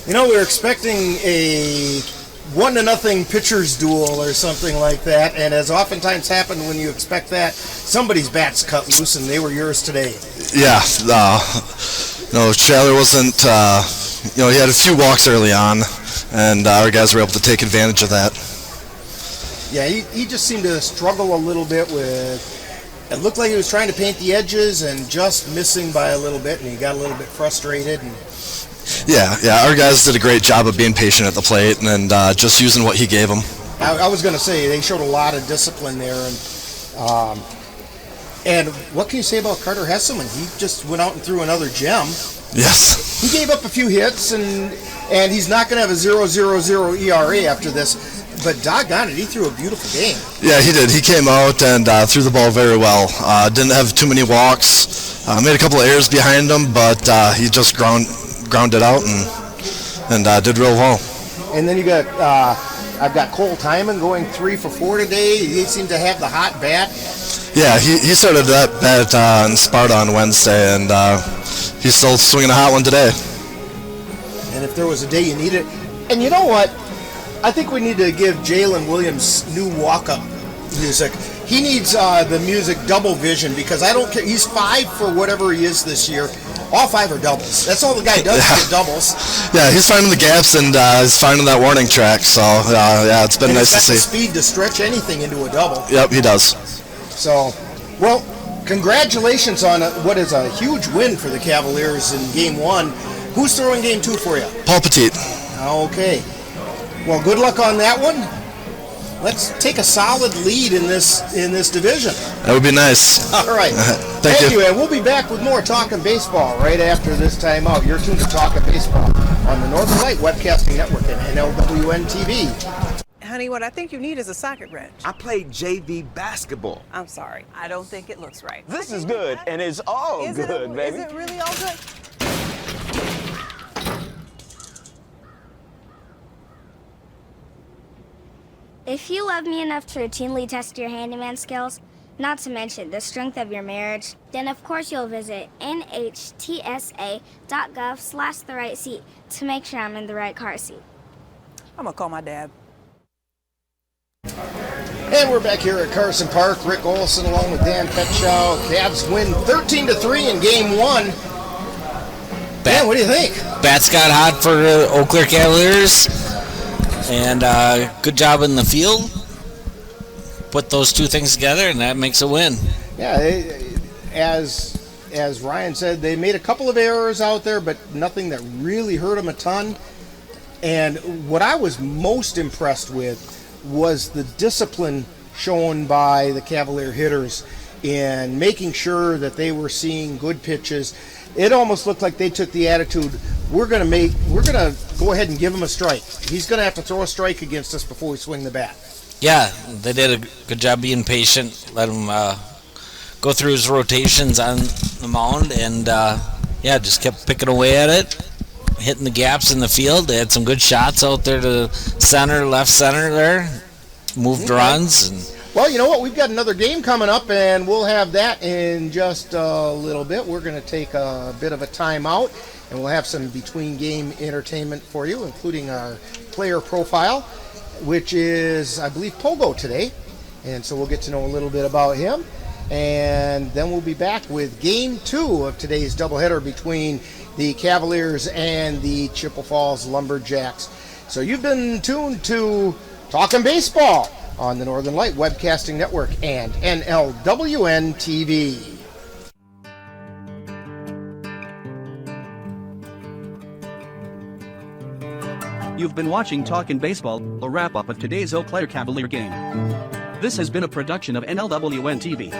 we were expecting a 1-0 pitcher's duel or something like that, and as oftentimes happens when you expect that, somebody's bat's cut loose, and they were yours today. Yeah, Schaller wasn't, he had a few walks early on, and our guys were able to take advantage of that. Yeah, he just seemed to struggle a little bit with, it looked like he was trying to paint the edges and just missing by a little bit, and he got a little bit frustrated. And Yeah, our guys did a great job of being patient at the plate and just using what he gave them. I was going to say, they showed a lot of discipline there. And what can you say about Carter Hesselman? He just went out and threw another gem. Yes. He gave up a few hits, and he's not going to have a 0.00 ERA after this. But doggone it, he threw a beautiful game. Yeah, he did. He came out and threw the ball very well. Didn't have too many walks. Made a couple of errors behind him, but he just grounded out and did real well. And then you got, I've got Cole Timon going 3 for 4 today. He seemed to have the hot bat. Yeah, he started that bat in Sparta on Wednesday, and he's still swinging a hot one today. And if there was a day you need it, and you know what? I think we need to give Jalen Williams new walk-up music. He needs the music double vision, because I don't care. He's 5 for whatever he is this year. All 5 are doubles. That's all the guy does is get doubles. Yeah, he's finding the gaps and he's finding that warning track. So it's been nice to see. He's got the speed to stretch anything into a double. Yep, he does. So, well, congratulations on what is a huge win for the Cavaliers in Game 1. Who's throwing Game 2 for you? Paul Petit. Okay. Well, good luck on that one. Let's take a solid lead in this division. That would be nice. All right. Thank you. And we'll be back with more Talkin' Baseball right after this time out. You're tuned to Talkin' Baseball on the Northern Light Webcasting Network and NLWN-TV. How Honey, what I think you need is a socket wrench. I played JV basketball. I'm sorry. I don't think it looks right. This is good, and it's all good, baby. Is it really all good? If you love me enough to routinely test your handyman skills, not to mention the strength of your marriage, then of course you'll visit nhtsa.gov/the-right-seat to make sure I'm in the right car seat. I'm gonna call my dad. And we're back here at Carson Park. Rick Olson along with Dan Petschow. Cavs win 13-3 in Game 1. Dan, what do you think? Bats got hot for Eau Claire Cavaliers, and good job in the field. Put those two things together, and that makes a win. Yeah, as Ryan said, they made a couple of errors out there, but nothing that really hurt them a ton. And what I was most impressed with was the discipline shown by the Cavalier hitters in making sure that they were seeing good pitches. It almost looked like they took the attitude, we're gonna go ahead and give him a strike. He's gonna have to throw a strike against us before we swing the bat. Yeah, they did a good job being patient, let him go through his rotations on the mound, and just kept picking away at it, hitting the gaps in the field. They had some good shots out there to center, left center there, moved runs. And well, you know what? We've got another game coming up, and we'll have that in just a little bit. We're going to take a bit of a timeout, and we'll have some between-game entertainment for you, including our player profile, which is, I believe, Pogo today. And so we'll get to know a little bit about him. And then we'll be back with Game 2 of today's doubleheader between the Cavaliers and the Chippewa Falls Lumberjacks. So you've been tuned to Talkin' Baseball on the Northern Light Webcasting Network and NLWN-TV. You've been watching Talkin' Baseball, a wrap-up of today's Eau Claire Cavalier game. This has been a production of NLWN-TV.